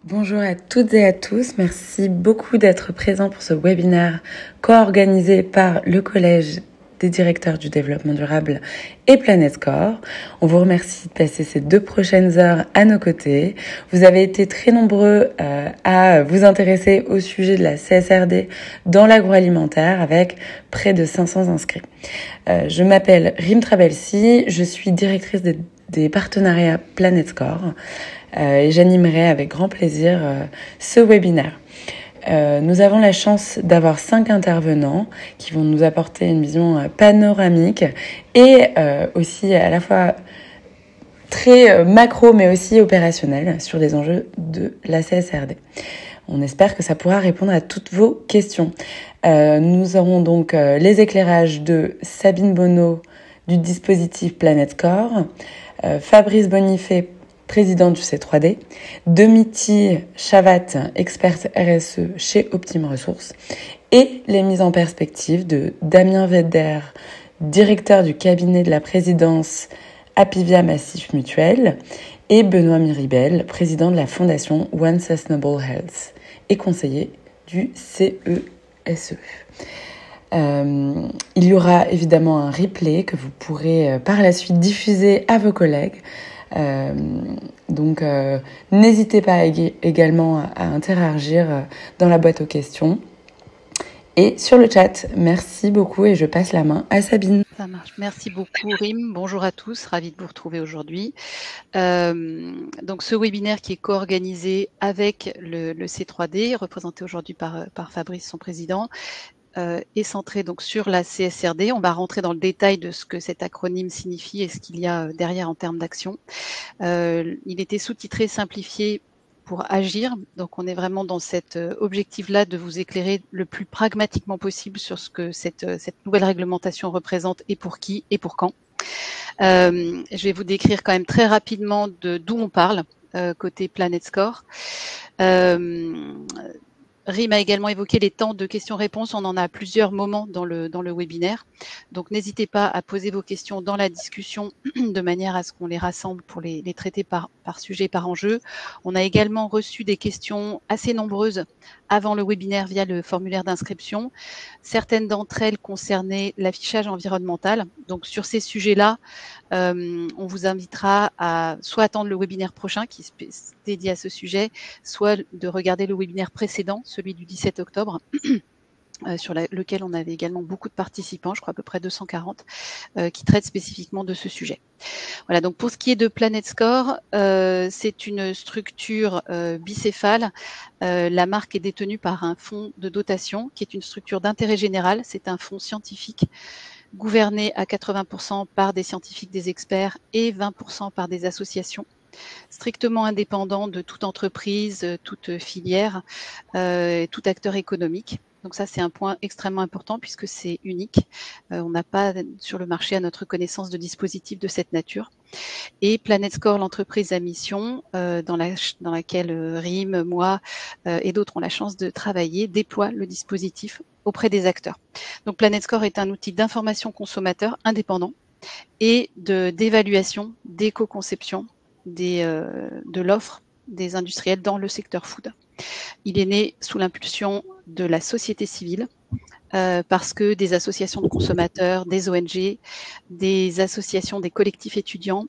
Bonjour à toutes et à tous, merci beaucoup d'être présents pour ce webinaire co-organisé par le Collège des directeurs du développement durable et Planète Score. On vous remercie de passer ces 2 prochaines heures à nos côtés. Vous avez été très nombreux à vous intéresser au sujet de la CSRD dans l'agroalimentaire avec près de 500 inscrits. Je m'appelle Rim Trabelsi, je suis directrice des partenariats Planète Score. Et j'animerai avec grand plaisir ce webinaire. Nous avons la chance d'avoir 5 intervenants qui vont nous apporter une vision panoramique et aussi à la fois très macro mais aussi opérationnelle sur les enjeux de la CSRD. On espère que ça pourra répondre à toutes vos questions. Nous aurons donc les éclairages de Sabine Bonneau du dispositif Planète Score, Fabrice Bonifay, président du C3D, Domiti Chavat, experte RSE chez Optime Ressources, et les mises en perspective de Damien Vedder, directeur du cabinet de la présidence Apivia Massif Mutuel, et Benoît Miribel, président de la fondation One Sustainable Health et conseiller du CESE. Il y aura évidemment un replay que vous pourrez par la suite diffuser à vos collègues. Donc n'hésitez pas également à interagir dans la boîte aux questions et sur le chat. Merci beaucoup et je passe la main à Sabine. Ça marche. Merci beaucoup Rim. Bonjour à tous, ravie de vous retrouver aujourd'hui. Donc ce webinaire qui est co-organisé avec le C3D, représenté aujourd'hui par Fabrice, son président, est centré donc sur la CSRD. On va rentrer dans le détail de ce que cet acronyme signifie et ce qu'il y a derrière en termes d'action. Il était sous-titré simplifié pour agir. Donc on est vraiment dans cet objectif-là de vous éclairer le plus pragmatiquement possible sur ce que cette nouvelle réglementation représente et pour qui et pour quand. Je vais vous décrire quand même très rapidement d'où on parle côté Planète Score. Rim a également évoqué les temps de questions-réponses. On en a à plusieurs moments dans le webinaire. Donc, n'hésitez pas à poser vos questions dans la discussion de manière à ce qu'on les rassemble pour les traiter par sujet, par enjeu. On a également reçu des questions assez nombreuses avant le webinaire via le formulaire d'inscription. Certaines d'entre elles concernaient l'affichage environnemental. Donc, sur ces sujets-là, on vous invitera à soit attendre le webinaire prochain qui est dédié à ce sujet, soit de regarder le webinaire précédent, celui du 17 octobre, sur lequel on avait également beaucoup de participants, je crois à peu près 240, qui traitent spécifiquement de ce sujet. Voilà, donc pour ce qui est de Planète Score, c'est une structure bicéphale. La marque est détenue par un fonds de dotation qui est une structure d'intérêt général. C'est un fonds scientifique gouverné à 80% par des scientifiques, des experts et 20% par des associations, strictement indépendant de toute entreprise, toute filière, tout acteur économique. Donc ça, c'est un point extrêmement important puisque c'est unique. On n'a pas sur le marché à notre connaissance de dispositifs de cette nature. Et Planète Score, l'entreprise à mission, dans laquelle Rim, moi et d'autres ont la chance de travailler, déploie le dispositif auprès des acteurs. Donc Planète Score est un outil d'information consommateur indépendant et d'évaluation, d'éco-conception de l'offre des industriels dans le secteur food. Il est né sous l'impulsion de la société civile parce que des associations de consommateurs, des ONG, des associations, des collectifs étudiants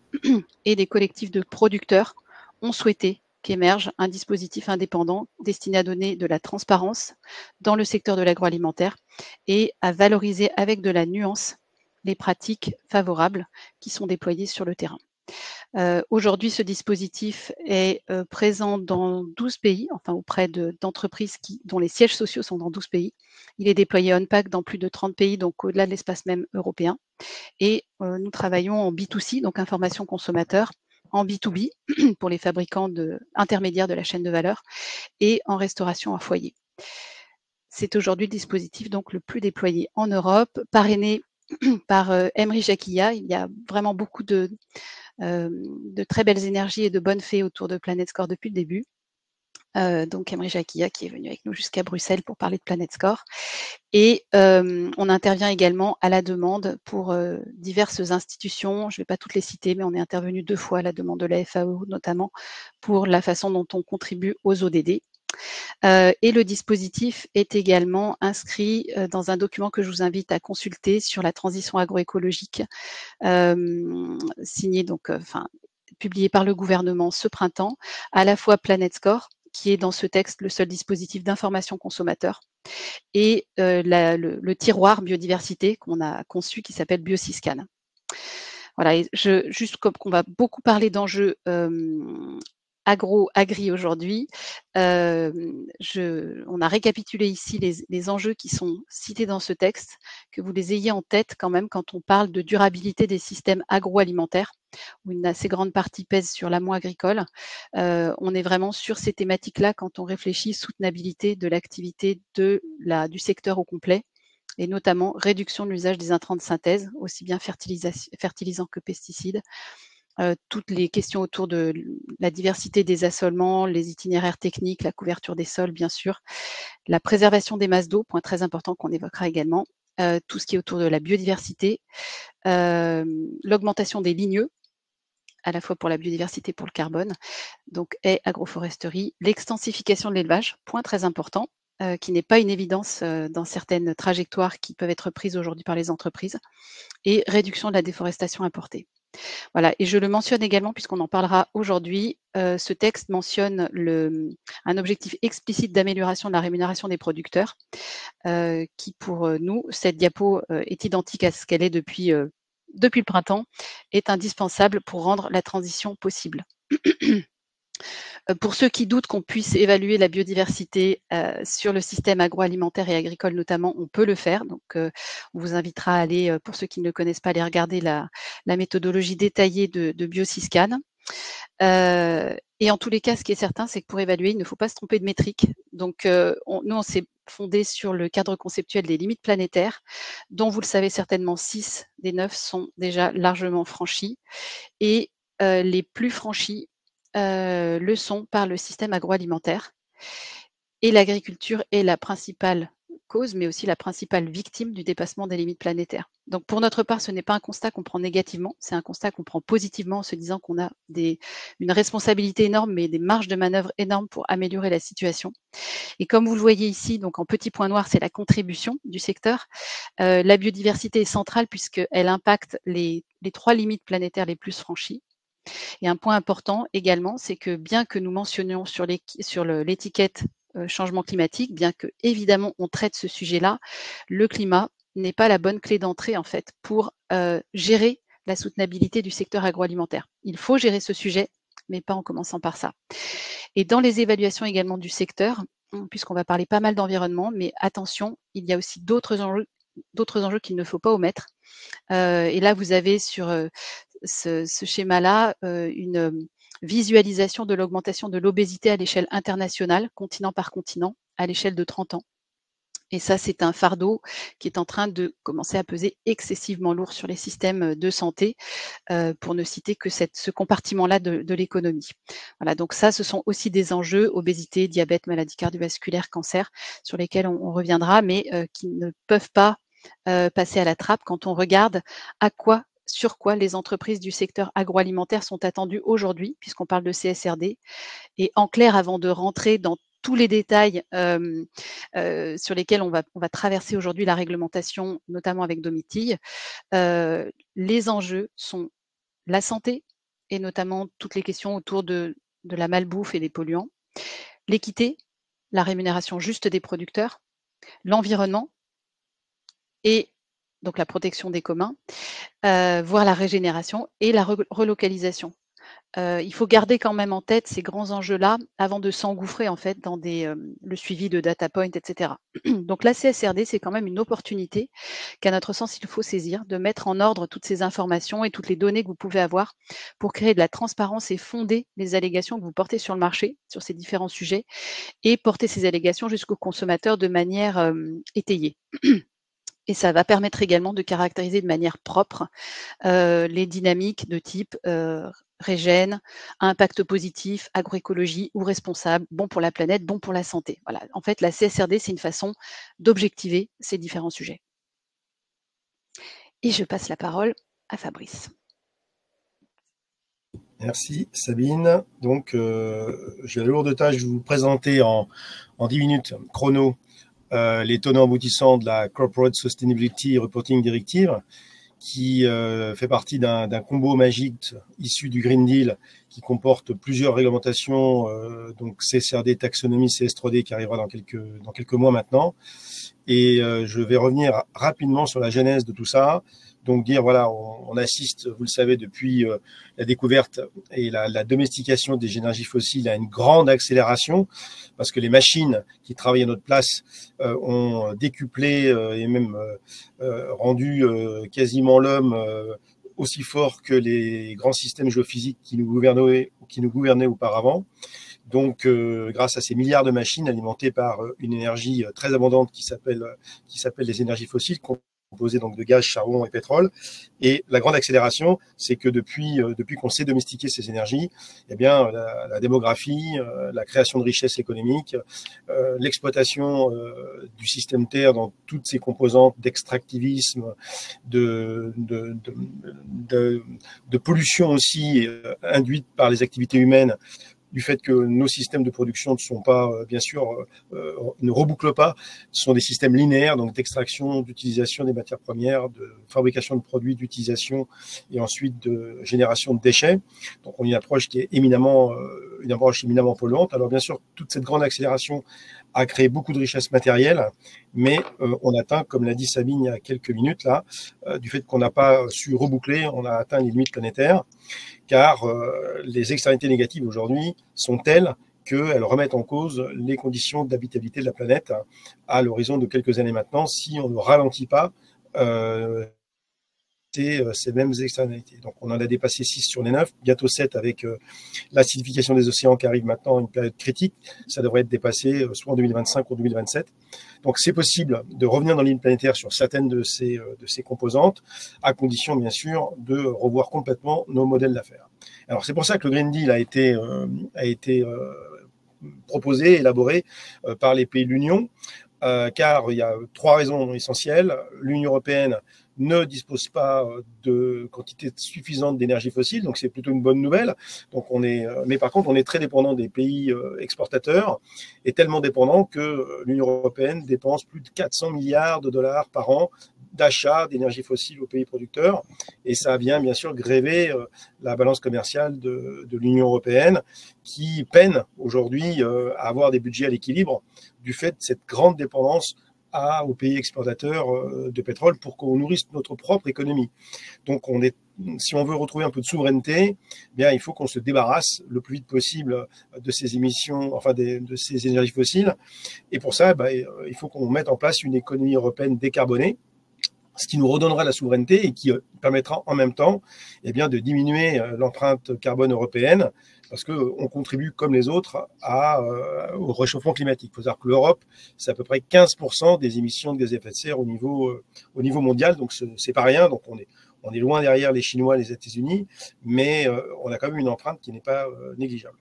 et des collectifs de producteurs ont souhaité qu'émerge un dispositif indépendant destiné à donner de la transparence dans le secteur de l'agroalimentaire et à valoriser avec de la nuance les pratiques favorables qui sont déployées sur le terrain. Aujourd'hui, ce dispositif est présent dans 12 pays, enfin auprès d'entreprises dont les sièges sociaux sont dans 12 pays. Il est déployé on-pack dans plus de 30 pays, donc au-delà de l'espace même européen. Et nous travaillons en B2C, donc information consommateur, en B2B pour les fabricants intermédiaires de la chaîne de valeur et en restauration à foyer. C'est aujourd'hui le dispositif donc le plus déployé en Europe, parrainé par Emery Jacquilla. Il y a vraiment beaucoup de très belles énergies et de bonnes fées autour de Planète Score depuis le début. donc Emery Jacquia qui est venu avec nous jusqu'à Bruxelles pour parler de Planet Score. Et on intervient également à la demande pour diverses institutions. Je ne vais pas toutes les citer, mais on est intervenu 2 fois à la demande de la FAO, notamment pour la façon dont on contribue aux ODD. Et le dispositif est également inscrit dans un document que je vous invite à consulter sur la transition agroécologique, signé donc, publié par le gouvernement ce printemps, à la fois Planet Score, qui est dans ce texte le seul dispositif d'information consommateur, et le tiroir biodiversité qu'on a conçu qui s'appelle BioSyscan. Voilà, et juste comme qu'on va beaucoup parler d'enjeux agri aujourd'hui, on a récapitulé ici les enjeux qui sont cités dans ce texte, que vous les ayez en tête quand même quand on parle de durabilité des systèmes agroalimentaires, où une assez grande partie pèse sur l'amont agricole. On est vraiment sur ces thématiques-là quand on réfléchit soutenabilité de l'activité du secteur au complet, et notamment réduction de l'usage des intrants de synthèse, aussi bien fertilisants que pesticides. Toutes les questions autour de la diversité des assolements, les itinéraires techniques, la couverture des sols, bien sûr, la préservation des masses d'eau, point très important qu'on évoquera également, tout ce qui est autour de la biodiversité, l'augmentation des ligneux, à la fois pour la biodiversité et pour le carbone, donc haies, agroforesterie, l'extensification de l'élevage, point très important, qui n'est pas une évidence dans certaines trajectoires qui peuvent être prises aujourd'hui par les entreprises, et réduction de la déforestation importée. Voilà, et je le mentionne également puisqu'on en parlera aujourd'hui. Ce texte mentionne un objectif explicite d'amélioration de la rémunération des producteurs, qui pour nous, cette diapo est identique à ce qu'elle est depuis le printemps, est indispensable pour rendre la transition possible. Pour ceux qui doutent qu'on puisse évaluer la biodiversité sur le système agroalimentaire et agricole notamment, on peut le faire. Donc, on vous invitera à aller, pour ceux qui ne le connaissent pas, aller regarder la méthodologie détaillée de BioSyscan. Et en tous les cas, ce qui est certain, c'est que pour évaluer, il ne faut pas se tromper de métrique. Donc, nous, on s'est fondé sur le cadre conceptuel des limites planétaires, dont vous le savez certainement, 6 des 9 sont déjà largement franchis. Et les plus franchis le sont par le système agroalimentaire. Et l'agriculture est la principale cause, mais aussi la principale victime du dépassement des limites planétaires. Donc pour notre part, ce n'est pas un constat qu'on prend négativement, c'est un constat qu'on prend positivement en se disant qu'on a une responsabilité énorme, mais des marges de manœuvre énormes pour améliorer la situation. Et comme vous le voyez ici, donc en petit point noir, c'est la contribution du secteur. La biodiversité est centrale puisqu'elle impacte les 3 limites planétaires les plus franchies. Et un point important également, c'est que bien que nous mentionnions sur l'étiquette changement climatique, bien que évidemment on traite ce sujet-là, le climat n'est pas la bonne clé d'entrée en fait pour gérer la soutenabilité du secteur agroalimentaire. Il faut gérer ce sujet, mais pas en commençant par ça. Et dans les évaluations également du secteur, puisqu'on va parler pas mal d'environnement, mais attention, il y a aussi d'autres enjeux qu'il ne faut pas omettre. Et là, vous avez sur ce schéma-là une visualisation de l'augmentation de l'obésité à l'échelle internationale, continent par continent, à l'échelle de 30 ans. Et ça, c'est un fardeau qui est en train de commencer à peser excessivement lourd sur les systèmes de santé, pour ne citer que ce compartiment-là de l'économie. Voilà, donc ça, ce sont aussi des enjeux, obésité, diabète, maladie cardiovasculaire, cancer, sur lesquels on reviendra, mais qui ne peuvent pas passer à la trappe quand on regarde sur quoi les entreprises du secteur agroalimentaire sont attendues aujourd'hui, puisqu'on parle de CSRD. Et en clair, avant de rentrer dans tous les détails sur lesquels on va traverser aujourd'hui la réglementation, notamment avec Domitille, les enjeux sont la santé, et notamment toutes les questions autour de la malbouffe et des polluants, l'équité, la rémunération juste des producteurs, l'environnement et donc la protection des communs, voire la régénération et la relocalisation. Il faut garder quand même en tête ces grands enjeux-là avant de s'engouffrer en fait dans le suivi de data point, etc. Donc la CSRD, c'est quand même une opportunité qu'à notre sens, il faut saisir, de mettre en ordre toutes ces informations et toutes les données que vous pouvez avoir pour créer de la transparence et fonder les allégations que vous portez sur le marché, sur ces différents sujets, et porter ces allégations jusqu'aux consommateurs de manière étayée. Et ça va permettre également de caractériser de manière propre les dynamiques de type régène, à impact positif, agroécologie ou responsable, bon pour la planète, bon pour la santé. Voilà. En fait, la CSRD, c'est une façon d'objectiver ces différents sujets. Et je passe la parole à Fabrice. Merci Sabine. Donc, j'ai la lourde tâche de vous présenter en 10 minutes chrono les tenants aboutissants de la Corporate Sustainability Reporting Directive, qui fait partie d'un combo magique issu du Green Deal qui comporte plusieurs réglementations, donc CSRD, taxonomie, CS3D qui arrivera dans quelques mois maintenant. Et je vais revenir rapidement sur la genèse de tout ça. Donc dire, voilà, on assiste, vous le savez, depuis la découverte et la domestication des énergies fossiles à une grande accélération, parce que les machines qui travaillent à notre place ont décuplé et même rendu quasiment l'homme aussi fort que les grands systèmes géophysiques qui nous gouvernaient auparavant. Donc, grâce à ces milliards de machines alimentées par une énergie très abondante qui s'appelle les énergies fossiles, composées donc de gaz, charbon et pétrole. Et la grande accélération, c'est que depuis qu'on sait domestiquer ces énergies, eh bien, la démographie, la création de richesses économiques, l'exploitation du système Terre dans toutes ses composantes d'extractivisme, de pollution aussi induite par les activités humaines, du fait que nos systèmes de production ne sont pas, bien sûr, ne rebouclent pas, ce sont des systèmes linéaires, donc d'extraction, d'utilisation des matières premières, de fabrication de produits, d'utilisation et ensuite de génération de déchets. Donc on a une approche qui est éminemment polluante. Alors bien sûr, toute cette grande accélération a créé beaucoup de richesses matérielles, mais on atteint, comme l'a dit Sabine il y a quelques minutes là, du fait qu'on n'a pas su reboucler, on a atteint les limites planétaires, car les externalités négatives aujourd'hui sont telles qu'elles remettent en cause les conditions d'habitabilité de la planète à l'horizon de quelques années maintenant, si on ne ralentit pas ces mêmes externalités. Donc on en a dépassé 6 sur les 9, bientôt 7 avec l'acidification des océans qui arrive maintenant à une période critique. Ça devrait être dépassé soit en 2025 ou 2027. Donc c'est possible de revenir dans l'île planétaire sur certaines de ces composantes, à condition bien sûr de revoir complètement nos modèles d'affaires. Alors c'est pour ça que le Green Deal a été proposé, élaboré par les pays de l'Union, car il y a 3 raisons essentielles. L'Union européenne ne dispose pas de quantité suffisante d'énergie fossile, donc c'est plutôt une bonne nouvelle. Donc mais par contre, on est très dépendant des pays exportateurs, et tellement dépendant que l'Union européenne dépense plus de 400 milliards de dollars par an d'achat d'énergie fossile aux pays producteurs, et ça vient bien sûr gréver la balance commerciale de l'Union européenne, qui peine aujourd'hui à avoir des budgets à l'équilibre du fait de cette grande dépendance aux pays exportateurs de pétrole pour qu'on nourrisse notre propre économie. Donc, si on veut retrouver un peu de souveraineté, eh bien, il faut qu'on se débarrasse le plus vite possible de ces émissions, enfin de ces énergies fossiles. Et pour ça, il faut qu'on mette en place une économie européenne décarbonée, ce qui nous redonnera la souveraineté et qui permettra en même temps de diminuer l'empreinte carbone européenne, parce qu'on contribue comme les autres au réchauffement climatique. Il faut savoir que l'Europe, c'est à peu près 15% des émissions de gaz à effet de serre au niveau mondial, donc c'est pas rien. Donc on est loin derrière les Chinois, les États-Unis, mais on a quand même une empreinte qui n'est pas négligeable.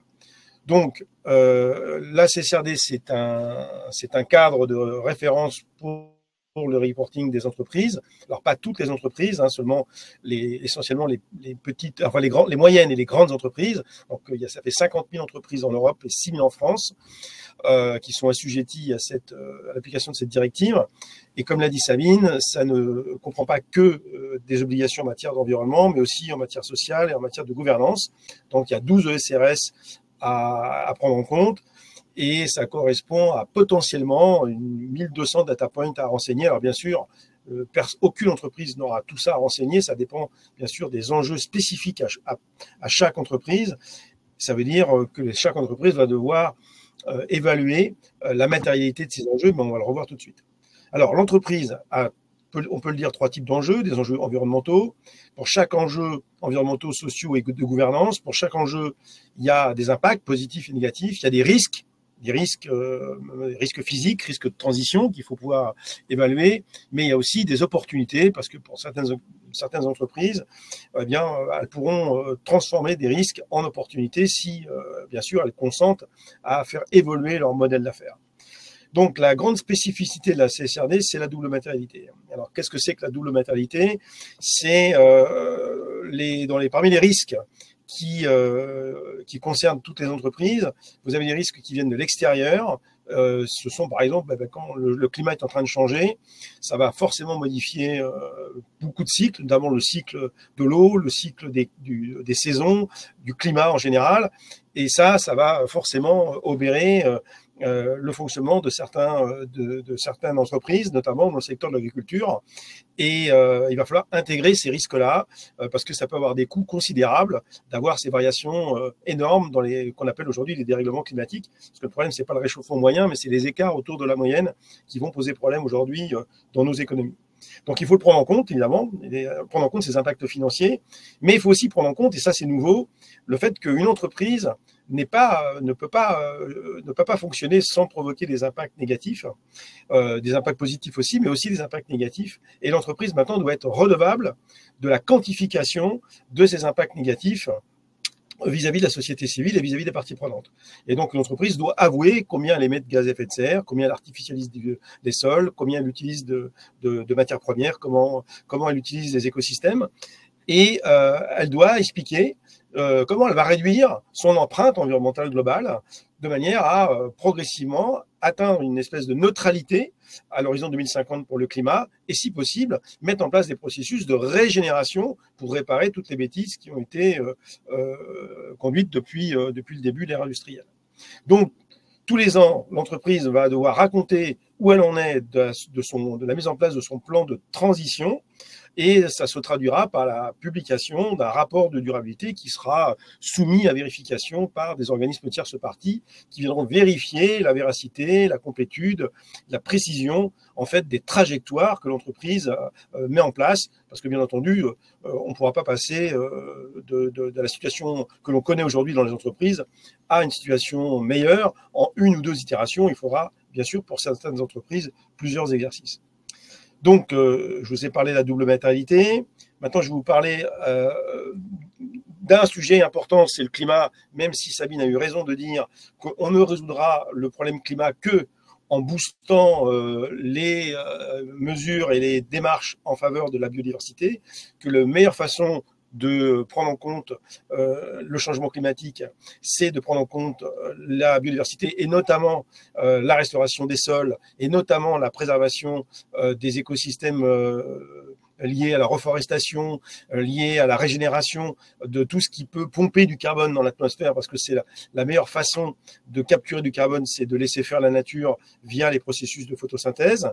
Donc la CSRD, c'est un cadre de référence pour le reporting des entreprises. Alors pas toutes les entreprises, seulement essentiellement les petites, enfin les moyennes et les grandes entreprises. Donc ça fait 50 000 entreprises en Europe et 6 000 en France qui sont assujetties à l'application de cette directive. Et comme l'a dit Sabine, ça ne comprend pas que des obligations en matière d'environnement, mais aussi en matière sociale et en matière de gouvernance. Donc il y a 12 ESRS à prendre en compte. Et ça correspond à potentiellement 1200 data points à renseigner. Alors bien sûr, aucune entreprise n'aura tout ça à renseigner. Ça dépend bien sûr des enjeux spécifiques à chaque entreprise. Ça veut dire que chaque entreprise va devoir évaluer la matérialité de ces enjeux, mais on va le revoir tout de suite. Alors l'entreprise on peut le dire, 3 types d'enjeux, des enjeux environnementaux. Pour chaque enjeu environnementaux, sociaux et de gouvernance, pour chaque enjeu, il y a des impacts positifs et négatifs, il y a des risques des risques physiques, risques de transition qu'il faut pouvoir évaluer, mais il y a aussi des opportunités parce que pour certaines entreprises, eh bien, elles pourront transformer des risques en opportunités si, bien sûr, elles consentent à faire évoluer leur modèle d'affaires. Donc, la grande spécificité de la CSRD, c'est la double matérialité. Alors, qu'est-ce que c'est que la double matérialité? C'est parmi les risques qui concernent toutes les entreprises. Vous avez des risques qui viennent de l'extérieur. Ce sont par exemple quand le climat est en train de changer, ça va forcément modifier beaucoup de cycles, notamment le cycle de l'eau, le cycle des saisons, du climat en général. Et ça va forcément obérer le fonctionnement de certaines entreprises, notamment dans le secteur de l'agriculture. Et il va falloir intégrer ces risques-là parce que ça peut avoir des coûts considérables d'avoir ces variations énormes dans qu'on appelle aujourd'hui les dérèglements climatiques. Parce que le problème, c'est pas le réchauffement moyen, mais c'est les écarts autour de la moyenne qui vont poser problème aujourd'hui dans nos économies. Donc, il faut le prendre en compte, évidemment, prendre en compte ces impacts financiers, mais il faut aussi prendre en compte, et ça c'est nouveau, le fait qu'une entreprise ne peut pas fonctionner sans provoquer des impacts négatifs, des impacts positifs aussi, mais aussi des impacts négatifs. Et l'entreprise maintenant doit être redevable de la quantification de ces impacts négatifs vis-à-vis de la société civile et vis-à-vis des parties prenantes. Et donc, l'entreprise doit avouer combien elle émet de gaz à effet de serre, combien elle artificialise des sols, combien elle utilise de matières premières, comment elle utilise les écosystèmes. Et elle doit expliquer comment elle va réduire son empreinte environnementale globale de manière à progressivement atteindre une espèce de neutralité à l'horizon 2050 pour le climat et, si possible, mettre en place des processus de régénération pour réparer toutes les bêtises qui ont été conduites depuis le début de l'ère industrielle. Donc, tous les ans, l'entreprise va devoir raconter où elle en est de la mise en place de son plan de transition. Et ça se traduira par la publication d'un rapport de durabilité qui sera soumis à vérification par des organismes tierces parties qui viendront vérifier la véracité, la complétude, la précision en fait des trajectoires que l'entreprise met en place. Parce que bien entendu, on ne pourra pas passer de la situation que l'on connaît aujourd'hui dans les entreprises à une situation meilleure en une ou deux itérations. Il faudra bien sûr pour certaines entreprises plusieurs exercices. Donc, je vous ai parlé de la double matérialité. Maintenant, je vais vous parler d'un sujet important, c'est le climat, même si Sabine a eu raison de dire qu'on ne résoudra le problème climat que en boostant les mesures et les démarches en faveur de la biodiversité, que la meilleure façon de prendre en compte le changement climatique, c'est de prendre en compte la biodiversité et notamment la restauration des sols et notamment la préservation des écosystèmes liés à la reforestation, liés à la régénération de tout ce qui peut pomper du carbone dans l'atmosphère, parce que c'est la meilleure façon de capturer du carbone, c'est de laisser faire la nature via les processus de photosynthèse.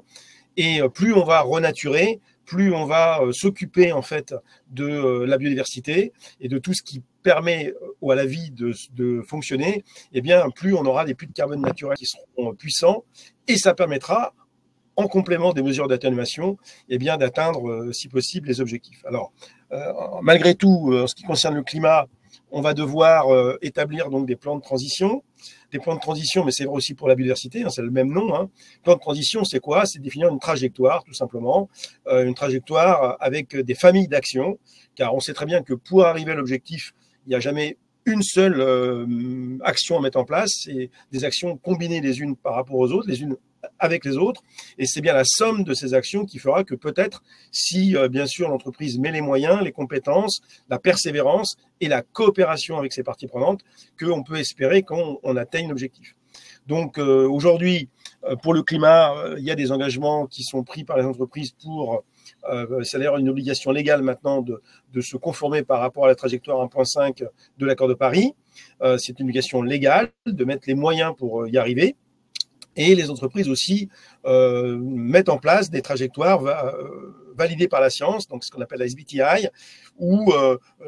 Et plus on va renaturer, plus on va s'occuper en fait de la biodiversité et de tout ce qui permet à la vie de fonctionner, et bien plus on aura des puits de carbone naturels qui seront puissants et ça permettra, en complément des mesures d'atténuation, eh bien d'atteindre si possible les objectifs. Alors malgré tout, en ce qui concerne le climat, on va devoir établir donc des plans de transition. Des plans de transition, mais c'est vrai aussi pour la biodiversité, hein, c'est le même nom. Hein. Plan de transition, c'est quoi? C'est définir une trajectoire, tout simplement. Une trajectoire avec des familles d'actions, car on sait très bien que pour arriver à l'objectif, il n'y a jamais une seule action à mettre en place. C'est des actions combinées les unes par rapport aux autres, les unes avec les autres, et c'est bien la somme de ces actions qui fera que peut-être, si bien sûr l'entreprise met les moyens, les compétences, la persévérance et la coopération avec ses parties prenantes, qu'on peut espérer qu'on atteigne l'objectif. Donc aujourd'hui, pour le climat, il y a des engagements qui sont pris par les entreprises pour, c'est d'ailleurs une obligation légale maintenant de se conformer par rapport à la trajectoire 1.5 de l'accord de Paris. C'est une obligation légale de mettre les moyens pour y arriver. Et les entreprises aussi mettent en place des trajectoires validées par la science, donc ce qu'on appelle la SBTI, où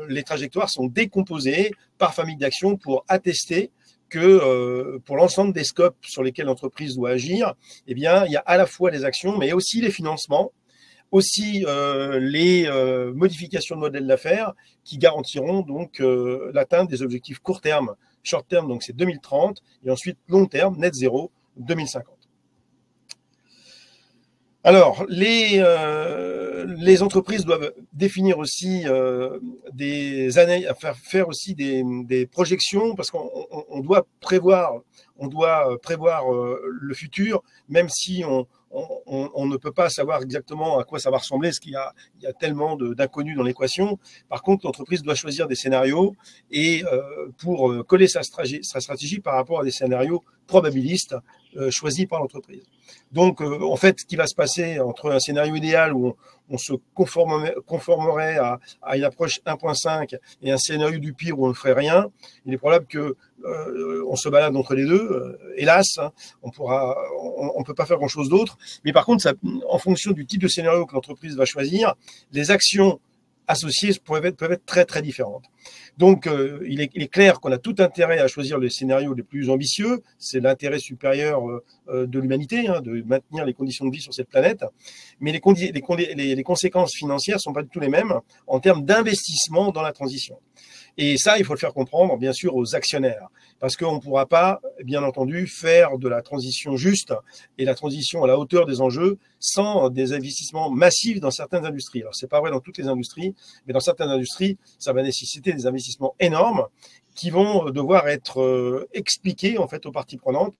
les trajectoires sont décomposées par famille d'actions pour attester que pour l'ensemble des scopes sur lesquels l'entreprise doit agir, eh bien, il y a à la fois les actions, mais aussi les financements, aussi les modifications de modèle d'affaires qui garantiront donc l'atteinte des objectifs court terme Short terme, donc c'est 2030, et ensuite long terme, net zéro, 2050. Alors, les entreprises doivent définir aussi des années, faire aussi des projections, parce qu'on doit prévoir, le futur, même si on ne peut pas savoir exactement à quoi ça va ressembler, parce qu'il y a tellement d'inconnus dans l'équation. Par contre, l'entreprise doit choisir des scénarios et pour coller sa stratégie par rapport à des scénarios probabilistes choisis par l'entreprise. Donc, en fait, ce qui va se passer entre un scénario idéal où on se conformerait à une approche 1.5 et un scénario du pire où on ne ferait rien, il est probable que on se balade entre les deux. Hélas, hein, on peut pas faire grand-chose d'autre. Mais par contre, en fonction du type de scénario que l'entreprise va choisir, les actions associées peuvent être très, très différentes. Donc, il est clair qu'on a tout intérêt à choisir les scénarios les plus ambitieux. C'est l'intérêt supérieur de l'humanité, hein, de maintenir les conditions de vie sur cette planète. Mais les conséquences financières sont pas du tout les mêmes en termes d'investissement dans la transition. Et ça, il faut le faire comprendre, bien sûr, aux actionnaires, parce qu'on ne pourra pas, bien entendu, faire de la transition juste et la transition à la hauteur des enjeux sans des investissements massifs dans certaines industries. Alors, c'est pas vrai dans toutes les industries, mais dans certaines industries, ça va nécessiter des investissements énormes qui vont devoir être expliqués, en fait, aux parties prenantes,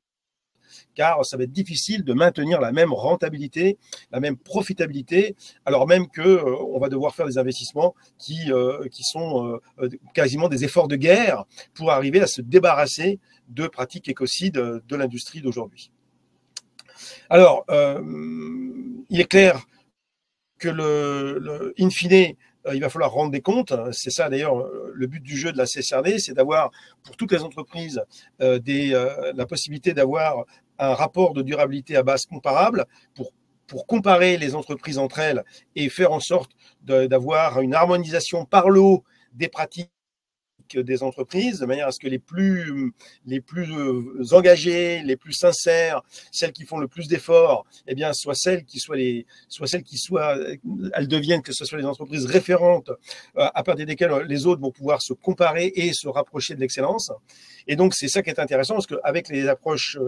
car ça va être difficile de maintenir la même rentabilité, la même profitabilité, alors même qu'on va devoir faire des investissements qui sont quasiment des efforts de guerre pour arriver à se débarrasser de pratiques écocides de l'industrie d'aujourd'hui. Alors, il est clair que in fine, il va falloir rendre des comptes. C'est ça d'ailleurs le but du jeu de la CSRD, c'est d'avoir pour toutes les entreprises la possibilité d'avoir un rapport de durabilité à base comparable pour comparer les entreprises entre elles et faire en sorte d'avoir une harmonisation par le haut des pratiques des entreprises, de manière à ce que les plus engagées, les plus sincères, celles qui font le plus d'efforts, eh bien, elles deviennent, que ce soit les entreprises référentes, à partir desquelles les autres vont pouvoir se comparer et se rapprocher de l'excellence. Et donc, c'est ça qui est intéressant, parce qu'avec les approches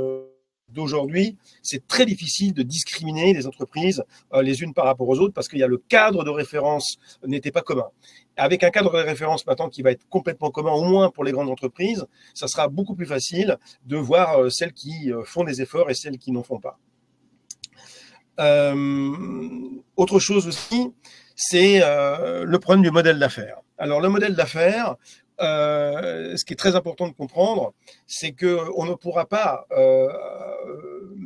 d'aujourd'hui, c'est très difficile de discriminer les entreprises les unes par rapport aux autres, parce qu'il y a le cadre de référence n'était pas commun. Avec un cadre de référence maintenant qui va être complètement commun, au moins pour les grandes entreprises, ça sera beaucoup plus facile de voir celles qui font des efforts et celles qui n'en font pas. Autre chose aussi, c'est le problème du modèle d'affaires. Alors, le modèle d'affaires, ce qui est très important de comprendre, c'est qu'on ne pourra pas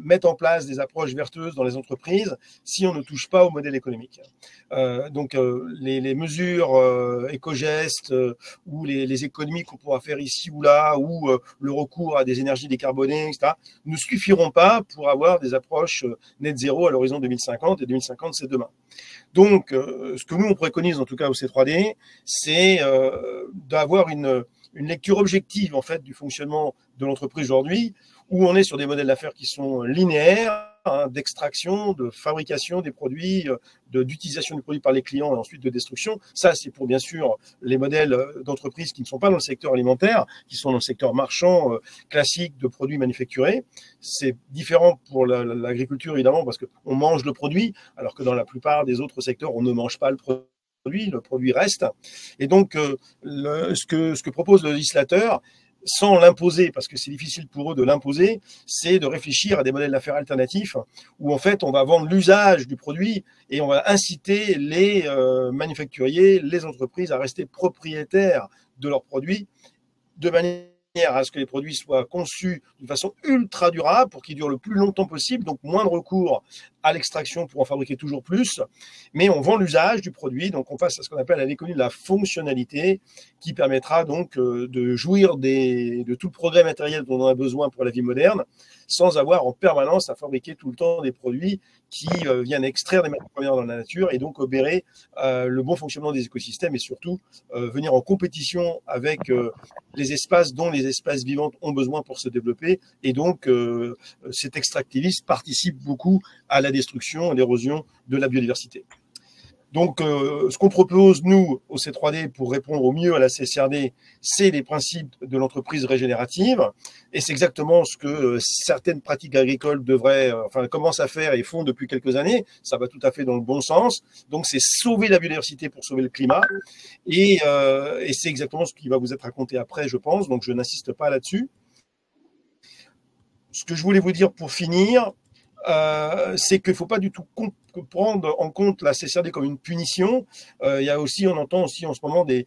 mettre en place des approches vertueuses dans les entreprises si on ne touche pas au modèle économique. Donc, les mesures éco-gestes ou les économies qu'on pourra faire ici ou là, ou le recours à des énergies décarbonées, etc., ne suffiront pas pour avoir des approches net zéro à l'horizon 2050, et 2050, c'est demain. Donc, ce que nous, on préconise, en tout cas au C3D, c'est d'avoir une lecture objective, en fait, du fonctionnement de l'entreprise aujourd'hui, où on est sur des modèles d'affaires qui sont linéaires, hein, d'extraction, de fabrication des produits, d'utilisation du produit par les clients et ensuite de destruction. Ça, c'est pour, bien sûr, les modèles d'entreprises qui ne sont pas dans le secteur alimentaire, qui sont dans le secteur marchand classique de produits manufacturés. C'est différent pour l'agriculture, évidemment, parce qu'on mange le produit, alors que dans la plupart des autres secteurs, on ne mange pas le produit reste. Et donc, ce que propose le législateur, sans l'imposer, parce que c'est difficile pour eux de l'imposer, c'est de réfléchir à des modèles d'affaires alternatifs où en fait on va vendre l'usage du produit et on va inciter les manufacturiers, les entreprises à rester propriétaires de leurs produits de manière à ce que les produits soient conçus d'une façon ultra durable pour qu'ils durent le plus longtemps possible, donc moins de recours à l'extraction pour en fabriquer toujours plus, mais on vend l'usage du produit, donc on passe à ce qu'on appelle à l'économie de la fonctionnalité, qui permettra donc de jouir de tout le progrès matériel dont on a besoin pour la vie moderne, sans avoir en permanence à fabriquer tout le temps des produits qui viennent extraire des matières premières dans la nature et donc obérer le bon fonctionnement des écosystèmes et surtout venir en compétition avec les espaces dont les espèces vivantes ont besoin pour se développer. Et donc, cet extractivisme participe beaucoup à la destruction et l'érosion de la biodiversité. Donc, ce qu'on propose, nous, au C3D, pour répondre au mieux à la CSRD, c'est les principes de l'entreprise régénérative. Et c'est exactement ce que certaines pratiques agricoles devraient, commencent à faire et font depuis quelques années. Ça va tout à fait dans le bon sens. Donc, c'est sauver la biodiversité pour sauver le climat. Et c'est exactement ce qui va vous être raconté après, je pense. Donc, je n'insiste pas là-dessus. Ce que je voulais vous dire pour finir, c'est qu'il ne faut pas du tout prendre en compte la CSRD comme une punition. Il y a aussi, on entend aussi en ce moment des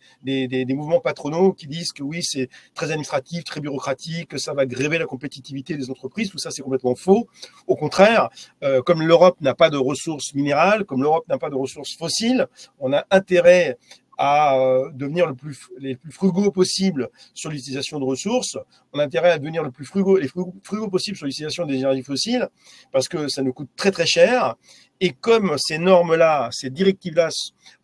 mouvements patronaux qui disent que oui, c'est très administratif, très bureaucratique, que ça va gréver la compétitivité des entreprises. Tout ça, c'est complètement faux. Au contraire, comme l'Europe n'a pas de ressources minérales, comme l'Europe n'a pas de ressources fossiles, on a intérêt à devenir les plus frugaux possible sur l'utilisation de ressources. On a intérêt à devenir les plus frugaux possible sur l'utilisation des énergies fossiles parce que ça nous coûte très très cher. Et comme ces normes-là, ces directives-là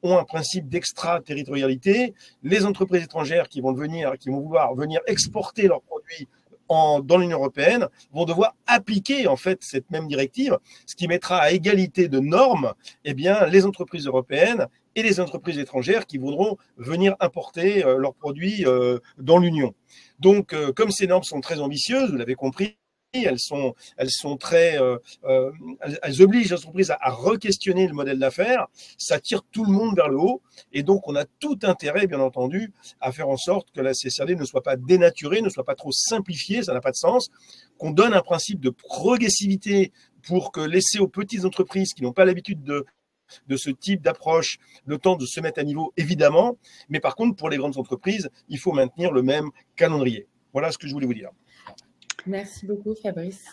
ont un principe d'extraterritorialité, les entreprises étrangères qui vont vouloir venir exporter leurs produits dans l'Union européenne vont devoir appliquer en fait cette même directive, ce qui mettra à égalité de normes les entreprises européennes et les entreprises étrangères qui voudront venir importer leurs produits dans l'Union. Donc, comme ces normes sont très ambitieuses, vous l'avez compris, elles obligent les entreprises à re-questionner le modèle d'affaires, ça tire tout le monde vers le haut, et donc on a tout intérêt, bien entendu, à faire en sorte que la CSRD ne soit pas dénaturée, ne soit pas trop simplifiée, ça n'a pas de sens, qu'on donne un principe de progressivité pour que laisser aux petites entreprises qui n'ont pas l'habitude de ce type d'approche, le temps de se mettre à niveau, évidemment, mais par contre, pour les grandes entreprises, il faut maintenir le même calendrier. Voilà ce que je voulais vous dire. Merci beaucoup, Fabrice.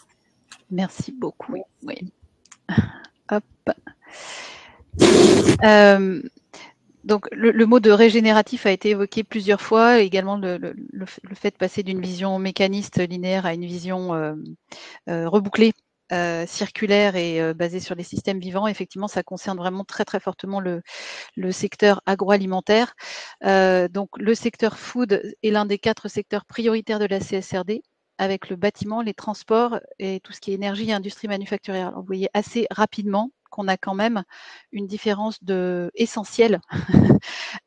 Merci beaucoup. Oui. Hop. Donc, le mot de régénératif a été évoqué plusieurs fois, également le fait de passer d'une vision mécaniste linéaire à une vision rebouclée, circulaire et basée sur les systèmes vivants. Effectivement, ça concerne vraiment très très fortement le secteur agroalimentaire. Donc, le secteur food est l'un des 4 secteurs prioritaires de la CSRD, avec le bâtiment, les transports et tout ce qui est énergie et industrie manufacturière. Alors, vous voyez assez rapidement qu'on a quand même une différence essentielle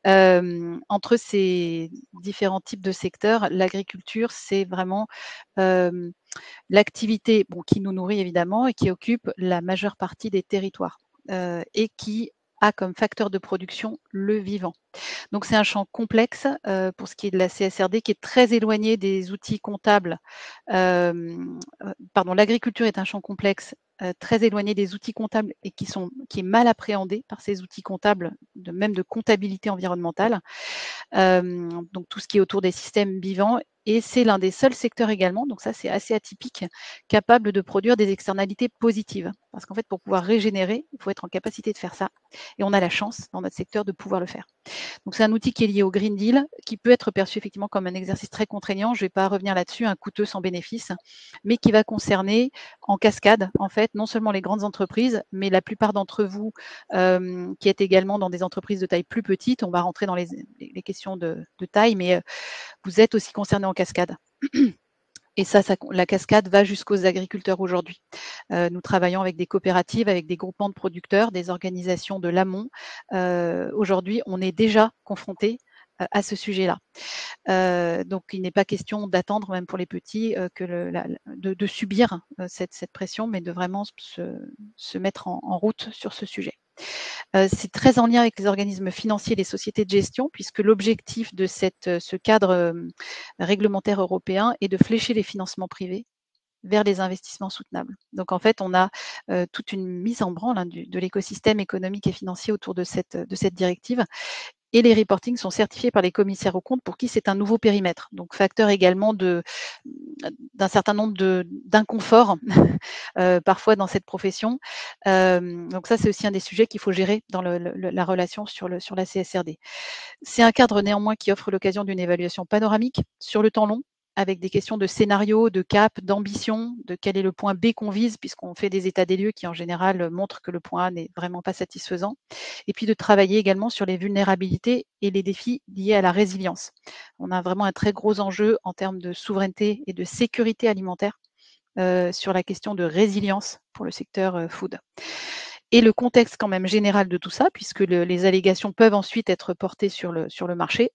entre ces différents types de secteurs. L'agriculture, c'est vraiment l'activité qui nous nourrit évidemment et qui occupe la majeure partie des territoires et qui a comme facteur de production le vivant. Donc c'est un champ complexe pour ce qui est de la CSRD qui est très éloigné des outils comptables. L'agriculture est un champ complexe très éloigné des outils comptables et qui est mal appréhendé par ces outils comptables, même de comptabilité environnementale. Donc tout ce qui est autour des systèmes vivants. Et c'est l'un des seuls secteurs également, donc ça c'est assez atypique, capable de produire des externalités positives. Parce qu'en fait, pour pouvoir régénérer, il faut être en capacité de faire ça. Et on a la chance dans notre secteur de pouvoir le faire. Donc c'est un outil qui est lié au Green Deal, qui peut être perçu effectivement comme un exercice très contraignant, je ne vais pas revenir là-dessus, un coûteux sans bénéfice, mais qui va concerner en cascade, en fait, non seulement les grandes entreprises, mais la plupart d'entre vous qui êtes également dans des entreprises de taille plus petite, on va rentrer dans les questions de taille, mais vous êtes aussi concernés en cascade. Et ça, la cascade va jusqu'aux agriculteurs aujourd'hui. Nous travaillons avec des coopératives, avec des groupements de producteurs, des organisations de l'amont. Aujourd'hui, on est déjà confronté à ce sujet-là. Donc, il n'est pas question d'attendre, même pour les petits, de subir cette pression, mais de vraiment se mettre en route sur ce sujet. C'est très en lien avec les organismes financiers et les sociétés de gestion, puisque l'objectif de ce cadre réglementaire européen est de flécher les financements privés vers les investissements soutenables. Donc en fait, on a toute une mise en branle de l'écosystème économique et financier autour de cette directive. Et les reportings sont certifiés par les commissaires aux comptes pour qui c'est un nouveau périmètre. Donc, facteur également d'un certain nombre d'inconforts parfois dans cette profession. Donc ça, c'est aussi un des sujets qu'il faut gérer dans la relation sur la CSRD. C'est un cadre néanmoins qui offre l'occasion d'une évaluation panoramique sur le temps long, avec des questions de scénario, de cap, d'ambition, de quel est le point B qu'on vise, puisqu'on fait des états des lieux qui en général montrent que le point A n'est vraiment pas satisfaisant, et puis de travailler également sur les vulnérabilités et les défis liés à la résilience. On a vraiment un très gros enjeu en termes de souveraineté et de sécurité alimentaire sur la question de résilience pour le secteur food. et le contexte quand même général de tout ça, puisque les allégations peuvent ensuite être portées sur le marché,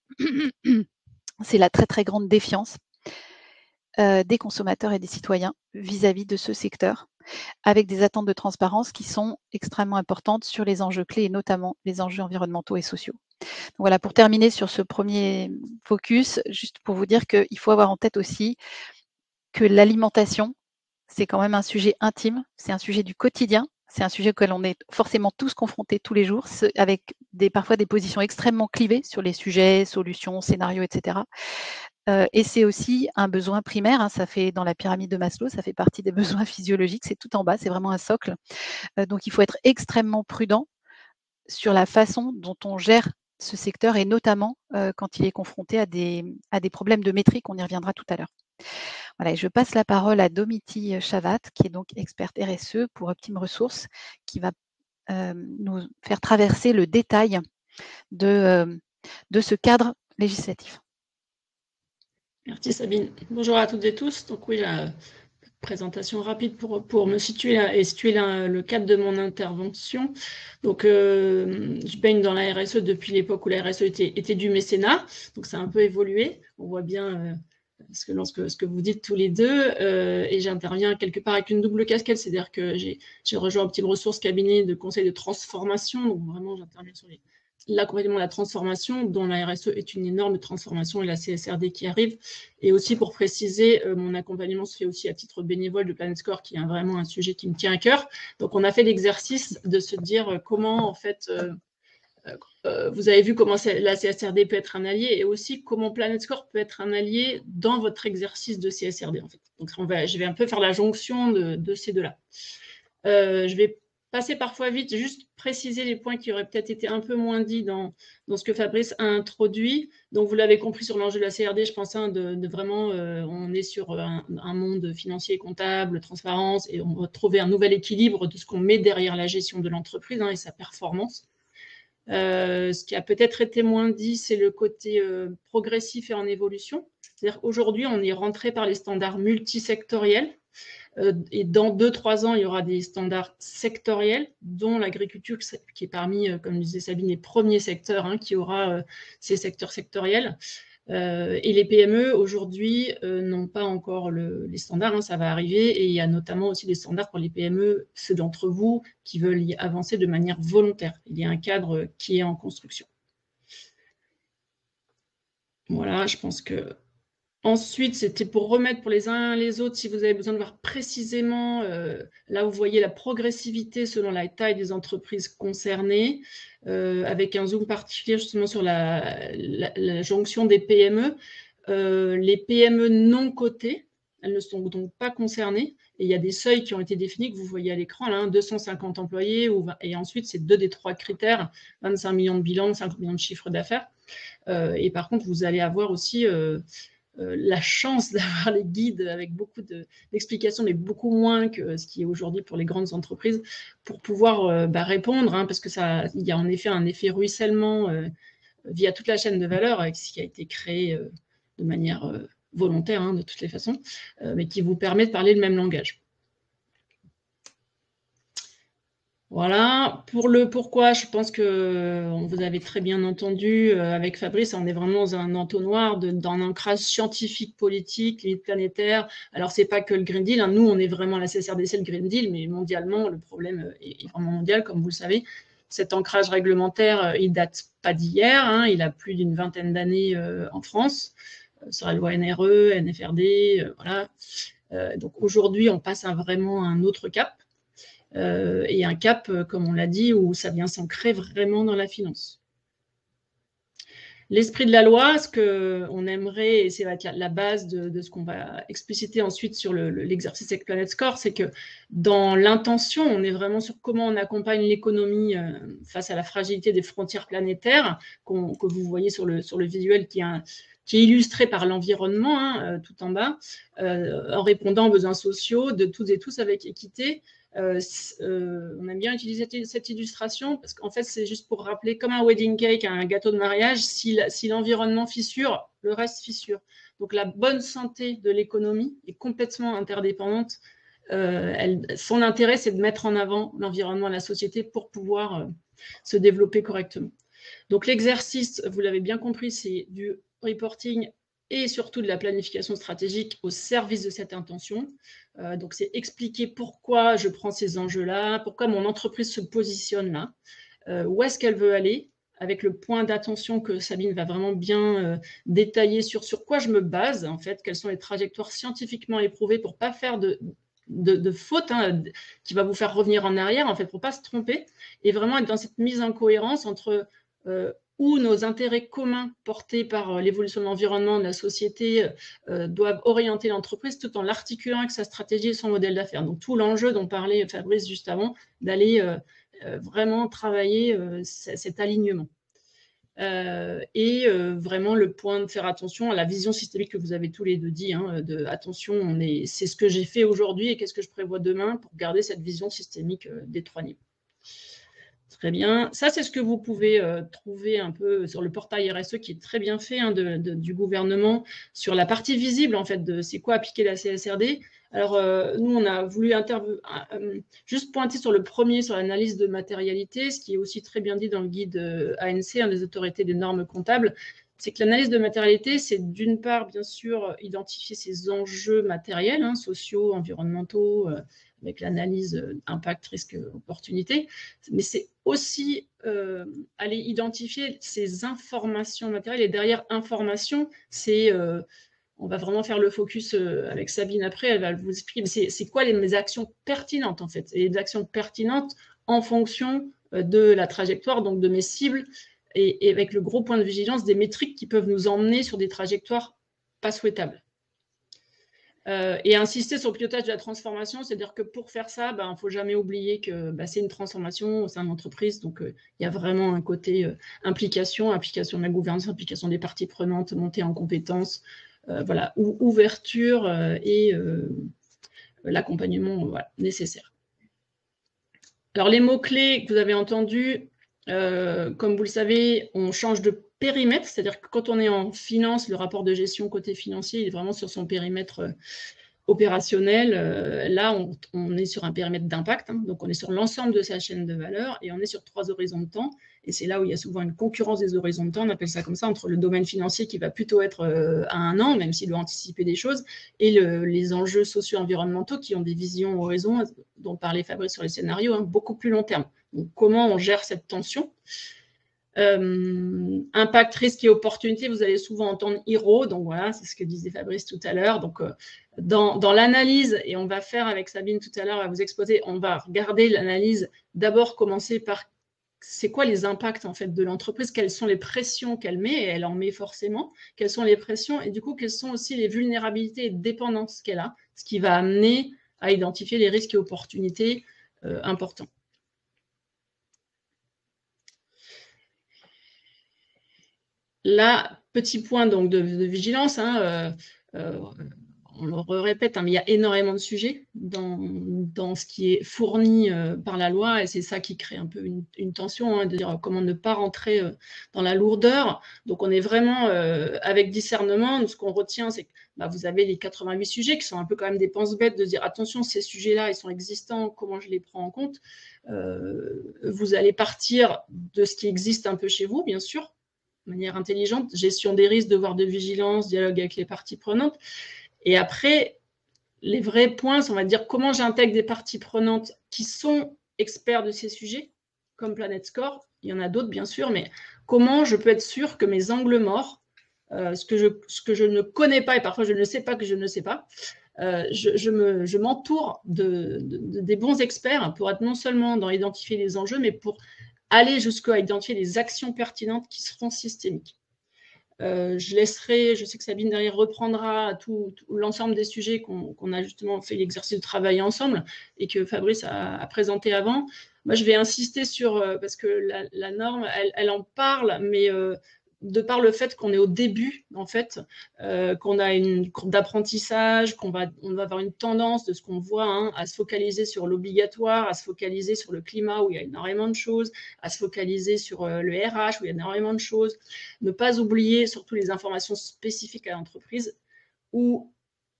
c'est la très très grande défiance des consommateurs et des citoyens vis-à-vis de ce secteur, avec des attentes de transparence qui sont extrêmement importantes sur les enjeux clés et notamment les enjeux environnementaux et sociaux. Donc voilà, pour terminer sur ce premier focus, juste pour vous dire qu'il faut avoir en tête aussi que l'alimentation, c'est quand même un sujet intime, c'est un sujet du quotidien, c'est un sujet auquel on est forcément tous confrontés tous les jours, avec parfois des positions extrêmement clivées sur les sujets, solutions, scénarios, etc. Et c'est aussi un besoin primaire, hein, ça fait dans la pyramide de Maslow, ça fait partie des besoins physiologiques, c'est tout en bas, c'est vraiment un socle. Donc il faut être extrêmement prudent sur la façon dont on gère ce secteur et notamment quand il est confronté à des problèmes de métrique, on y reviendra tout à l'heure. Voilà, et je passe la parole à Domiti Chavat, qui est donc experte RSE pour Optime Ressources, qui va nous faire traverser le détail de ce cadre législatif. Merci Sabine. Bonjour à toutes et tous. Donc oui, la présentation rapide pour me situer et situer le cadre de mon intervention. Donc je baigne dans la RSE depuis l'époque où la RSE était du mécénat. Donc ça a un peu évolué. On voit bien ce que vous dites tous les deux. Et j'interviens quelque part avec une double casquette. C'est-à-dire que j'ai rejoint Optime Ressources, cabinet de conseil de transformation. Donc vraiment, j'interviens sur l'accompagnement de la transformation, dont la RSE est une énorme transformation et la CSRD qui arrive. Et aussi, pour préciser, mon accompagnement se fait aussi à titre bénévole de Planet Score, qui est vraiment un sujet qui me tient à cœur. Donc, on a fait l'exercice de se dire comment, en fait, vous avez vu comment la CSRD peut être un allié et aussi comment Planet Score peut être un allié dans votre exercice de CSRD, en fait. Donc, je vais un peu faire la jonction de ces deux-là. Je vais passer parfois vite, juste préciser les points qui auraient peut-être été un peu moins dits dans ce que Fabrice a introduit. Donc, vous l'avez compris sur l'enjeu de la CRD, je pense, hein, de vraiment, on est sur un monde financier et comptable, transparence, et on va trouver un nouvel équilibre de ce qu'on met derrière la gestion de l'entreprise et sa performance. Ce qui a peut-être été moins dit, c'est le côté progressif et en évolution. C'est-à-dire qu'aujourd'hui, on est rentré par les standards multisectoriels. Et dans 2-3 ans, il y aura des standards sectoriels, dont l'agriculture, qui est parmi, comme disait Sabine, les premiers secteurs, hein, qui aura ces secteurs sectoriels. Et les PME, aujourd'hui, n'ont pas encore les standards, hein, ça va arriver. Et il y a notamment aussi des standards pour les PME, ceux d'entre vous qui veulent y avancer de manière volontaire. Il y a un cadre qui est en construction. Voilà, je pense que... Ensuite, c'était pour remettre pour les uns et les autres, si vous avez besoin de voir précisément, là vous voyez la progressivité selon la taille des entreprises concernées, avec un zoom particulier justement sur la jonction des PME. Les PME non cotées, elles ne sont donc pas concernées, et il y a des seuils qui ont été définis que vous voyez à l'écran, là, 250 employés, et ensuite c'est 2 des 3 critères, 25 millions de bilan, 5 millions de chiffre d'affaires. Et par contre, vous allez avoir aussi... la chance d'avoir les guides avec beaucoup d'explications, mais beaucoup moins que ce qui est aujourd'hui pour les grandes entreprises, pour pouvoir répondre, hein, parce que il y a en effet un effet ruissellement via toute la chaîne de valeur, avec ce qui a été créé de manière volontaire, hein, de toutes les façons, mais qui vous permet de parler le même langage. Voilà, pour le pourquoi, je pense que vous avez très bien entendu avec Fabrice, on est vraiment dans un entonnoir, dans un ancrage scientifique, politique, limite planétaire. Alors, c'est pas que le Green Deal, hein. Nous, on est vraiment la CSRDC, le Green Deal, mais mondialement, le problème est vraiment mondial, comme vous le savez. Cet ancrage réglementaire, il date pas d'hier, hein, il a plus d'une vingtaine d'années en France, sur la loi NRE, NFRD, voilà. Donc, aujourd'hui, on passe vraiment à un autre cap. Et un cap, comme on l'a dit, où ça vient s'ancrer vraiment dans la finance. L'esprit de la loi, ce qu'on aimerait, et c'est la base de ce qu'on va expliciter ensuite sur l'exercice avec Planet Score, c'est que dans l'intention, on est vraiment sur comment on accompagne l'économie face à la fragilité des frontières planétaires, que vous voyez sur le visuel qui est illustré par l'environnement, hein, tout en bas, en répondant aux besoins sociaux de toutes et tous avec équité. On aime bien utiliser cette illustration parce qu'en fait, c'est juste pour rappeler, comme un wedding cake, un gâteau de mariage, si l'environnement fissure, le reste fissure. Donc, la bonne santé de l'économie est complètement interdépendante son intérêt, c'est de mettre en avant l'environnement et la société pour pouvoir se développer correctement. Donc l'exercice, vous l'avez bien compris, c'est du reporting et surtout de la planification stratégique au service de cette intention. Donc c'est expliquer pourquoi je prends ces enjeux-là, pourquoi mon entreprise se positionne là, où est-ce qu'elle veut aller, avec le point d'attention que Sabine va vraiment bien détailler sur quoi je me base, en fait, quelles sont les trajectoires scientifiquement éprouvées pour ne pas faire de faute qui va vous faire revenir en arrière, en fait, pour ne pas se tromper, et vraiment être dans cette mise en cohérence entre où nos intérêts communs portés par l'évolution de l'environnement, de la société, doivent orienter l'entreprise tout en l'articulant avec sa stratégie et son modèle d'affaires. Donc tout l'enjeu dont parlait Fabrice juste avant, d'aller vraiment travailler cet alignement. Vraiment le point de faire attention à la vision systémique que vous avez tous les deux dit, attention, c'est ce que j'ai fait aujourd'hui et qu'est-ce que je prévois demain pour garder cette vision systémique des 3 niveaux. Très bien. Ça, c'est ce que vous pouvez trouver un peu sur le portail RSE qui est très bien fait du gouvernement sur la partie visible, en fait, de c'est quoi appliquer la CSRD. Alors, nous, on a voulu juste pointer sur le premier, sur l'analyse de matérialité, ce qui est aussi très bien dit dans le guide ANC, des autorités des normes comptables, c'est que l'analyse de matérialité, c'est d'une part, bien sûr, identifier ces enjeux matériels, sociaux, environnementaux, avec l'analyse impact, risque, opportunité, mais c'est aussi aller identifier ces informations matérielles. Et derrière information, c'est, on va vraiment faire le focus avec Sabine après, elle va vous expliquer, mais c'est quoi mes actions pertinentes en fait, et les actions pertinentes en fonction de la trajectoire, donc de mes cibles, et avec le gros point de vigilance des métriques qui peuvent nous emmener sur des trajectoires pas souhaitables. Et insister sur le pilotage de la transformation, c'est-à-dire que pour faire ça, il ne faut jamais oublier que c'est une transformation au sein de l'entreprise, donc il y a vraiment un côté implication de la gouvernance, implication des parties prenantes, montée en compétences, voilà, ouverture et l'accompagnement nécessaire. Alors les mots-clés que vous avez entendus, comme vous le savez, on change de périmètre, c'est-à-dire que quand on est en finance, le rapport de gestion côté financier il est vraiment sur son périmètre opérationnel. Là, on est sur un périmètre d'impact, donc on est sur l'ensemble de sa chaîne de valeur et on est sur 3 horizons de temps. Et c'est là où il y a souvent une concurrence des horizons de temps, on appelle ça comme ça, entre le domaine financier qui va plutôt être à 1 an, même s'il doit anticiper des choses, et les enjeux socio-environnementaux qui ont des visions horizons, dont parlait Fabrice sur les scénarios, beaucoup plus long terme. Donc, comment on gère cette tension ? Impact, risque et opportunité, vous allez souvent entendre IRO, donc voilà, c'est ce que disait Fabrice tout à l'heure. Donc, dans l'analyse, et on va faire avec Sabine tout à l'heure, à vous exposer, on va regarder l'analyse, d'abord commencer par c'est quoi les impacts en fait de l'entreprise, quelles sont les pressions qu'elle met, et elle en met forcément, quelles sont les pressions, et du coup, quelles sont aussi les vulnérabilités et dépendances qu'elle a, ce qui va amener à identifier les risques et opportunités importants. Là, petit point donc, de vigilance, on le répète, mais il y a énormément de sujets dans ce qui est fourni par la loi, et c'est ça qui crée un peu une tension, de dire comment ne pas rentrer dans la lourdeur. Donc on est vraiment avec discernement. Ce qu'on retient, c'est que vous avez les 88 sujets qui sont un peu quand même des penses-bêtes, de dire attention, ces sujets-là, ils sont existants, comment je les prends en compte. Vous allez partir de ce qui existe un peu chez vous, bien sûr, de manière intelligente, gestion des risques, devoir de vigilance, dialogue avec les parties prenantes. Et après, les vrais points, on va dire comment j'intègre des parties prenantes qui sont experts de ces sujets, comme Planet Score, il y en a d'autres bien sûr, mais comment je peux être sûr que mes angles morts, ce que je ne connais pas, et parfois je ne sais pas que je ne sais pas, je m'entoure des bons experts pour être non seulement dans identifier les enjeux, mais pour aller jusqu'à identifier les actions pertinentes qui seront systémiques. Je laisserai, je sais que Sabine derrière reprendra tout l'ensemble des sujets qu'on a justement fait l'exercice de travailler ensemble et que Fabrice a présenté avant. Moi, je vais insister sur, parce que la norme, elle en parle, mais de par le fait qu'on est au début, en fait, qu'on a une courbe d'apprentissage, on va avoir une tendance de ce qu'on voit à se focaliser sur l'obligatoire, à se focaliser sur le climat où il y a énormément de choses, à se focaliser sur le RH où il y a énormément de choses, ne pas oublier surtout les informations spécifiques à l'entreprise où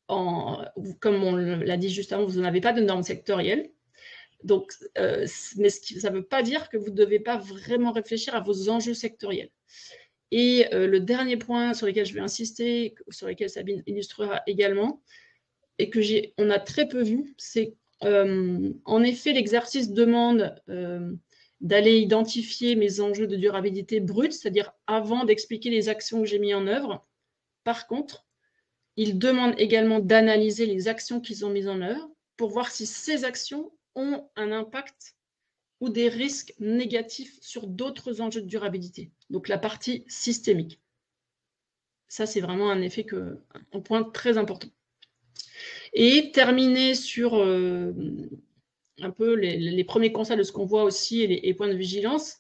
comme on l'a dit juste avant, vous n'avez pas de normes sectorielles. Donc, mais ça ne veut pas dire que vous ne devez pas vraiment réfléchir à vos enjeux sectoriels. Et le dernier point sur lequel je vais insister, sur lequel Sabine illustrera également, et que on a très peu vu, c'est en effet l'exercice demande d'aller identifier mes enjeux de durabilité bruts, c'est-à-dire avant d'expliquer les actions que j'ai mises en œuvre. Par contre, il demande également d'analyser les actions qu'ils ont mises en œuvre pour voir si ces actions ont un impact ou des risques négatifs sur d'autres enjeux de durabilité. Donc la partie systémique. Ça, c'est vraiment un effet un point très important. Et terminer sur un peu les premiers constats de ce qu'on voit aussi et les points de vigilance.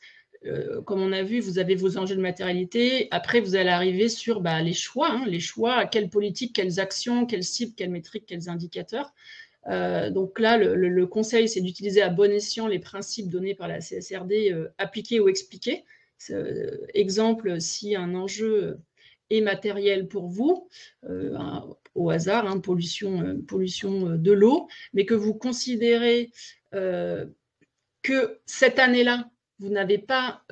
Comme on a vu, vous avez vos enjeux de matérialité. Après, vous allez arriver sur les choix. Les choix, quelles politiques, quelles actions, quelles cibles, quelles métriques, quels indicateurs. Donc là, le conseil, c'est d'utiliser à bon escient les principes donnés par la CSRD, appliqués ou expliqués. Exemple, si un enjeu est matériel pour vous, au hasard, pollution de l'eau, mais que vous considérez que cette année-là, vous n'avez pas,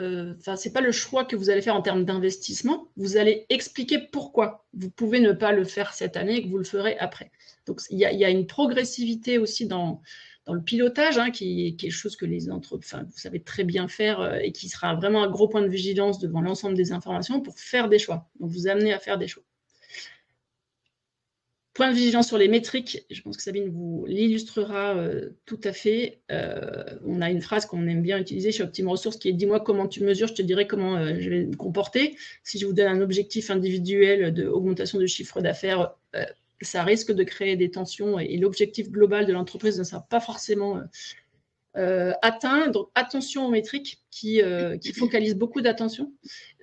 c'est pas le choix que vous allez faire en termes d'investissement, vous allez expliquer pourquoi. Vous pouvez ne pas le faire cette année et que vous le ferez après. Donc, il y a une progressivité aussi dans le pilotage, qui est quelque chose que les entreprises, vous savez très bien faire et qui sera vraiment un gros point de vigilance devant l'ensemble des informations pour faire des choix. Donc, vous amenez à faire des choix. Point de vigilance sur les métriques, je pense que Sabine vous l'illustrera tout à fait. On a une phrase qu'on aime bien utiliser chez Optime Ressources qui est « Dis-moi comment tu mesures, je te dirai comment je vais me comporter ». Si je vous donne un objectif individuel d'augmentation de chiffre d'affaires, ça risque de créer des tensions et l'objectif global de l'entreprise ne sera pas forcément atteint. Donc attention aux métriques qui focalisent beaucoup d'attention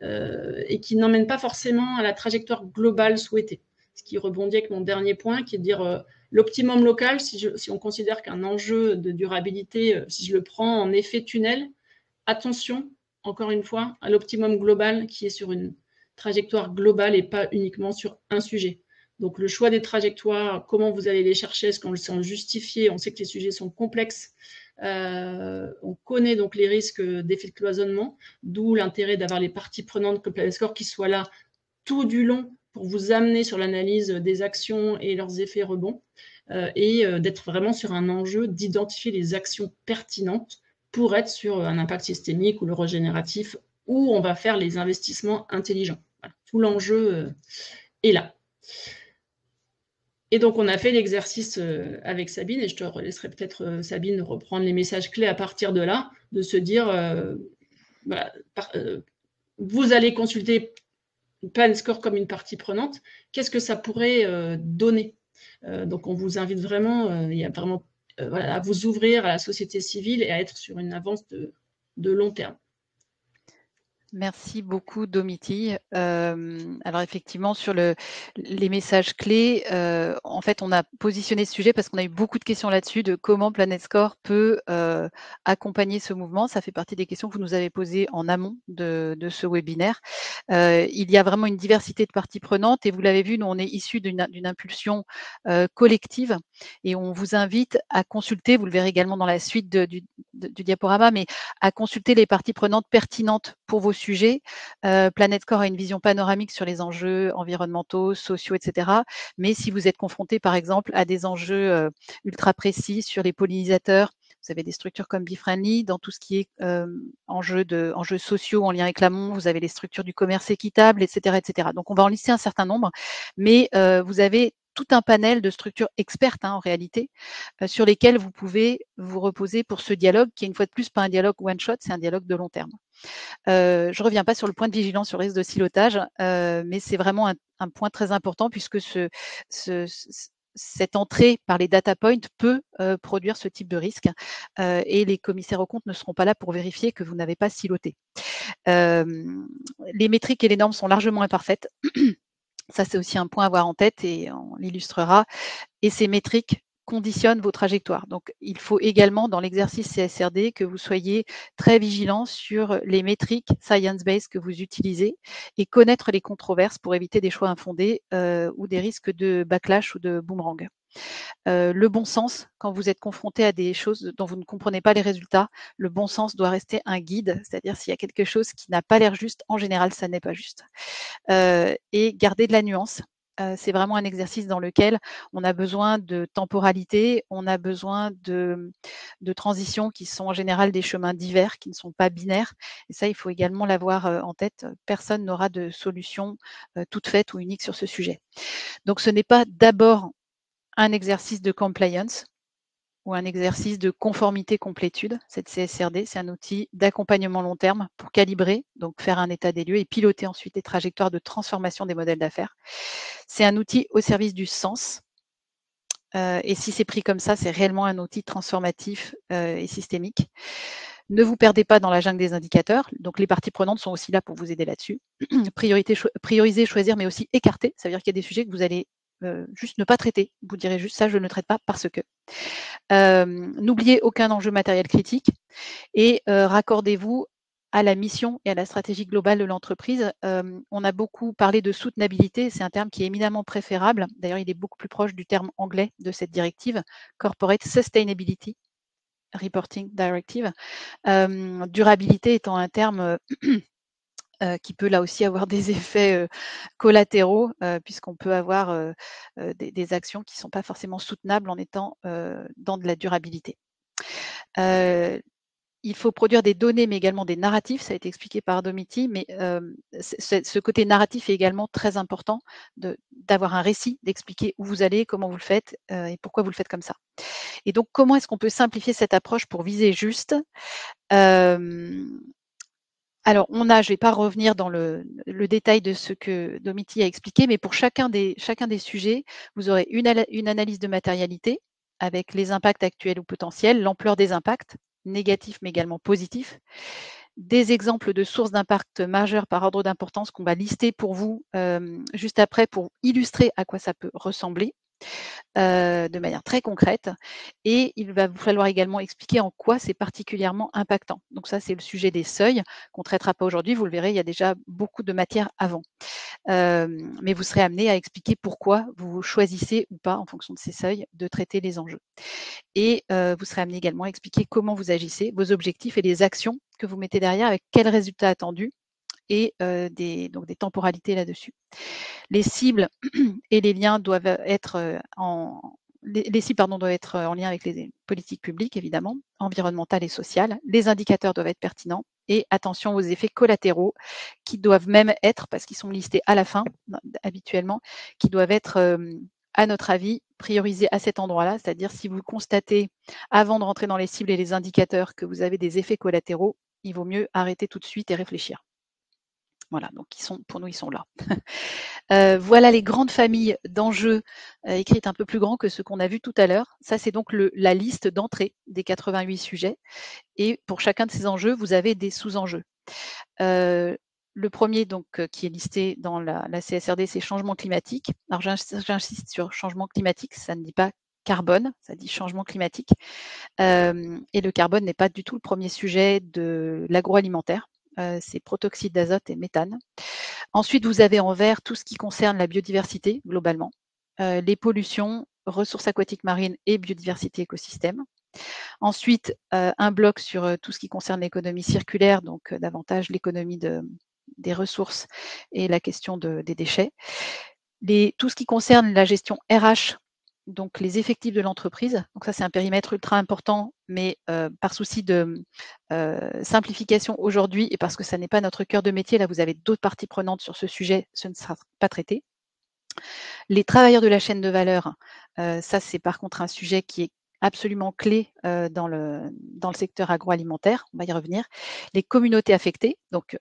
et qui n'emmènent pas forcément à la trajectoire globale souhaitée. Ce qui rebondit avec mon dernier point, qui est de dire l'optimum local, si on considère qu'un enjeu de durabilité, si je le prends en effet tunnel, attention, encore une fois, à l'optimum global qui est sur une trajectoire globale et pas uniquement sur un sujet. Donc le choix des trajectoires, comment vous allez les chercher, est-ce qu'on sont justifiés, on sait que les sujets sont complexes, on connaît donc les risques d'effet de cloisonnement, d'où l'intérêt d'avoir les parties prenantes comme PlanetScore qui soient là tout du long pour vous amener sur l'analyse des actions et leurs effets rebonds, et d'être vraiment sur un enjeu d'identifier les actions pertinentes pour être sur un impact systémique ou le régénératif, où on va faire les investissements intelligents. Voilà. Tout l'enjeu est là. Et donc, on a fait l'exercice avec Sabine, et je te laisserai peut-être, Sabine, reprendre les messages clés à partir de là, de se dire, voilà, vous allez consulter PlanetScore comme une partie prenante, qu'est-ce que ça pourrait donner? Donc, on vous invite vraiment, voilà, à vous ouvrir à la société civile et à être sur une avance de long terme. Merci beaucoup, Domitille. Alors effectivement, sur les messages clés, en fait, on a positionné ce sujet parce qu'on a eu beaucoup de questions là-dessus de comment PlanetScore peut accompagner ce mouvement. Ça fait partie des questions que vous nous avez posées en amont de ce webinaire. Il y a vraiment une diversité de parties prenantes et vous l'avez vu, nous, on est issus d'une impulsion collective et on vous invite à consulter, vous le verrez également dans la suite du diaporama, mais à consulter les parties prenantes pertinentes pour vos sujets. PlanetScore a une vision panoramique sur les enjeux environnementaux, sociaux, etc. Mais si vous êtes confronté, par exemple, à des enjeux ultra précis sur les pollinisateurs, vous avez des structures comme BeFriendly. Dans tout ce qui est enjeux sociaux en lien avec l'amont, vous avez les structures du commerce équitable, etc., etc. Donc, on va en lister un certain nombre, mais vous avez tout un panel de structures expertes en réalité, sur lesquelles vous pouvez vous reposer pour ce dialogue qui est une fois de plus pas un dialogue one-shot, c'est un dialogue de long terme. Je ne reviens pas sur le point de vigilance sur le risque de silotage, mais c'est vraiment un point très important puisque cette entrée par les data points peut produire ce type de risque et les commissaires aux comptes ne seront pas là pour vérifier que vous n'avez pas siloté. Les métriques et les normes sont largement imparfaites. Ça, c'est aussi un point à avoir en tête et on l'illustrera. Et ces métriques conditionne vos trajectoires. Donc, il faut également, dans l'exercice CSRD, que vous soyez très vigilant sur les métriques science-based que vous utilisez et connaître les controverses pour éviter des choix infondés ou des risques de backlash ou de boomerang. Le bon sens, quand vous êtes confronté à des choses dont vous ne comprenez pas les résultats, le bon sens doit rester un guide, c'est-à-dire s'il y a quelque chose qui n'a pas l'air juste, en général, ça n'est pas juste. Et garder de la nuance. C'est vraiment un exercice dans lequel on a besoin de temporalité, on a besoin de transitions qui sont en général des chemins divers, qui ne sont pas binaires. Et ça, il faut également l'avoir en tête. Personne n'aura de solution toute faite ou unique sur ce sujet. Donc, ce n'est pas d'abord un exercice de compliance ou un exercice de conformité-complétude. Cette CSRD, c'est un outil d'accompagnement long terme pour calibrer, donc faire un état des lieux et piloter ensuite les trajectoires de transformation des modèles d'affaires. C'est un outil au service du sens. Et si c'est pris comme ça, c'est réellement un outil transformatif et systémique. Ne vous perdez pas dans la jungle des indicateurs. Donc, les parties prenantes sont aussi là pour vous aider là-dessus. Prioriser, choisir, mais aussi écarter. Ça veut dire qu'il y a des sujets que vous allez juste ne pas traiter. Vous direz juste ça, je ne traite pas parce que. N'oubliez aucun enjeu matériel critique et raccordez-vous à la mission et à la stratégie globale de l'entreprise. On a beaucoup parlé de soutenabilité, c'est un terme qui est éminemment préférable. D'ailleurs, il est beaucoup plus proche du terme anglais de cette directive, Corporate Sustainability Reporting Directive. Durabilité étant un terme qui peut là aussi avoir des effets collatéraux, puisqu'on peut avoir des actions qui ne sont pas forcément soutenables en étant dans de la durabilité. Il faut produire des données, mais également des narratifs. Ça a été expliqué par Domiti, mais ce côté narratif est également très important d'avoir un récit, d'expliquer où vous allez, comment vous le faites et pourquoi vous le faites comme ça. Et donc, comment est-ce qu'on peut simplifier cette approche pour viser juste alors, je ne vais pas revenir dans le détail de ce que Domiti a expliqué, mais pour chacun des sujets, vous aurez une analyse de matérialité avec les impacts actuels ou potentiels, l'ampleur des impacts, négatifs mais également positifs, des exemples de sources d'impact majeures par ordre d'importance qu'on va lister pour vous juste après pour illustrer à quoi ça peut ressembler. De manière très concrète et il va vous falloir également expliquer en quoi c'est particulièrement impactant. Donc ça, c'est le sujet des seuils qu'on ne traitera pas aujourd'hui. Vous le verrez, il y a déjà beaucoup de matière avant. Mais vous serez amené à expliquer pourquoi vous choisissez ou pas, en fonction de ces seuils, de traiter les enjeux. Et vous serez amené également à expliquer comment vous agissez, vos objectifs et les actions que vous mettez derrière, avec quels résultats attendus et des temporalités là-dessus. Les cibles et les liens doivent être les cibles doivent être en lien avec les politiques publiques, évidemment, environnementales et sociales. Les indicateurs doivent être pertinents et attention aux effets collatéraux qui doivent même être, parce qu'ils sont listés à la fin habituellement, qui doivent être, à notre avis, priorisés à cet endroit-là. C'est-à-dire si vous constatez, avant de rentrer dans les cibles et les indicateurs, que vous avez des effets collatéraux, il vaut mieux arrêter tout de suite et réfléchir. Voilà, donc pour nous, ils sont là. Voilà les grandes familles d'enjeux écrites un peu plus grand que ce qu'on a vu tout à l'heure. Ça, c'est donc la liste d'entrée des 88 sujets. Et pour chacun de ces enjeux, vous avez des sous-enjeux. Le premier, donc, qui est listé dans la CSRD, c'est changement climatique. Alors, j'insiste sur changement climatique, ça ne dit pas carbone, ça dit changement climatique. Et le carbone n'est pas du tout le premier sujet de l'agroalimentaire. C'est protoxyde d'azote et méthane. Ensuite, vous avez en vert tout ce qui concerne la biodiversité, globalement, les pollutions, ressources aquatiques marines et biodiversité écosystème. Ensuite, un bloc sur tout ce qui concerne l'économie circulaire, donc davantage l'économie des ressources et la question des déchets. Tout ce qui concerne la gestion RH, donc les effectifs de l'entreprise. Donc ça, c'est un périmètre ultra important, mais par souci de simplification aujourd'hui et parce que ça n'est pas notre cœur de métier, là vous avez d'autres parties prenantes sur ce sujet, ce ne sera pas traité. Les travailleurs de la chaîne de valeur, ça c'est par contre un sujet qui est absolument clé dans le secteur agroalimentaire, on va y revenir. Les communautés affectées, donc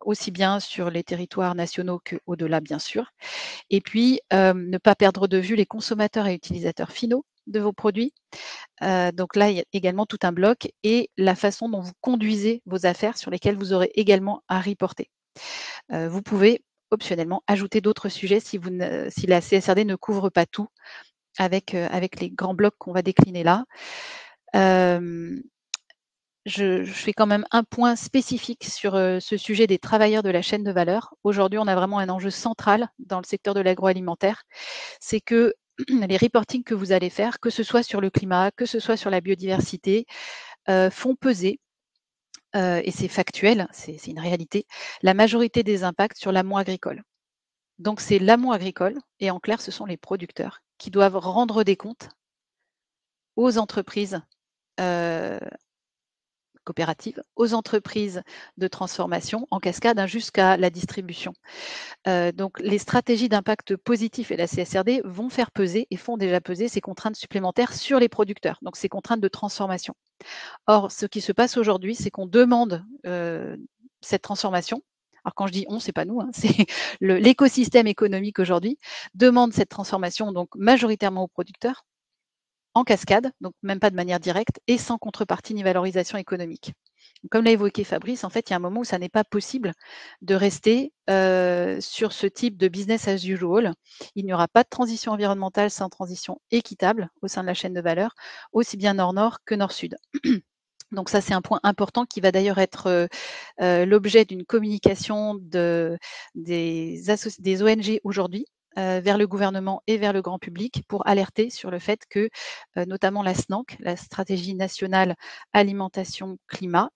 aussi bien sur les territoires nationaux qu'au-delà, bien sûr. Et puis, ne pas perdre de vue les consommateurs et utilisateurs finaux de vos produits. Donc là, il y a également tout un bloc et la façon dont vous conduisez vos affaires sur lesquelles vous aurez également à reporter. Vous pouvez optionnellement ajouter d'autres sujets si la CSRD ne couvre pas tout avec les grands blocs qu'on va décliner là. Je fais quand même un point spécifique sur ce sujet des travailleurs de la chaîne de valeur. Aujourd'hui, on a vraiment un enjeu central dans le secteur de l'agroalimentaire. C'est que les reportings que vous allez faire, que ce soit sur le climat, que ce soit sur la biodiversité, font peser, et c'est factuel, c'est une réalité, la majorité des impacts sur l'amont agricole. Donc c'est l'amont agricole, et en clair, ce sont les producteurs qui doivent rendre des comptes aux entreprises coopératives, aux entreprises de transformation en cascade jusqu'à la distribution. Donc les stratégies d'impact positif et la CSRD vont faire peser et font déjà peser ces contraintes supplémentaires sur les producteurs, donc ces contraintes de transformation. Or, ce qui se passe aujourd'hui, c'est qu'on demande cette transformation. Alors quand je dis on, c'est pas nous, hein, c'est l'écosystème économique aujourd'hui demande cette transformation donc majoritairement aux producteurs, en cascade, donc même pas de manière directe, et sans contrepartie ni valorisation économique. Comme l'a évoqué Fabrice, en fait, il y a un moment où ça n'est pas possible de rester sur ce type de business as usual. Il n'y aura pas de transition environnementale sans transition équitable au sein de la chaîne de valeur, aussi bien nord-nord que nord-sud. Donc ça, c'est un point important qui va d'ailleurs être l'objet d'une communication des ONG aujourd'hui, vers le gouvernement et vers le grand public pour alerter sur le fait que notamment la SNANC, la stratégie nationale alimentation climat,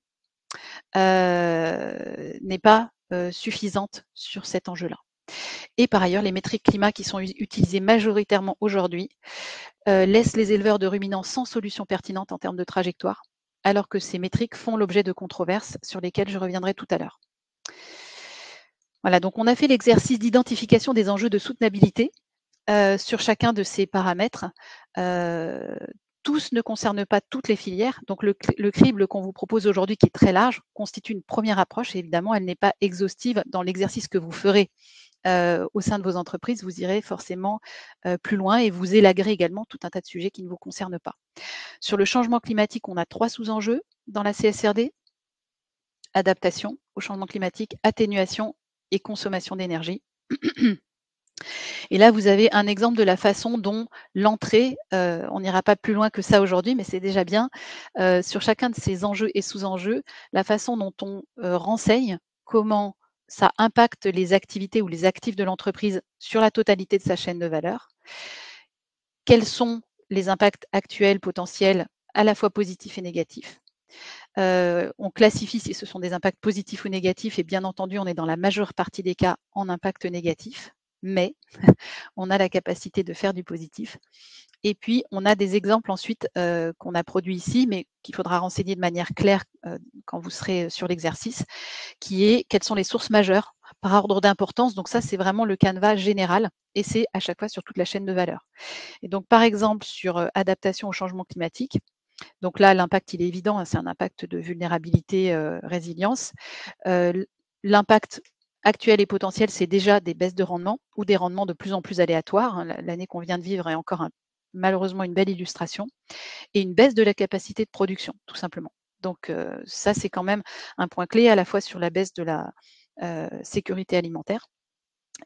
n'est pas suffisante sur cet enjeu-là. Et par ailleurs, les métriques climat qui sont utilisées majoritairement aujourd'hui laissent les éleveurs de ruminants sans solution pertinente en termes de trajectoire, alors que ces métriques font l'objet de controverses sur lesquelles je reviendrai tout à l'heure. Voilà, donc on a fait l'exercice d'identification des enjeux de soutenabilité sur chacun de ces paramètres. Tous ne concernent pas toutes les filières. Donc le crible qu'on vous propose aujourd'hui, qui est très large, constitue une première approche. Et évidemment, elle n'est pas exhaustive dans l'exercice que vous ferez au sein de vos entreprises. Vous irez forcément plus loin et vous élaguerez également tout un tas de sujets qui ne vous concernent pas. Sur le changement climatique, on a 3 sous-enjeux dans la CSRD. Adaptation au changement climatique, atténuation et consommation d'énergie. Et là, vous avez un exemple de la façon dont l'entrée, on n'ira pas plus loin que ça aujourd'hui, mais c'est déjà bien, sur chacun de ces enjeux et sous-enjeux, la façon dont on renseigne comment ça impacte les activités ou les actifs de l'entreprise sur la totalité de sa chaîne de valeur. Quels sont les impacts actuels, potentiels, à la fois positifs et négatifs. On classifie si ce sont des impacts positifs ou négatifs, et bien entendu, on est dans la majeure partie des cas en impact négatif, mais on a la capacité de faire du positif. Et puis, on a des exemples ensuite qu'on a produits ici, mais qu'il faudra renseigner de manière claire quand vous serez sur l'exercice, qui est quelles sont les sources majeures par ordre d'importance. Donc ça, c'est vraiment le canevas général, et c'est à chaque fois sur toute la chaîne de valeur. Et donc, par exemple, sur adaptation au changement climatique, donc là, l'impact, il est évident, hein, c'est un impact de vulnérabilité, résilience. L'impact actuel et potentiel, c'est déjà des baisses de rendement ou des rendements de plus en plus aléatoires. Hein. L'année qu'on vient de vivre est encore malheureusement une belle illustration. Et une baisse de la capacité de production, tout simplement. Donc ça, c'est quand même un point clé à la fois sur la baisse de la sécurité alimentaire,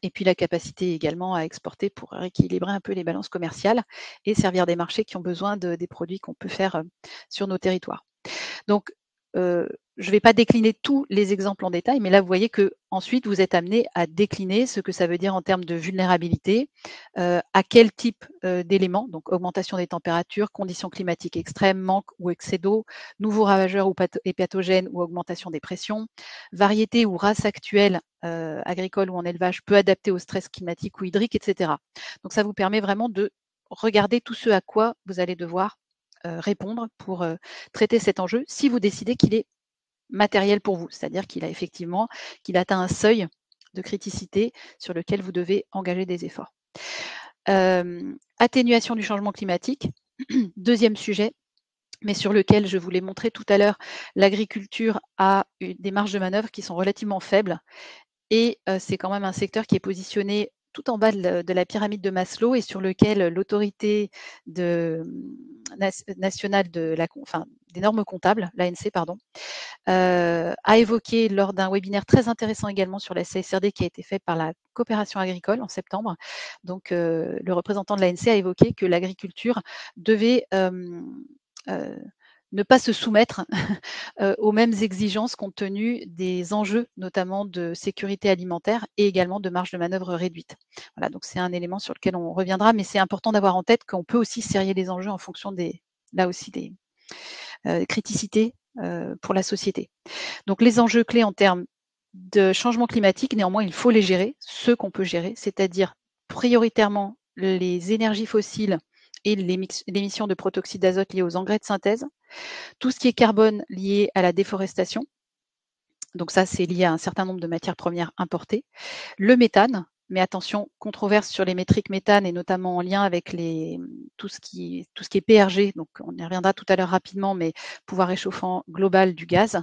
et puis la capacité également à exporter pour rééquilibrer un peu les balances commerciales et servir des marchés qui ont besoin des produits qu'on peut faire sur nos territoires. Donc, je ne vais pas décliner tous les exemples en détail, mais là, vous voyez que ensuite vous êtes amené à décliner ce que ça veut dire en termes de vulnérabilité, à quel type d'éléments, donc augmentation des températures, conditions climatiques extrêmes, manque ou excès d'eau, nouveaux ravageurs et pathogènes ou augmentation des pressions, variété ou race actuelle agricole ou en élevage peu adaptée au stress climatique ou hydrique, etc. Donc ça vous permet vraiment de regarder tout ce à quoi vous allez devoir répondre pour traiter cet enjeu si vous décidez qu'il est matériel pour vous, c'est-à-dire qu'il atteint un seuil de criticité sur lequel vous devez engager des efforts. Atténuation du changement climatique, deuxième sujet, mais sur lequel je vous l'ai montré tout à l'heure, l'agriculture a des marges de manœuvre qui sont relativement faibles, et c'est quand même un secteur qui est positionné tout en bas de la pyramide de Maslow, et sur lequel l'autorité nationale normes comptables, l'ANC, pardon, a évoqué lors d'un webinaire très intéressant également sur la CSRD qui a été fait par la coopération agricole en septembre. Donc, le représentant de l'ANC a évoqué que l'agriculture devait ne pas se soumettre aux mêmes exigences compte tenu des enjeux, notamment de sécurité alimentaire et également de marge de manœuvre réduite. Voilà, donc c'est un élément sur lequel on reviendra, mais c'est important d'avoir en tête qu'on peut aussi serrer les enjeux en fonction des criticités pour la société. Donc les enjeux clés en termes de changement climatique, néanmoins, il faut les gérer, ceux qu'on peut gérer, c'est-à-dire prioritairement les énergies fossiles et l'émission de protoxyde d'azote liées aux engrais de synthèse, tout ce qui est carbone lié à la déforestation, donc ça c'est lié à un certain nombre de matières premières importées, le méthane, mais attention, controverse sur les métriques méthane et notamment en lien avec tout ce qui est PRG, donc on y reviendra tout à l'heure rapidement, mais pouvoir réchauffant global du gaz,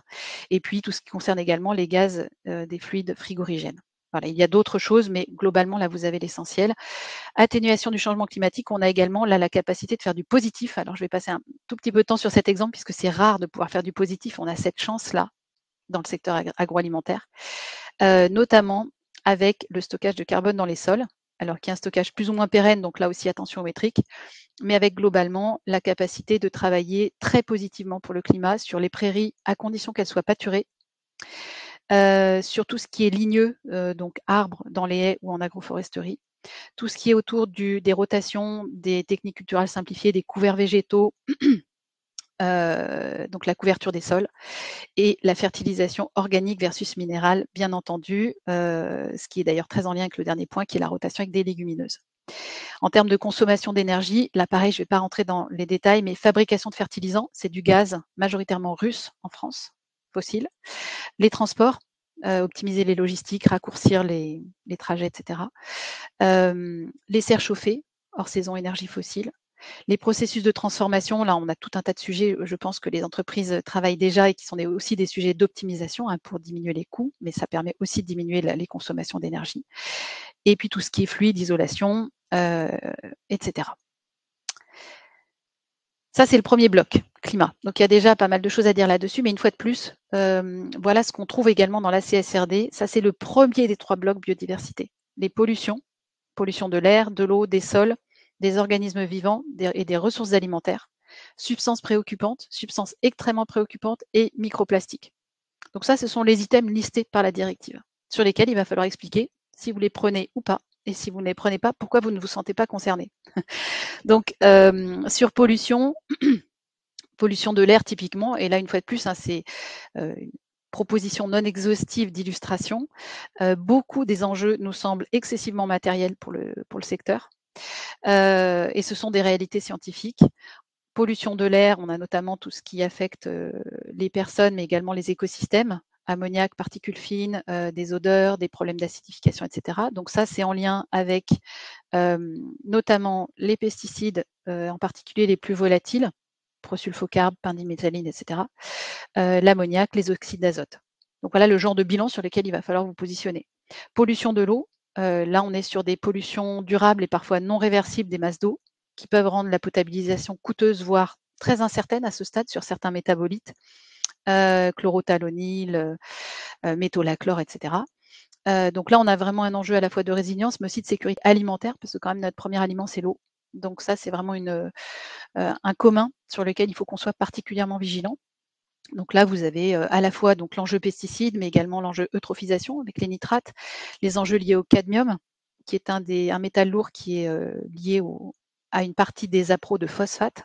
et puis tout ce qui concerne également les gaz des fluides frigorigènes. Voilà, il y a d'autres choses, mais globalement, là, vous avez l'essentiel. Atténuation du changement climatique, on a également là la capacité de faire du positif. Alors, je vais passer un tout petit peu de temps sur cet exemple, puisque c'est rare de pouvoir faire du positif. On a cette chance-là dans le secteur agroalimentaire, notamment avec le stockage de carbone dans les sols, alors qu'il y a un stockage plus ou moins pérenne, donc là aussi attention aux métriques, mais avec globalement la capacité de travailler très positivement pour le climat sur les prairies à condition qu'elles soient pâturées, sur tout ce qui est ligneux, donc arbres dans les haies ou en agroforesterie, tout ce qui est autour des rotations, des techniques culturales simplifiées, des couverts végétaux, donc la couverture des sols, et la fertilisation organique versus minérale, bien entendu, ce qui est d'ailleurs très en lien avec le dernier point, qui est la rotation avec des légumineuses. En termes de consommation d'énergie, là pareil, je ne vais pas rentrer dans les détails, mais fabrication de fertilisants, c'est du gaz majoritairement russe en France, fossile. Les transports, optimiser les logistiques, raccourcir les trajets, etc. Les serres chauffées, hors saison énergie fossile. Les processus de transformation, là, on a tout un tas de sujets, je pense que les entreprises travaillent déjà et qui sont aussi des sujets d'optimisation pour diminuer les coûts, mais ça permet aussi de diminuer les consommations d'énergie. Et puis tout ce qui est fluide, isolation, etc. Ça, c'est le premier bloc, climat. Donc, il y a déjà pas mal de choses à dire là-dessus, mais une fois de plus, voilà ce qu'on trouve également dans la CSRD. Ça, c'est le premier des 3 blocs biodiversité. Les pollutions, pollution de l'air, de l'eau, des sols, des organismes vivants et des ressources alimentaires, substances préoccupantes, substances extrêmement préoccupantes et microplastiques. Donc ça, ce sont les items listés par la directive, sur lesquels il va falloir expliquer si vous les prenez ou pas, et si vous ne les prenez pas, pourquoi vous ne vous sentez pas concerné. Donc, sur pollution, pollution de l'air typiquement, et là, une fois de plus, c'est une proposition non exhaustive d'illustration. Beaucoup des enjeux nous semblent excessivement matériels pour le secteur. Et ce sont des réalités scientifiques. Pollution de l'air, on a notamment tout ce qui affecte les personnes, mais également les écosystèmes, ammoniac, particules fines, des odeurs, des problèmes d'acidification, etc. Donc ça, c'est en lien avec notamment les pesticides, en particulier les plus volatiles, prosulfocarbe, pendiméthaline, etc. L'ammoniac, les oxydes d'azote. Donc voilà le genre de bilan sur lequel il va falloir vous positionner. Pollution de l'eau, là on est sur des pollutions durables et parfois non réversibles des masses d'eau qui peuvent rendre la potabilisation coûteuse, voire très incertaine à ce stade sur certains métabolites, chlorothalonil, métolachlore, etc. Donc là, on a vraiment un enjeu à la fois de résilience, mais aussi de sécurité alimentaire, parce que quand même notre premier aliment, c'est l'eau. Donc ça, c'est vraiment un commun sur lequel il faut qu'on soit particulièrement vigilant. Donc là, vous avez à la fois donc l'enjeu pesticide, mais également l'enjeu eutrophisation avec les nitrates, les enjeux liés au cadmium, qui est un métal lourd qui est lié à une partie des appros de phosphate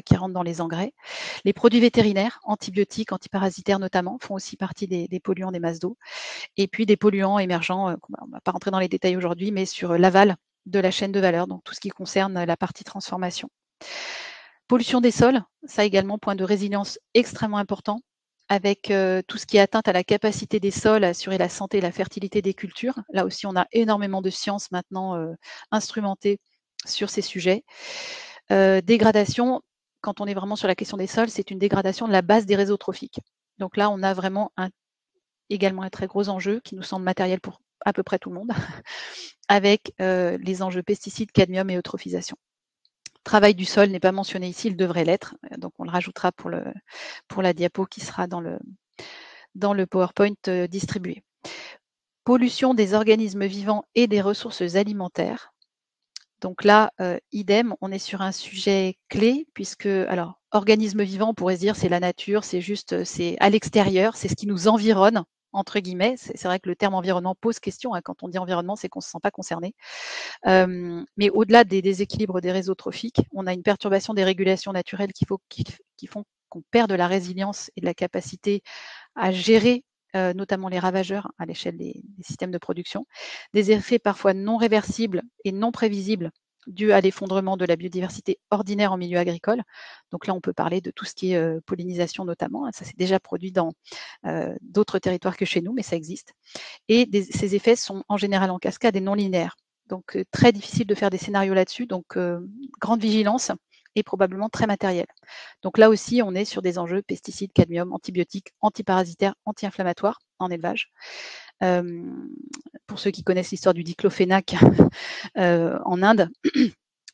qui rentrent dans les engrais. Les produits vétérinaires, antibiotiques, antiparasitaires notamment, font aussi partie des polluants des masses d'eau. Et puis des polluants émergents, on ne va pas rentrer dans les détails aujourd'hui, mais sur l'aval de la chaîne de valeur, donc tout ce qui concerne la partie transformation. Pollution des sols, ça également, point de résilience extrêmement important, avec tout ce qui est atteinte à la capacité des sols à assurer la santé et la fertilité des cultures. Là aussi, on a énormément de sciences maintenant instrumentées sur ces sujets. Dégradation, quand on est vraiment sur la question des sols, c'est une dégradation de la base des réseaux trophiques. Donc là, on a vraiment également un très gros enjeu qui nous semble matériel pour à peu près tout le monde, avec les enjeux pesticides, cadmium et eutrophisation. travail du sol n'est pas mentionné ici, il devrait l'être. Donc, on le rajoutera pour la diapo qui sera dans le PowerPoint distribué. Pollution des organismes vivants et des ressources alimentaires. Donc là, idem, on est sur un sujet clé puisque, alors, organismes vivants, on pourrait se dire c'est la nature, c'est à l'extérieur, c'est ce qui nous environne, entre guillemets. C'est vrai que le terme environnement pose question. Hein. Quand on dit environnement, c'est qu'on ne se sent pas concerné. Mais au-delà des déséquilibres des réseaux trophiques, on a une perturbation des régulations naturelles qui font qu'on perd de la résilience et de la capacité à gérer notamment les ravageurs à l'échelle des systèmes de production, des effets parfois non réversibles et non prévisibles dus à l'effondrement de la biodiversité ordinaire en milieu agricole. Donc là, on peut parler de tout ce qui est pollinisation notamment. Ça s'est déjà produit dans d'autres territoires que chez nous, mais ça existe. Et ces effets sont en général en cascade et non linéaires. Donc très difficile de faire des scénarios là-dessus. Donc grande vigilance et probablement très matériel. Donc là aussi, on est sur des enjeux pesticides, cadmium, antibiotiques, antiparasitaires, anti-inflammatoires en élevage. Pour ceux qui connaissent l'histoire du diclofénac en Inde,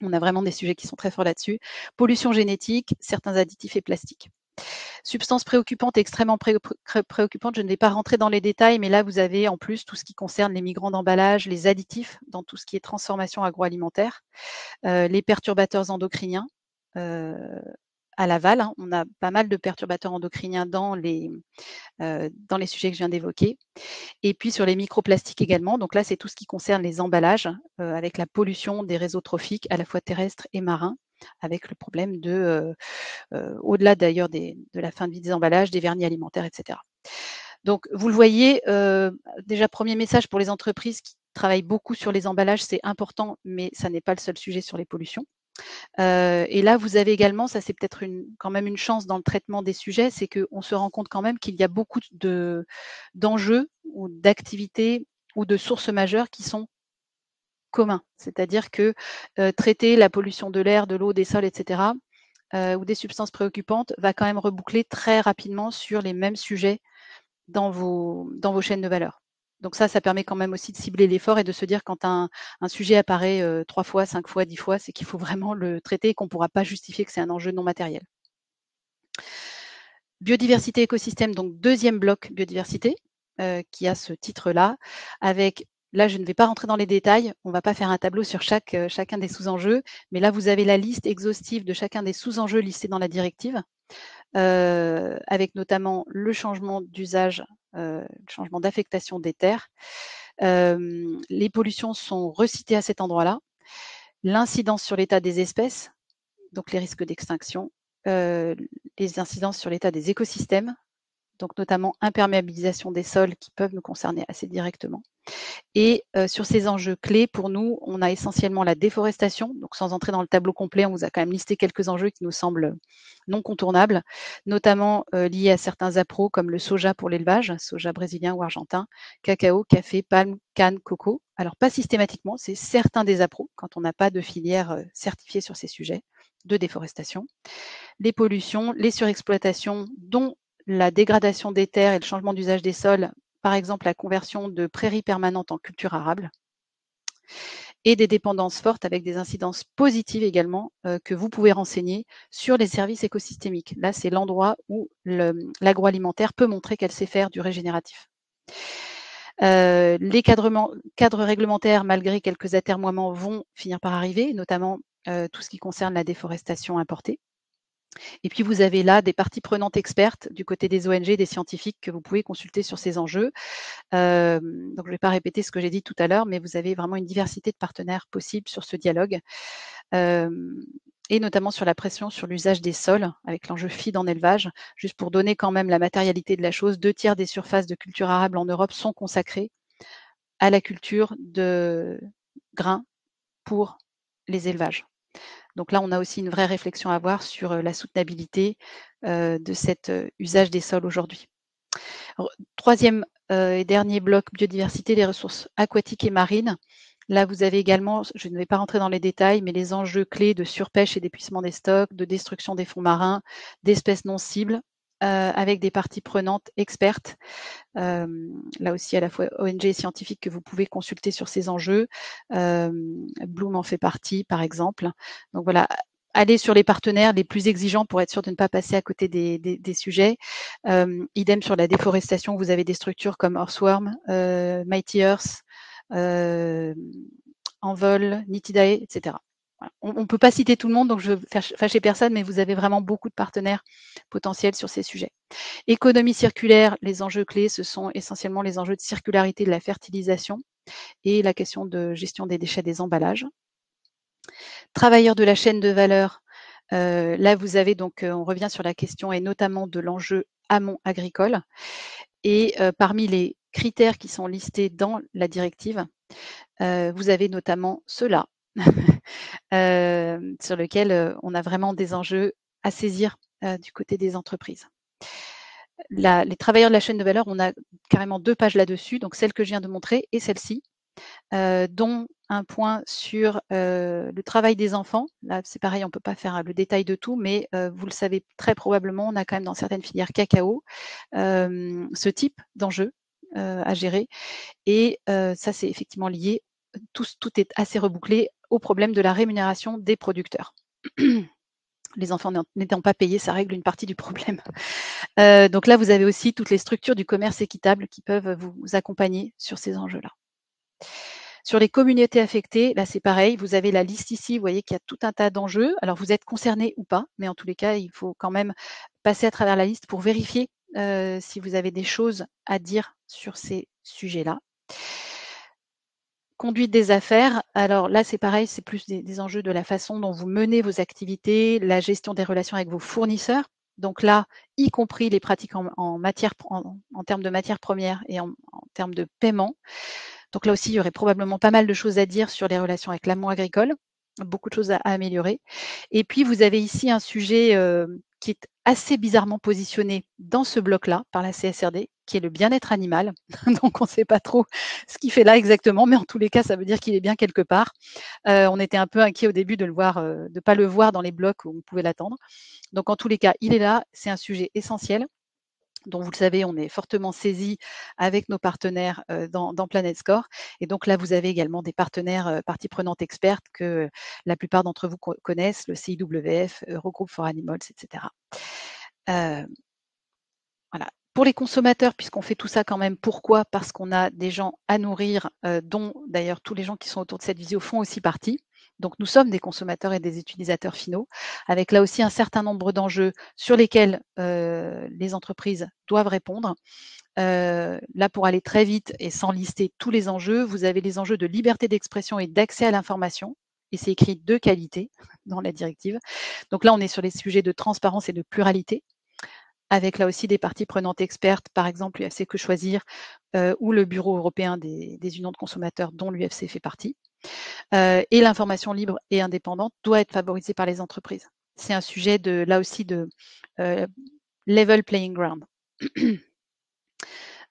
on a vraiment des sujets qui sont très forts là-dessus. Pollution génétique, certains additifs et plastiques. Substances préoccupantes, extrêmement préoccupantes, je ne vais pas rentrer dans les détails, mais là, vous avez en plus tout ce qui concerne les migrants d'emballage, les additifs dans tout ce qui est transformation agroalimentaire, les perturbateurs endocriniens, à l'aval. Hein. On a pas mal de perturbateurs endocriniens dans les sujets que je viens d'évoquer. Et puis sur les microplastiques également. Donc là, c'est tout ce qui concerne les emballages avec la pollution des réseaux trophiques à la fois terrestres et marins, avec le problème au-delà d'ailleurs de la fin de vie des emballages, des vernis alimentaires, etc. Donc vous le voyez, déjà premier message pour les entreprises qui travaillent beaucoup sur les emballages, c'est important, mais ça n'est pas le seul sujet sur les pollutions. Et là, vous avez également, ça c'est peut-être quand même une chance dans le traitement des sujets, c'est qu'on se rend compte quand même qu'il y a beaucoup d'enjeux ou d'activités ou de sources majeures qui sont communs. C'est-à-dire que traiter la pollution de l'air, de l'eau, des sols, etc., ou des substances préoccupantes va quand même reboucler très rapidement sur les mêmes sujets dans vos chaînes de valeur. Donc ça permet quand même aussi de cibler l'effort et de se dire quand un sujet apparaît 3 fois, 5 fois, 10 fois, c'est qu'il faut vraiment le traiter et qu'on ne pourra pas justifier que c'est un enjeu non matériel. Biodiversité écosystème, donc deuxième bloc biodiversité, qui a ce titre-là, avec, là je ne vais pas rentrer dans les détails, on ne va pas faire un tableau sur chacun des sous-enjeux, mais là vous avez la liste exhaustive de chacun des sous-enjeux listés dans la directive, avec notamment le changement d'usage, le changement d'affectation des terres. Les pollutions sont recitées à cet endroit-là. L'incidence sur l'état des espèces, donc les risques d'extinction, les incidences sur l'état des écosystèmes, donc notamment imperméabilisation des sols qui peuvent nous concerner assez directement. Et sur ces enjeux clés, pour nous, on a essentiellement la déforestation. Donc sans entrer dans le tableau complet, on vous a quand même listé quelques enjeux qui nous semblent non contournables, notamment liés à certains appros comme le soja pour l'élevage, soja brésilien ou argentin, cacao, café, palme, canne, coco. Alors pas systématiquement, c'est certains des appros quand on n'a pas de filière certifiée sur ces sujets de déforestation. Les pollutions, les surexploitations, dont la dégradation des terres et le changement d'usage des sols, par exemple la conversion de prairies permanentes en culture arable, et des dépendances fortes avec des incidences positives également que vous pouvez renseigner sur les services écosystémiques. Là, c'est l'endroit où l'agroalimentaire peut montrer qu'elle sait faire du régénératif. Les cadres réglementaires, malgré quelques atermoiements, vont finir par arriver, notamment tout ce qui concerne la déforestation importée. Et puis, vous avez là des parties prenantes expertes du côté des ONG, des scientifiques que vous pouvez consulter sur ces enjeux. Donc, je ne vais pas répéter ce que j'ai dit tout à l'heure, mais vous avez vraiment une diversité de partenaires possibles sur ce dialogue, et notamment sur la pression sur l'usage des sols, avec l'enjeu feed en élevage. Juste pour donner quand même la matérialité de la chose, 2/3 des surfaces de culture arable en Europe sont consacrées à la culture de grains pour les élevages. Donc là, on a aussi une vraie réflexion à avoir sur la soutenabilité de cet usage des sols aujourd'hui. Troisième et dernier bloc biodiversité, les ressources aquatiques et marines. Là, vous avez également, je ne vais pas rentrer dans les détails, mais les enjeux clés de surpêche et d'épuisement des stocks, de destruction des fonds marins, d'espèces non cibles, avec des parties prenantes expertes. Là aussi, à la fois ONG et scientifiques que vous pouvez consulter sur ces enjeux. Bloom en fait partie, par exemple. Donc voilà, aller sur les partenaires les plus exigeants pour être sûr de ne pas passer à côté des sujets. Idem sur la déforestation, vous avez des structures comme Earthworm, Mighty Earth, Envol, Nitidae, etc. Voilà. On ne peut pas citer tout le monde, donc je ne veux faire fâcher personne, mais vous avez vraiment beaucoup de partenaires potentiels sur ces sujets. Économie circulaire, les enjeux clés, ce sont essentiellement les enjeux de circularité de la fertilisation et la question de gestion des déchets des emballages. Travailleurs de la chaîne de valeur, là vous avez donc, on revient sur la question et notamment de l'enjeu amont agricole. Et parmi les critères qui sont listés dans la directive, vous avez notamment ceux-là, sur lesquels on a vraiment des enjeux à saisir du côté des entreprises. Les travailleurs de la chaîne de valeur, on a carrément 2 pages là-dessus, donc celle que je viens de montrer et celle-ci, dont un point sur le travail des enfants. Là, c'est pareil, on ne peut pas faire le détail de tout, mais vous le savez très probablement, on a quand même dans certaines filières cacao ce type d'enjeu à gérer. Et ça, c'est effectivement lié, tout est assez rebouclé au problème de la rémunération des producteurs. Les enfants n'étant pas payés, ça règle une partie du problème. Donc là, vous avez aussi toutes les structures du commerce équitable qui peuvent vous accompagner sur ces enjeux-là. Sur les communautés affectées, là c'est pareil, vous avez la liste ici, vous voyez qu'il y a tout un tas d'enjeux. Alors vous êtes concerné ou pas, mais en tous les cas, il faut quand même passer à travers la liste pour vérifier si vous avez des choses à dire sur ces sujets-là. Conduite des affaires, alors là c'est pareil, c'est plus des enjeux de la façon dont vous menez vos activités, la gestion des relations avec vos fournisseurs. Donc là, y compris les pratiques en termes de matières premières et en termes de paiement. Donc là aussi, il y aurait probablement pas mal de choses à dire sur les relations avec l'amont agricole, beaucoup de choses à améliorer. Et puis, vous avez ici un sujet qui est assez bizarrement positionné dans ce bloc-là par la CSRD, qui est le bien-être animal. Donc, on ne sait pas trop ce qu'il fait là exactement, mais en tous les cas, ça veut dire qu'il est bien quelque part. On était un peu inquiet au début de ne pas le voir dans les blocs où on pouvait l'attendre. Donc, en tous les cas, il est là. C'est un sujet essentiel dont vous le savez, on est fortement saisi avec nos partenaires dans Planet Score. Et donc là, vous avez également des partenaires parties prenantes expertes que la plupart d'entre vous connaissent, le CIWF, Eurogroup for Animals, etc. Voilà. Pour les consommateurs, puisqu'on fait tout ça quand même, pourquoi? Parce qu'on a des gens à nourrir, dont d'ailleurs tous les gens qui sont autour de cette visio font aussi partie. Donc nous sommes des consommateurs et des utilisateurs finaux, avec là aussi un certain nombre d'enjeux sur lesquels les entreprises doivent répondre. Là, pour aller très vite et sans lister tous les enjeux, vous avez les enjeux de liberté d'expression et d'accès à l'information. Et c'est écrit de qualité dans la directive. Donc là, on est sur les sujets de transparence et de pluralité, avec là aussi des parties prenantes expertes, par exemple l'UFC Que Choisir ou le Bureau européen des unions de consommateurs dont l'UFC fait partie. Et l'information libre et indépendante doit être favorisée par les entreprises. C'est un sujet là aussi de level playing ground.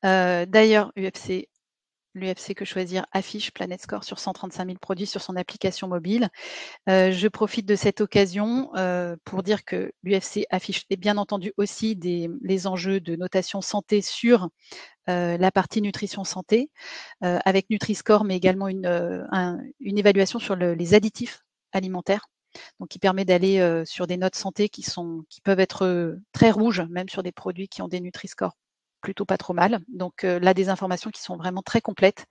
D'ailleurs, l'UFC Que Choisir affiche Planet Score sur 135 000 produits sur son application mobile. Je profite de cette occasion pour dire que l'UFC affiche bien entendu aussi les enjeux de notation santé sur la partie nutrition santé, avec Nutri-Score, mais également une évaluation sur les additifs alimentaires, donc qui permet d'aller sur des notes santé qui peuvent être très rouges, même sur des produits qui ont des Nutri-Score plutôt pas trop mal. Donc là, des informations qui sont vraiment très complètes.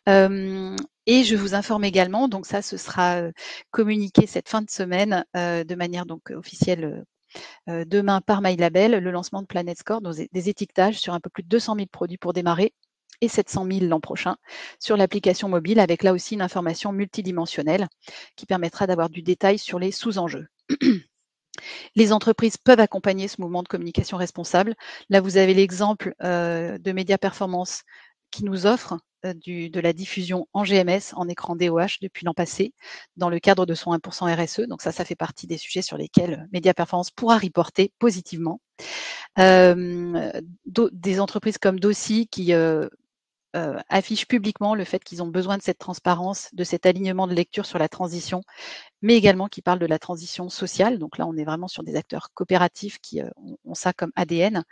Et je vous informe également, donc ça, ce sera communiqué cette fin de semaine de manière donc officielle demain par MyLabel, le lancement de Planet Score, des étiquetages sur un peu plus de 200 000 produits pour démarrer et 700 000 l'an prochain sur l'application mobile, avec là aussi une information multidimensionnelle qui permettra d'avoir du détail sur les sous-enjeux. Les entreprises peuvent accompagner ce mouvement de communication responsable. Là, vous avez l'exemple de Média Performance qui nous offre de la diffusion en GMS, en écran DOH, depuis l'an passé, dans le cadre de son 1% RSE. Donc ça fait partie des sujets sur lesquels Média Performance pourra reporter positivement. Des entreprises comme Dossi qui affichent publiquement le fait qu'ils ont besoin de cette transparence, de cet alignement de lecture sur la transition, mais également qui parlent de la transition sociale. Donc là, on est vraiment sur des acteurs coopératifs qui ont ça comme ADN,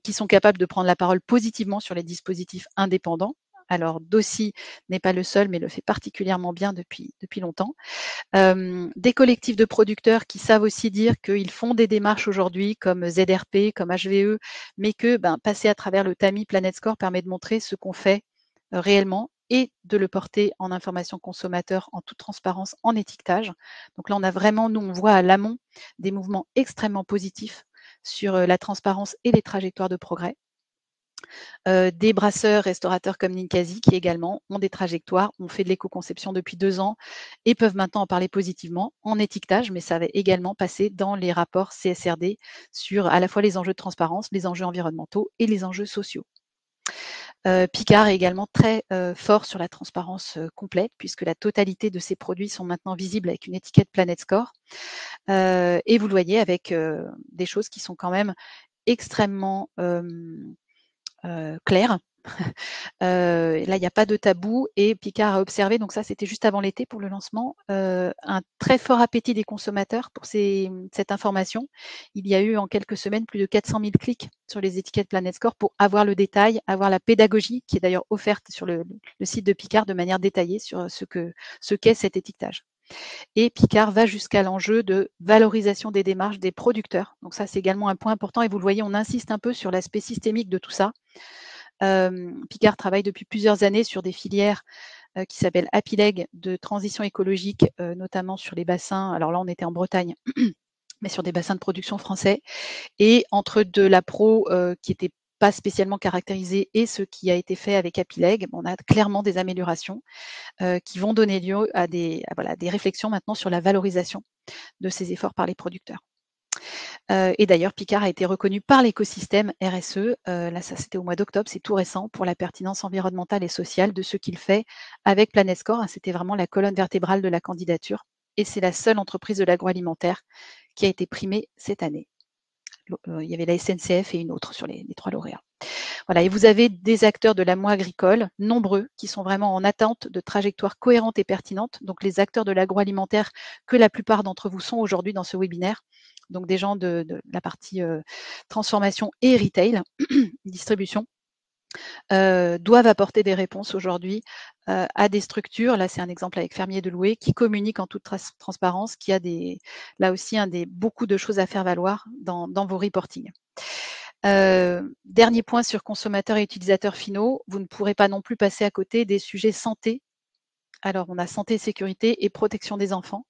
qui sont capables de prendre la parole positivement sur les dispositifs indépendants, Alors, Dossi n'est pas le seul, mais le fait particulièrement bien depuis longtemps. Des collectifs de producteurs qui savent aussi dire qu'ils font des démarches aujourd'hui comme ZRP, comme HVE, mais que passer à travers le TAMI Planet Score permet de montrer ce qu'on fait réellement et de le porter en information consommateur en toute transparence, en étiquetage. Donc là, on a vraiment, nous, on voit à l'amont des mouvements extrêmement positifs sur la transparence et les trajectoires de progrès. Des brasseurs, restaurateurs comme Ninkasi qui également ont des trajectoires, ont fait de l'éco-conception depuis 2 ans et peuvent maintenant en parler positivement en étiquetage, mais ça va également passer dans les rapports CSRD sur à la fois les enjeux de transparence, les enjeux environnementaux et les enjeux sociaux. Picard est également très fort sur la transparence complète, puisque la totalité de ses produits sont maintenant visibles avec une étiquette Planet Score. Et vous le voyez avec des choses qui sont quand même extrêmement claires. Là, il n'y a pas de tabou et Picard a observé, donc ça c'était juste avant l'été pour le lancement, un très fort appétit des consommateurs pour cette information. Il y a eu en quelques semaines plus de 400 000 clics sur les étiquettes Planet Score pour avoir le détail, avoir la pédagogie qui est d'ailleurs offerte sur le site de Picard de manière détaillée sur ce qu'est cet étiquetage. Et Picard va jusqu'à l'enjeu de valorisation des démarches des producteurs. Donc ça, c'est également un point important et vous le voyez, on insiste un peu sur l'aspect systémique de tout ça. Picard travaille depuis plusieurs années sur des filières qui s'appellent Apileg de transition écologique, notamment sur les bassins. Alors là, on était en Bretagne, mais sur des bassins de production français. Et entre de la pro qui n'était pas spécialement caractérisée et ce qui a été fait avec Apileg, on a clairement des améliorations qui vont donner lieu à des réflexions maintenant sur la valorisation de ces efforts par les producteurs. Et d'ailleurs, Picard a été reconnu par l'écosystème RSE, là ça c'était au mois d'octobre, c'est tout récent, pour la pertinence environnementale et sociale de ce qu'il fait avec Planet Score. C'était vraiment la colonne vertébrale de la candidature. Et c'est la seule entreprise de l'agroalimentaire qui a été primée cette année. Il y avait la SNCF et une autre sur les 3 lauréats. Voilà, et vous avez des acteurs de l'AMO agricole, nombreux, qui sont vraiment en attente de trajectoires cohérentes et pertinentes. Donc les acteurs de l'agroalimentaire, que la plupart d'entre vous sont aujourd'hui dans ce webinaire. Donc des gens de la partie transformation et retail, distribution, doivent apporter des réponses aujourd'hui à des structures. Là, c'est un exemple avec Fermier de Loué, qui communique en toute transparence, qui a là aussi beaucoup de choses à faire valoir dans vos reportings. Dernier point sur consommateurs et utilisateurs finaux, vous ne pourrez pas non plus passer à côté des sujets santé. Alors, on a santé, sécurité et protection des enfants.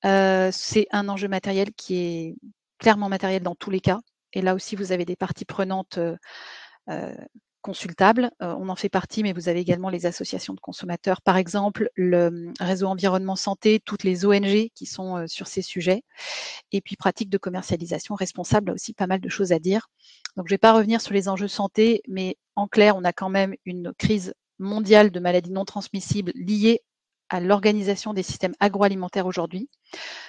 C'est un enjeu matériel qui est clairement matériel dans tous les cas. Et là aussi, vous avez des parties prenantes consultables. On en fait partie, mais vous avez également les associations de consommateurs. Par exemple, le réseau environnement santé, toutes les ONG qui sont sur ces sujets. Et puis, pratique de commercialisation responsable, là aussi pas mal de choses à dire. Donc, je ne vais pas revenir sur les enjeux santé, mais en clair, on a quand même une crise mondiale de maladies non transmissibles liées à l'organisation des systèmes agroalimentaires aujourd'hui.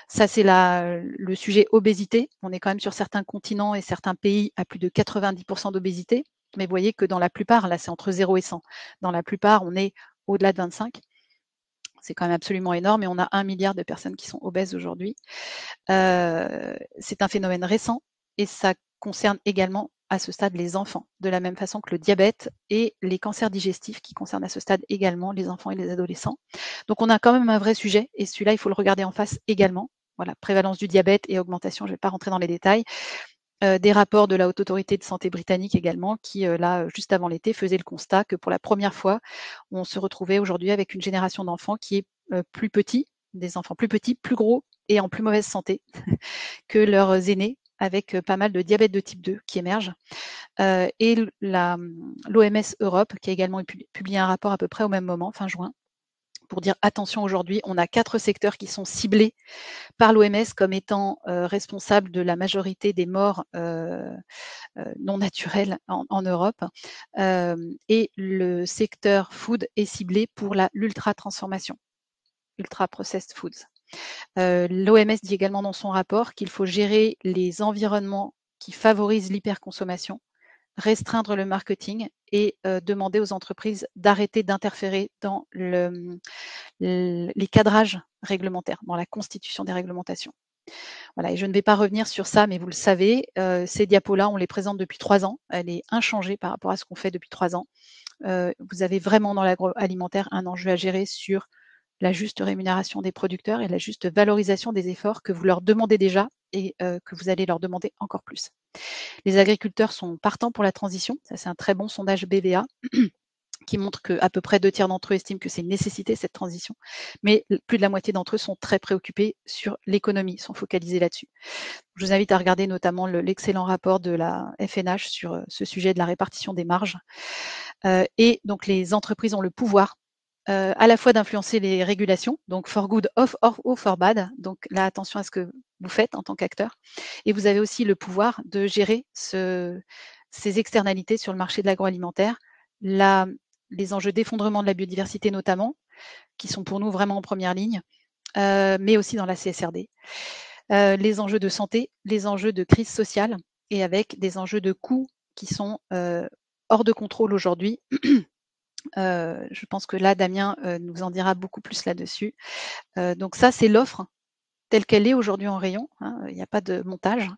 Ça, c'est le sujet obésité. On est quand même sur certains continents et certains pays à plus de 90% d'obésité. Mais vous voyez que dans la plupart, là, c'est entre 0 et 100. Dans la plupart, on est au-delà de 25. C'est quand même absolument énorme et on a 1 milliard de personnes qui sont obèses aujourd'hui. C'est un phénomène récent et ça concerne également à ce stade les enfants, de la même façon que le diabète et les cancers digestifs qui concernent à ce stade également les enfants et les adolescents. Donc on a quand même un vrai sujet et celui-là, il faut le regarder en face également. Voilà, prévalence du diabète et augmentation, je ne vais pas rentrer dans les détails. Des rapports de la Haute Autorité de Santé britannique également qui, là, juste avant l'été, faisait le constat que pour la première fois, on se retrouvait aujourd'hui avec une génération d'enfants qui est plus petit, des enfants plus petits, plus gros et en plus mauvaise santé que leurs aînés, avec pas mal de diabète de type 2 qui émerge. Et l'OMS Europe, qui a également publié un rapport à peu près au même moment, fin juin, pour dire attention, aujourd'hui, on a 4 secteurs qui sont ciblés par l'OMS comme étant responsables de la majorité des morts non naturelles en Europe. Et le secteur food est ciblé pour l'ultra-transformation, ultra-processed foods. L'OMS dit également dans son rapport qu'il faut gérer les environnements qui favorisent l'hyperconsommation, restreindre le marketing et demander aux entreprises d'arrêter d'interférer dans les cadrages réglementaires, dans la constitution des réglementations. Voilà, et je ne vais pas revenir sur ça, mais vous le savez, ces diapos-là, on les présente depuis 3 ans. Elle est inchangée par rapport à ce qu'on fait depuis 3 ans. vous avez vraiment dans l'agroalimentaire un enjeu à gérer sur la juste rémunération des producteurs et la juste valorisation des efforts que vous leur demandez déjà et que vous allez leur demander encore plus. Les agriculteurs sont partants pour la transition. Ça, c'est un très bon sondage BVA qui montre qu'à peu près 2 tiers d'entre eux estiment que c'est une nécessité, cette transition. Mais plus de la moitié d'entre eux sont très préoccupés sur l'économie, sont focalisés là-dessus. Je vous invite à regarder notamment l'excellent rapport de la FNH sur ce sujet de la répartition des marges. Et donc, les entreprises ont le pouvoir à la fois d'influencer les régulations, donc for good or for bad. Donc là, attention à ce que vous faites en tant qu'acteur. Et vous avez aussi le pouvoir de gérer ces externalités sur le marché de l'agroalimentaire, les enjeux d'effondrement de la biodiversité notamment, qui sont pour nous vraiment en première ligne, mais aussi dans la CSRD. Les enjeux de santé, les enjeux de crise sociale, et avec des enjeux de coûts qui sont hors de contrôle aujourd'hui. Je pense que là, Damien nous en dira beaucoup plus là-dessus. Donc ça, c'est l'offre telle qu'elle est aujourd'hui en rayon. Il n'y a pas de montage.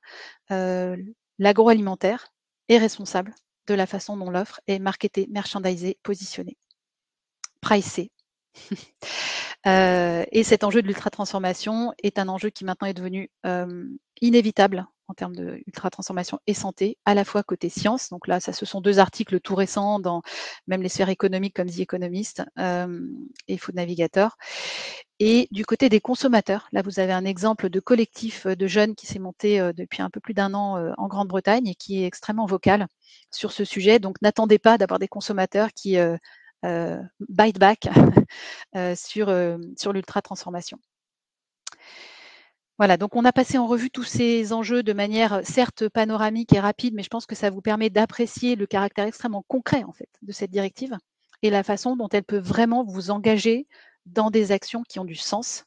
L'agroalimentaire est responsable de la façon dont l'offre est marketée, merchandisée, positionnée, pricée. Et cet enjeu de l'ultra-transformation est un enjeu qui maintenant est devenu inévitable en termes de ultra-transformation et santé, à la fois côté science, donc là, ce sont 2 articles tout récents dans même les sphères économiques comme The Economist et Food Navigator, et du côté des consommateurs. Là, vous avez un exemple de collectif de jeunes qui s'est monté depuis un peu plus d'1 an en Grande-Bretagne et qui est extrêmement vocal sur ce sujet. Donc, n'attendez pas d'avoir des consommateurs qui bite back sur l'ultra-transformation. Voilà, donc on a passé en revue tous ces enjeux de manière certes panoramique et rapide, mais je pense que ça vous permet d'apprécier le caractère extrêmement concret en fait de cette directive et la façon dont elle peut vraiment vous engager dans des actions qui ont du sens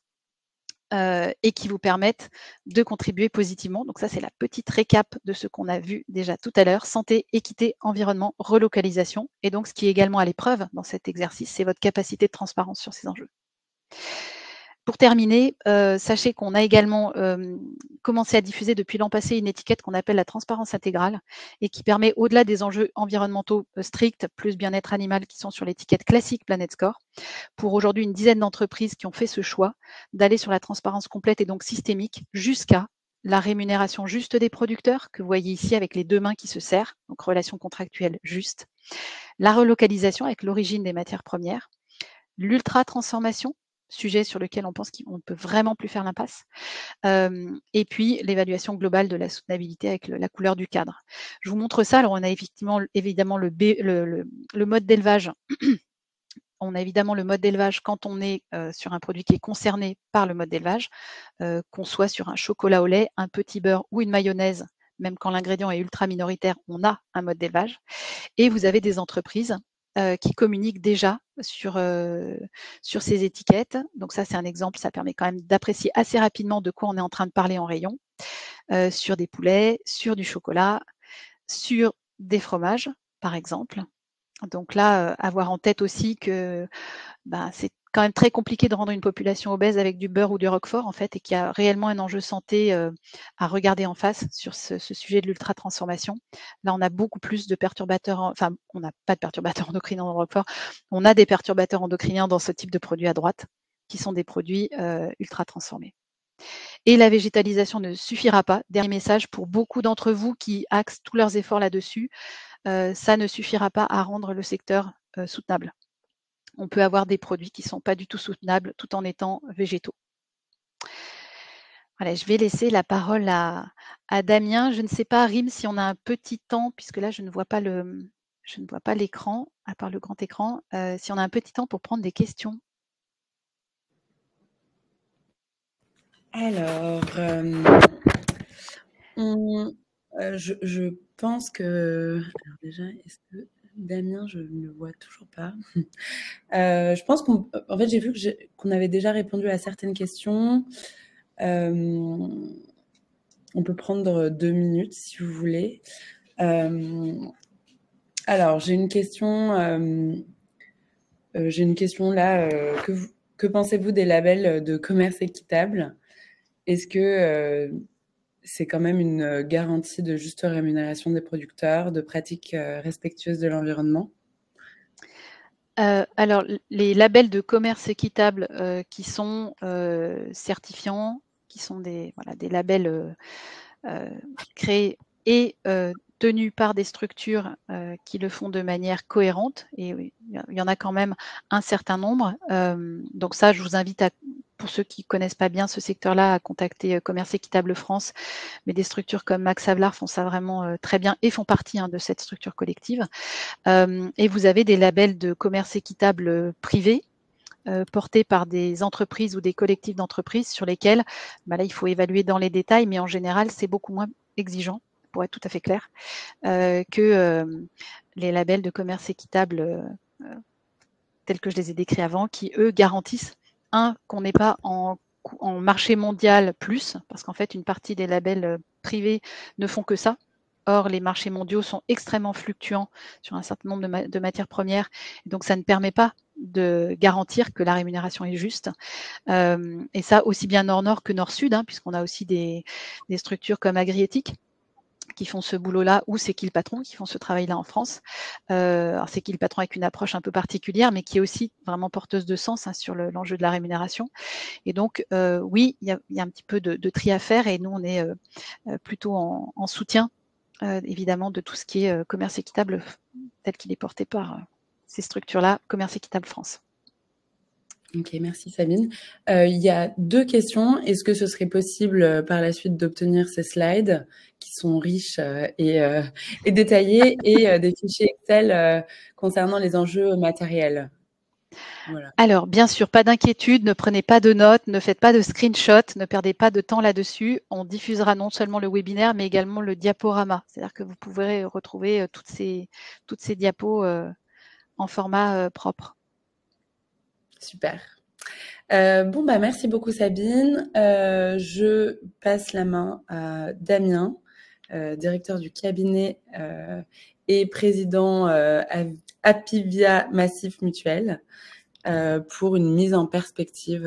et qui vous permettent de contribuer positivement. Donc ça, c'est la petite récap de ce qu'on a vu déjà tout à l'heure. Santé, équité, environnement, relocalisation. Et donc, ce qui est également à l'épreuve dans cet exercice, c'est votre capacité de transparence sur ces enjeux. Pour terminer, sachez qu'on a également commencé à diffuser depuis l'an passé une étiquette qu'on appelle la transparence intégrale et qui permet, au-delà des enjeux environnementaux stricts, plus bien-être animal qui sont sur l'étiquette classique Planet Score, pour aujourd'hui une dizaine d'entreprises qui ont fait ce choix d'aller sur la transparence complète et donc systémique jusqu'à la rémunération juste des producteurs, que vous voyez ici avec les 2 mains qui se serrent, donc relation contractuelle juste, la relocalisation avec l'origine des matières premières, l'ultra-transformation, sujet sur lequel on pense qu'on ne peut vraiment plus faire l'impasse, et puis l'évaluation globale de la soutenabilité avec la couleur du cadre. Je vous montre ça. Alors, on a évidemment le mode d'élevage. On a évidemment le mode d'élevage quand on est sur un produit qui est concerné par le mode d'élevage, qu'on soit sur un chocolat au lait, un petit beurre ou une mayonnaise, même quand l'ingrédient est ultra minoritaire, on a un mode d'élevage. Et vous avez des entreprises qui communiquent déjà sur ces étiquettes. Donc ça, c'est un exemple, ça permet quand même d'apprécier assez rapidement de quoi on est en train de parler en rayon, sur des poulets, sur du chocolat, sur des fromages, par exemple. Donc là, avoir en tête aussi que c'est quand même très compliqué de rendre une population obèse avec du beurre ou du roquefort, en fait, et qu'il y a réellement un enjeu santé à regarder en face sur ce sujet de l'ultra-transformation. Là, on a beaucoup plus de perturbateurs, enfin, on n'a pas de perturbateurs endocriniens dans le roquefort, on a des perturbateurs endocriniens dans ce type de produits à droite, qui sont des produits ultra-transformés. Et la végétalisation ne suffira pas. Dernier message pour beaucoup d'entre vous qui axent tous leurs efforts là-dessus, ça ne suffira pas à rendre le secteur soutenable. On peut avoir des produits qui ne sont pas du tout soutenables tout en étant végétaux. Voilà, je vais laisser la parole à Damien. Je ne sais pas, Rim, si on a un petit temps, puisque là, je ne vois pas l'écran, à part le grand écran, si on a un petit temps pour prendre des questions. Alors, je pense que... Alors déjà, est-ce que Damien, je ne le vois toujours pas. Je pense qu'en fait, j'ai vu qu'on avait déjà répondu à certaines questions. On peut prendre 2 minutes si vous voulez. Alors, j'ai une question là. Que pensez-vous des labels de commerce équitable? Est-ce que c'est quand même une garantie de juste rémunération des producteurs, de pratiques respectueuses de l'environnement? Alors, les labels de commerce équitable qui sont certifiants, qui sont des labels créés et tenus par des structures qui le font de manière cohérente, et oui, il y en a quand même un certain nombre. Donc ça, je vous invite, pour ceux qui ne connaissent pas bien ce secteur-là, à contacter Commerce Équitable France, mais des structures comme Max Havelaar font ça vraiment très bien et font partie de cette structure collective. Et vous avez des labels de commerce équitable privé, portés par des entreprises ou des collectifs d'entreprises sur lesquels là, il faut évaluer dans les détails, mais en général, c'est beaucoup moins exigeant, pour être tout à fait clair, que les labels de commerce équitable tels que je les ai décrits avant, qui, eux, garantissent, qu'on n'est pas en marché mondial plus, parce qu'en fait, une partie des labels privés ne font que ça. Or, les marchés mondiaux sont extrêmement fluctuants sur un certain nombre de matières premières, et donc ça ne permet pas de garantir que la rémunération est juste. Et ça, aussi bien nord-nord que nord-sud, puisqu'on a aussi des structures comme Agriéthique qui font ce boulot-là, ou C'est qui le patron, qui font ce travail-là en France. Alors C'est qui le patron avec une approche un peu particulière, mais qui est aussi vraiment porteuse de sens sur l'enjeu de la rémunération. Et donc, oui, il y a un petit peu de tri à faire, et nous, on est plutôt en soutien, évidemment, de tout ce qui est commerce équitable tel qu'il est porté par ces structures-là, Commerce Équitable France. Ok, merci Sabine. Il y a 2 questions. Est-ce que ce serait possible par la suite d'obtenir ces slides qui sont riches et détaillés, et des fichiers Excel concernant les enjeux matériels? Voilà. Alors, bien sûr, pas d'inquiétude, ne prenez pas de notes, ne faites pas de screenshots, ne perdez pas de temps là-dessus. On diffusera non seulement le webinaire, mais également le diaporama. C'est-à-dire que vous pourrez retrouver toutes ces diapos en format propre. Super. Merci beaucoup Sabine. Je passe la main à Damien, directeur du cabinet et président Apivia Massif Mutuel, pour une mise en perspective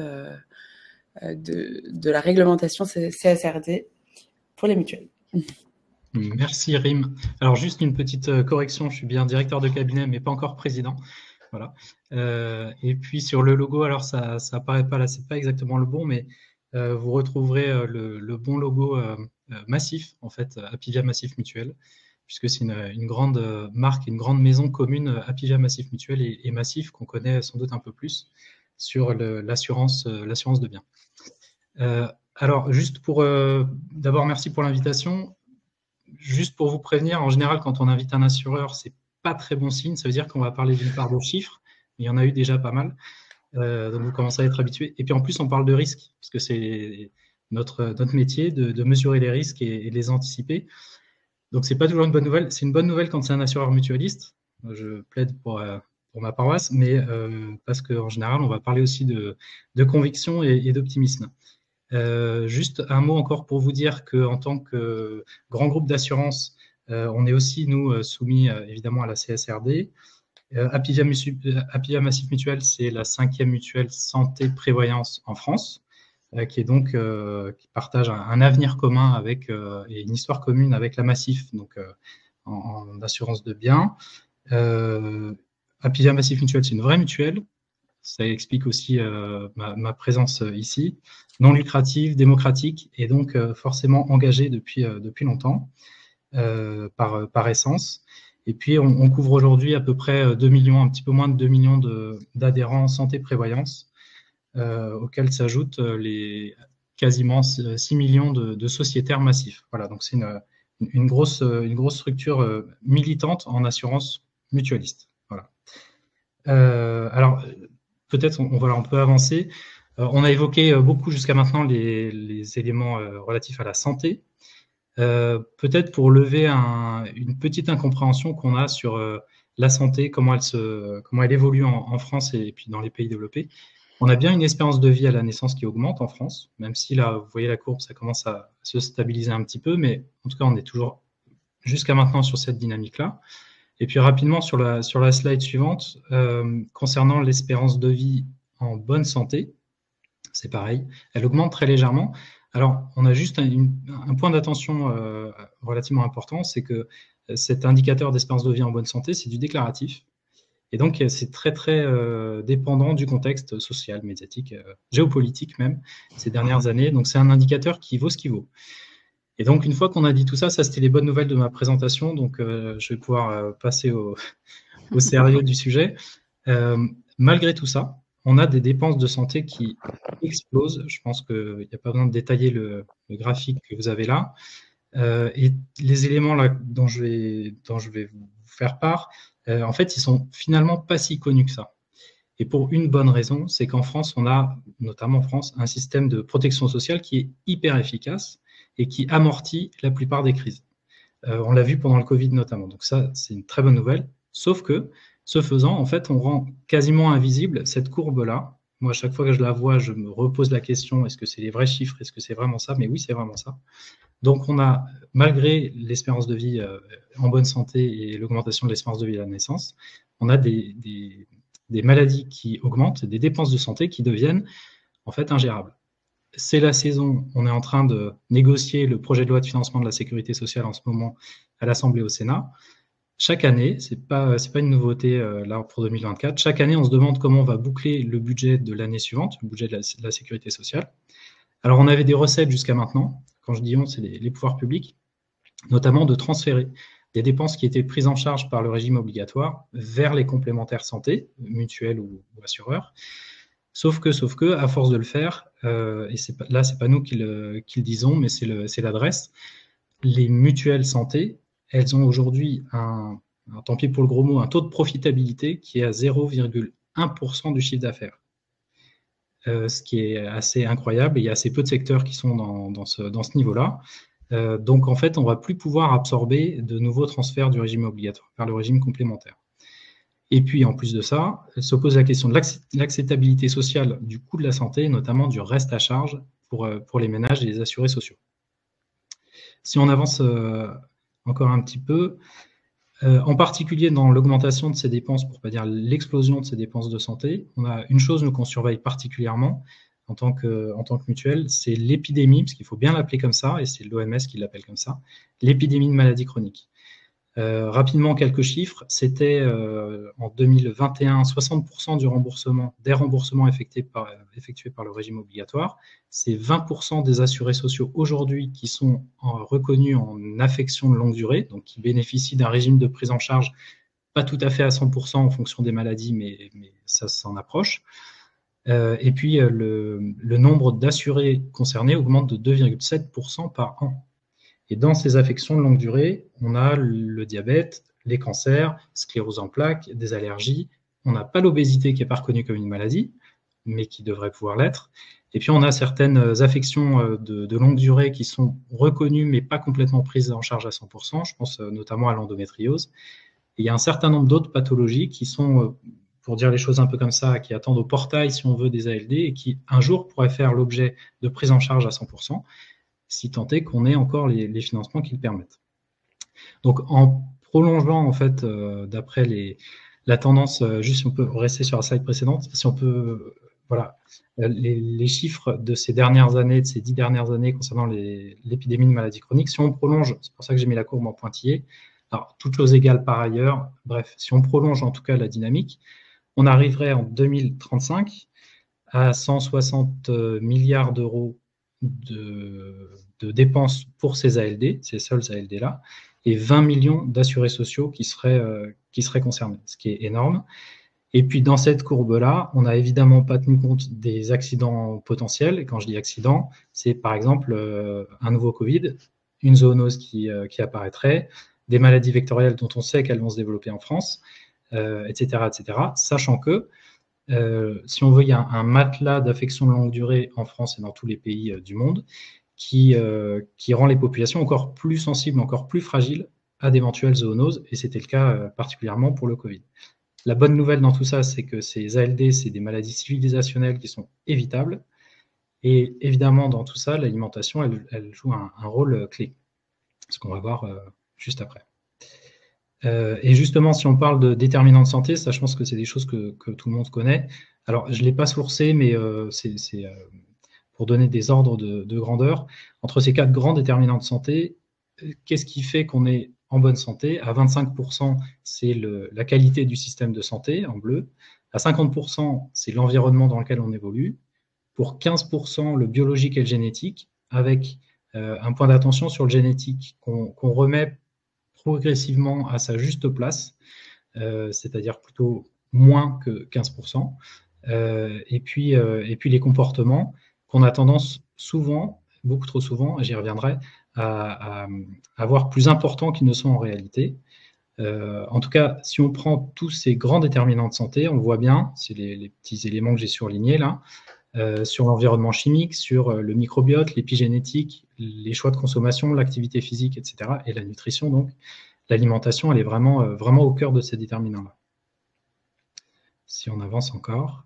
de la réglementation CSRD pour les mutuelles. Merci Rim. Alors juste une petite correction, je suis bien directeur de cabinet mais pas encore président. Voilà. Et puis sur le logo, alors ça apparaît pas là, c'est pas exactement le bon, mais vous retrouverez le bon logo Massif, en fait, Apivia Massif Mutuel, puisque c'est une grande marque, une grande maison commune, Apivia Massif Mutuel et Massif, qu'on connaît sans doute un peu plus sur l'assurance de biens. Alors juste pour d'abord merci pour l'invitation. Juste pour vous prévenir, en général, quand on invite un assureur, c'est pas très bon signe. Ça veut dire qu'on va parler d'une part de chiffres, mais il y en a eu déjà pas mal. Donc, vous commencez à être habitués. Et puis, en plus, on parle de risques, parce que c'est notre métier de mesurer les risques et de les anticiper. Donc, c'est pas toujours une bonne nouvelle. C'est une bonne nouvelle quand c'est un assureur mutualiste. Je plaide pour ma paroisse, mais parce qu'en général, on va parler aussi de conviction et d'optimisme. Juste un mot encore pour vous dire qu'en tant que grand groupe d'assurance, on est aussi, nous, soumis évidemment à la CSRD. Apivia Massif Mutuel, c'est la 5e mutuelle santé-prévoyance en France, qui partage un avenir commun et une histoire commune avec la Massif, donc en assurance de biens. Apivia Massif Mutuel, c'est une vraie mutuelle. Ça explique aussi ma présence ici, non lucrative, démocratique, et donc forcément engagée depuis longtemps, par essence. Et puis, on couvre aujourd'hui à peu près 2 millions, un petit peu moins de 2 millions d'adhérents santé-prévoyance, auxquels s'ajoutent les quasiment 6 millions de sociétaires massifs. Voilà, donc c'est une grosse structure militante en assurance mutualiste. Voilà. Alors, peut-être on peut avancer. On a évoqué beaucoup jusqu'à maintenant les éléments relatifs à la santé. Peut-être pour lever une petite incompréhension qu'on a sur la santé, comment elle évolue en France et puis dans les pays développés. On a bien une espérance de vie à la naissance qui augmente en France, même si là, vous voyez la courbe, ça commence à se stabiliser un petit peu, mais en tout cas, on est toujours jusqu'à maintenant sur cette dynamique-là. Et puis rapidement, sur la slide suivante, concernant l'espérance de vie en bonne santé, c'est pareil, elle augmente très légèrement. Alors, on a juste un point d'attention relativement important, c'est que cet indicateur d'espérance de vie en bonne santé, c'est du déclaratif. Et donc, c'est très, très dépendant du contexte social, médiatique, géopolitique même, ces dernières années. Donc, c'est un indicateur qui vaut ce qu'il vaut. Et donc, une fois qu'on a dit tout ça, c'était les bonnes nouvelles de ma présentation. Donc, je vais pouvoir passer au sérieux du sujet. Malgré tout ça, on a des dépenses de santé qui explosent. Je pense qu'il n'y a pas besoin de détailler le graphique que vous avez là. Et les éléments là dont je vais vous faire part, en fait, ils sont finalement pas si connus que ça. Et pour une bonne raison, c'est qu'en France, on a, notamment en France, un système de protection sociale qui est hyper efficace et qui amortit la plupart des crises. On l'a vu pendant le Covid notamment. Donc ça, c'est une très bonne nouvelle. Sauf que, ce faisant, en fait, on rend quasiment invisible cette courbe-là. Moi, à chaque fois que je la vois, je me repose la question, est-ce que c'est les vrais chiffres? Est-ce que c'est vraiment ça? Mais oui, c'est vraiment ça. Donc, on a, malgré l'espérance de vie en bonne santé et l'augmentation de l'espérance de vie à la naissance, on a des maladies qui augmentent, des dépenses de santé qui deviennent en fait ingérables. C'est la saison, on est en train de négocier le projet de loi de financement de la sécurité sociale en ce moment à l'Assemblée et au Sénat. Chaque année, c'est pas une nouveauté là pour 2024, chaque année on se demande comment on va boucler le budget de l'année suivante, le budget de la sécurité sociale. Alors on avait des recettes jusqu'à maintenant, quand je dis on, c'est les pouvoirs publics, notamment de transférer des dépenses qui étaient prises en charge par le régime obligatoire vers les complémentaires santé, mutuelles ou assureurs. Sauf que, à force de le faire, et c'est pas nous qui le disons, mais c'est l'adresse, les mutuelles santé, elles ont aujourd'hui tant pis pour le gros mot, un taux de profitabilité qui est à 0,1% du chiffre d'affaires. Ce qui est assez incroyable, et il y a assez peu de secteurs qui sont dans ce niveau-là. Donc, en fait, on ne va plus pouvoir absorber de nouveaux transferts du régime obligatoire vers le régime complémentaire. Et puis, en plus de ça, se pose la question de l'acceptabilité sociale du coût de la santé, notamment du reste à charge pour les ménages et les assurés sociaux. Si on avance encore un petit peu, en particulier dans l'augmentation de ces dépenses, pour ne pas dire l'explosion de ces dépenses de santé, on a une chose qu'on surveille particulièrement en tant que mutuelle, c'est l'épidémie, parce qu'il faut bien l'appeler comme ça, et c'est l'OMS qui l'appelle comme ça, l'épidémie de maladies chroniques. Rapidement, quelques chiffres. C'était en 2021, 60% des remboursements effectués par le régime obligatoire. C'est 20% des assurés sociaux aujourd'hui qui sont reconnus en affection de longue durée, donc qui bénéficient d'un régime de prise en charge pas tout à fait à 100% en fonction des maladies, mais ça s'en approche. Et puis, le nombre d'assurés concernés augmente de 2,7% par an. Et dans ces affections de longue durée, on a le diabète, les cancers, sclérose en plaques, des allergies. On n'a pas l'obésité qui n'est pas reconnue comme une maladie, mais qui devrait pouvoir l'être. Et puis, on a certaines affections de longue durée qui sont reconnues, mais pas complètement prises en charge à 100%. Je pense notamment à l'endométriose. Et il y a un certain nombre d'autres pathologies qui sont, pour dire les choses un peu comme ça, qui attendent au portail, si on veut, des ALD et qui, un jour, pourraient faire l'objet de prise en charge à 100%. Si tant est qu'on ait encore les financements qui le permettent. Donc, en prolongeant, en fait, d'après la tendance, juste si on peut rester sur la slide précédente, si on peut, voilà, les chiffres de ces dernières années, de ces 10 dernières années concernant l'épidémie de maladies chroniques, si on prolonge, c'est pour ça que j'ai mis la courbe en pointillé, alors, toutes choses égales par ailleurs, bref, si on prolonge en tout cas la dynamique, on arriverait en 2035 à 160 milliards d'euros de dépenses pour ces ALD, ces seuls ALD-là, et 20 millions d'assurés sociaux qui seraient concernés, ce qui est énorme. Et puis, dans cette courbe-là, on n'a évidemment pas tenu compte des accidents potentiels. Et quand je dis accident, c'est par exemple un nouveau Covid, une zoonose qui apparaîtrait, des maladies vectorielles dont on sait qu'elles vont se développer en France, etc., sachant que si on veut, il y a un matelas d'affection de longue durée en France et dans tous les pays du monde qui rend les populations encore plus sensibles, encore plus fragiles à d'éventuelles zoonoses, et c'était le cas particulièrement pour le Covid. La bonne nouvelle dans tout ça, c'est que ces ALD, c'est des maladies civilisationnelles qui sont évitables, et évidemment, dans tout ça, l'alimentation, elle joue un rôle clé, ce qu'on va voir juste après. Et justement, si on parle de déterminants de santé, ça, je pense que c'est des choses que tout le monde connaît. Alors, je ne l'ai pas sourcé, mais c'est pour donner des ordres de grandeur. Entre ces 4 grands déterminants de santé, qu'est-ce qui fait qu'on est en bonne santé. À 25%, c'est la qualité du système de santé, en bleu. À 50%, c'est l'environnement dans lequel on évolue. Pour 15%, le biologique et le génétique, avec un point d'attention sur le génétique qu'on remet progressivement à sa juste place, c'est-à-dire plutôt moins que 15%. Et puis les comportements qu'on a tendance souvent, beaucoup trop souvent, j'y reviendrai, à voir plus importants qu'ils ne sont en réalité. En tout cas, si on prend tous ces grands déterminants de santé, on voit bien, c'est les petits éléments que j'ai surlignés là, sur l'environnement chimique, sur le microbiote, l'épigénétique, les choix de consommation, l'activité physique, etc. et la nutrition. Donc, l'alimentation, elle est vraiment au cœur de ces déterminants-là. Si on avance encore.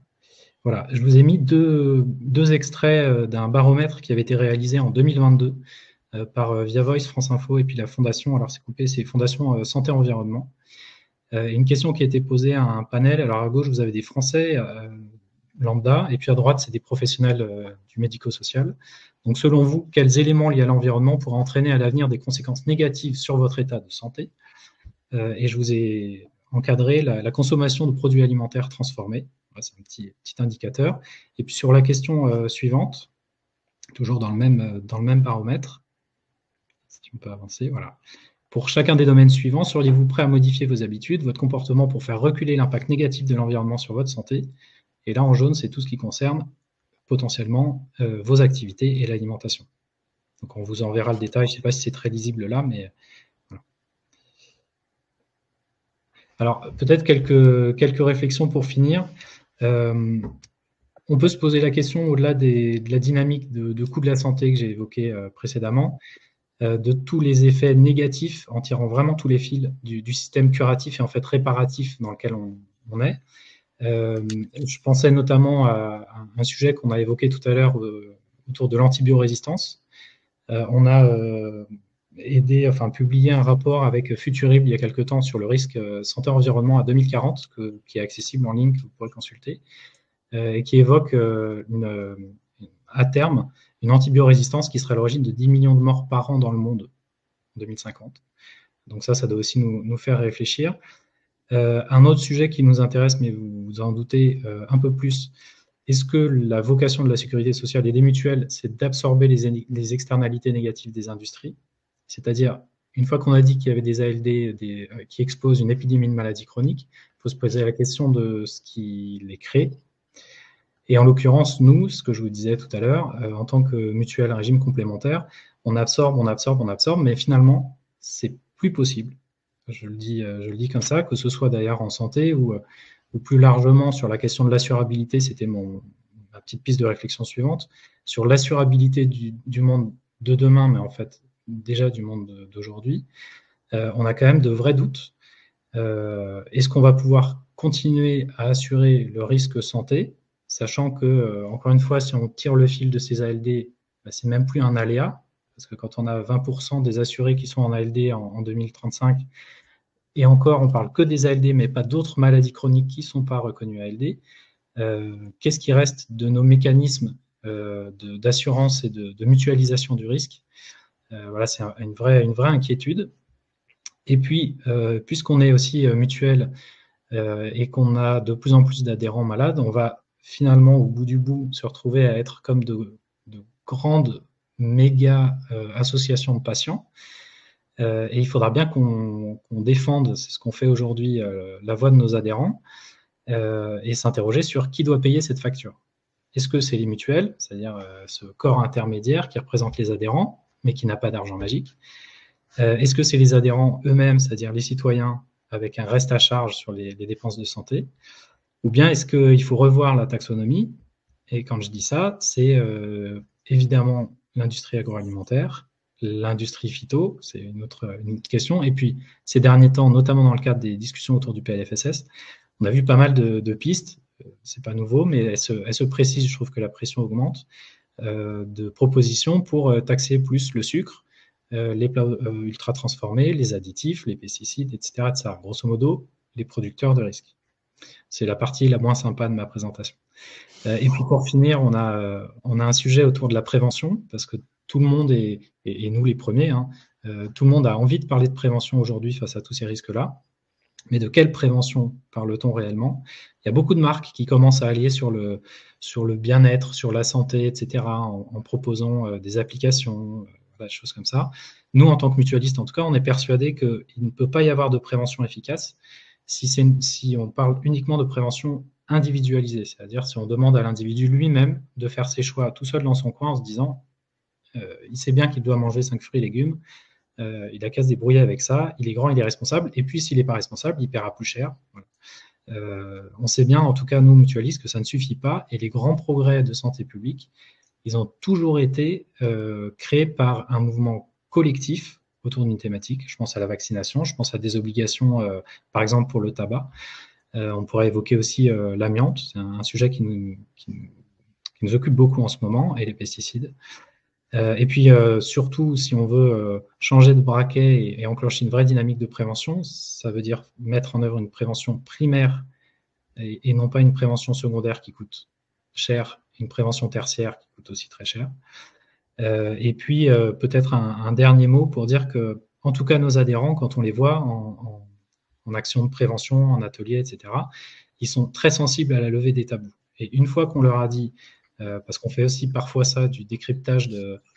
Voilà, je vous ai mis deux extraits d'un baromètre qui avait été réalisé en 2022 par Via Voice, France Info et puis la Fondation, alors c'est coupé, c'est Fondation Santé Environnement. Une question qui a été posée à un panel. Alors à gauche, vous avez des Français lambda, et puis à droite, c'est des professionnels du médico-social. Donc selon vous, quels éléments liés à l'environnement pourraient entraîner à l'avenir des conséquences négatives sur votre état de santé? Et je vous ai encadré la consommation de produits alimentaires transformés. Voilà, c'est un petit indicateur. Et puis sur la question suivante, toujours dans le même baromètre, si on peut avancer, voilà. Pour chacun des domaines suivants, seriez-vous prêt à modifier vos habitudes, votre comportement pour faire reculer l'impact négatif de l'environnement sur votre santé? Et là, en jaune, c'est tout ce qui concerne potentiellement vos activités et l'alimentation. Donc, on vous enverra le détail. Je ne sais pas si c'est très lisible là, mais voilà. Alors, peut-être quelques réflexions pour finir. On peut se poser la question, au-delà de la dynamique de coût de la santé que j'ai évoquée précédemment, de tous les effets négatifs, en tirant vraiment tous les fils du système curatif et en fait réparatif dans lequel on est. Je pensais notamment à un sujet qu'on a évoqué tout à l'heure autour de l'antibiorésistance. On a publié un rapport avec Futurib il y a quelque temps sur le risque santé-environnement à 2040, qui est accessible en ligne, que vous pourrez consulter, et qui évoque à terme une antibiorésistance qui serait à l'origine de 10 millions de morts par an dans le monde en 2050. Donc ça doit aussi nous faire réfléchir. Un autre sujet qui nous intéresse, mais vous vous en doutez un peu plus, est-ce que la vocation de la sécurité sociale et des mutuelles, c'est d'absorber les externalités négatives des industries? C'est-à-dire, une fois qu'on a dit qu'il y avait des ALD qui exposent une épidémie de maladies chroniques, il faut se poser la question de ce qui les crée. Et en l'occurrence, nous, ce que je vous disais tout à l'heure, en tant que mutuelle régime complémentaire, on absorbe, mais finalement, c'est plus possible. Je le dis comme ça, que ce soit d'ailleurs en santé ou plus largement sur la question de l'assurabilité, c'était ma petite piste de réflexion suivante, sur l'assurabilité du monde de demain, mais en fait déjà du monde d'aujourd'hui, on a quand même de vrais doutes. Est-ce qu'on va pouvoir continuer à assurer le risque santé, sachant que, encore une fois, si on tire le fil de ces ALD, c'est même plus un aléa, parce que quand on a 20% des assurés qui sont en ALD en 2035, et encore, on ne parle que des ALD, mais pas d'autres maladies chroniques qui ne sont pas reconnues ALD, qu'est-ce qui reste de nos mécanismes d'assurance et de mutualisation du risque? Voilà, c'est une vraie inquiétude. Et puis, puisqu'on est aussi mutuelle et qu'on a de plus en plus d'adhérents malades, on va finalement, au bout du bout, se retrouver à être comme de grandes méga associations de patients. Et il faudra bien qu'on défende, c'est ce qu'on fait aujourd'hui, la voix de nos adhérents et s'interroger sur qui doit payer cette facture. Est-ce que c'est les mutuelles, c'est-à-dire ce corps intermédiaire qui représente les adhérents, mais qui n'a pas d'argent magique? Est-ce que c'est les adhérents eux-mêmes, c'est-à-dire les citoyens, avec un reste à charge sur les dépenses de santé? Ou bien est-ce qu'il faut revoir la taxonomie? Et quand je dis ça, c'est évidemment l'industrie agroalimentaire, l'industrie phyto, c'est une autre question. Et puis, ces derniers temps, notamment dans le cadre des discussions autour du PLFSS, on a vu pas mal de pistes, c'est pas nouveau, mais elles se précisent, je trouve que la pression augmente, de propositions pour taxer plus le sucre, les plats ultra transformés, les additifs, les pesticides, etc. Grosso modo, les producteurs de risques. C'est la partie la moins sympa de ma présentation. Et puis pour finir, on a un sujet autour de la prévention, parce que tout le monde, et nous les premiers, Tout le monde a envie de parler de prévention aujourd'hui face à tous ces risques-là. Mais de quelle prévention parle-t-on réellement? Il y a beaucoup de marques qui commencent à allier sur le bien-être, sur la santé, etc., en proposant des applications, des choses comme ça. Nous, en tant que mutualistes, en tout cas, on est persuadés qu'il ne peut pas y avoir de prévention efficace si on parle uniquement de prévention individualisée, c'est-à-dire si on demande à l'individu lui-même de faire ses choix tout seul dans son coin en se disant il sait bien qu'il doit manger 5 fruits et légumes, il a qu'à se débrouiller avec ça, il est grand, il est responsable, et puis s'il n'est pas responsable, il paiera plus cher. Voilà. On sait bien, en tout cas nous mutualistes, que ça ne suffit pas, et les grands progrès de santé publique, ils ont toujours été créés par un mouvement collectif autour d'une thématique. Je pense à la vaccination, je pense à des obligations, par exemple pour le tabac. On pourrait évoquer aussi l'amiante, c'est un sujet qui nous occupe beaucoup en ce moment, et les pesticides. Et puis surtout, si on veut changer de braquet et enclencher une vraie dynamique de prévention, ça veut dire mettre en œuvre une prévention primaire et non pas une prévention secondaire qui coûte cher, une prévention tertiaire qui coûte aussi très cher. Et puis peut-être un dernier mot pour dire que, en tout cas, nos adhérents, quand on les voit en action de prévention, en atelier, etc., ils sont très sensibles à la levée des tabous. Et une fois qu'on leur a dit, parce qu'on fait aussi parfois ça, du décryptage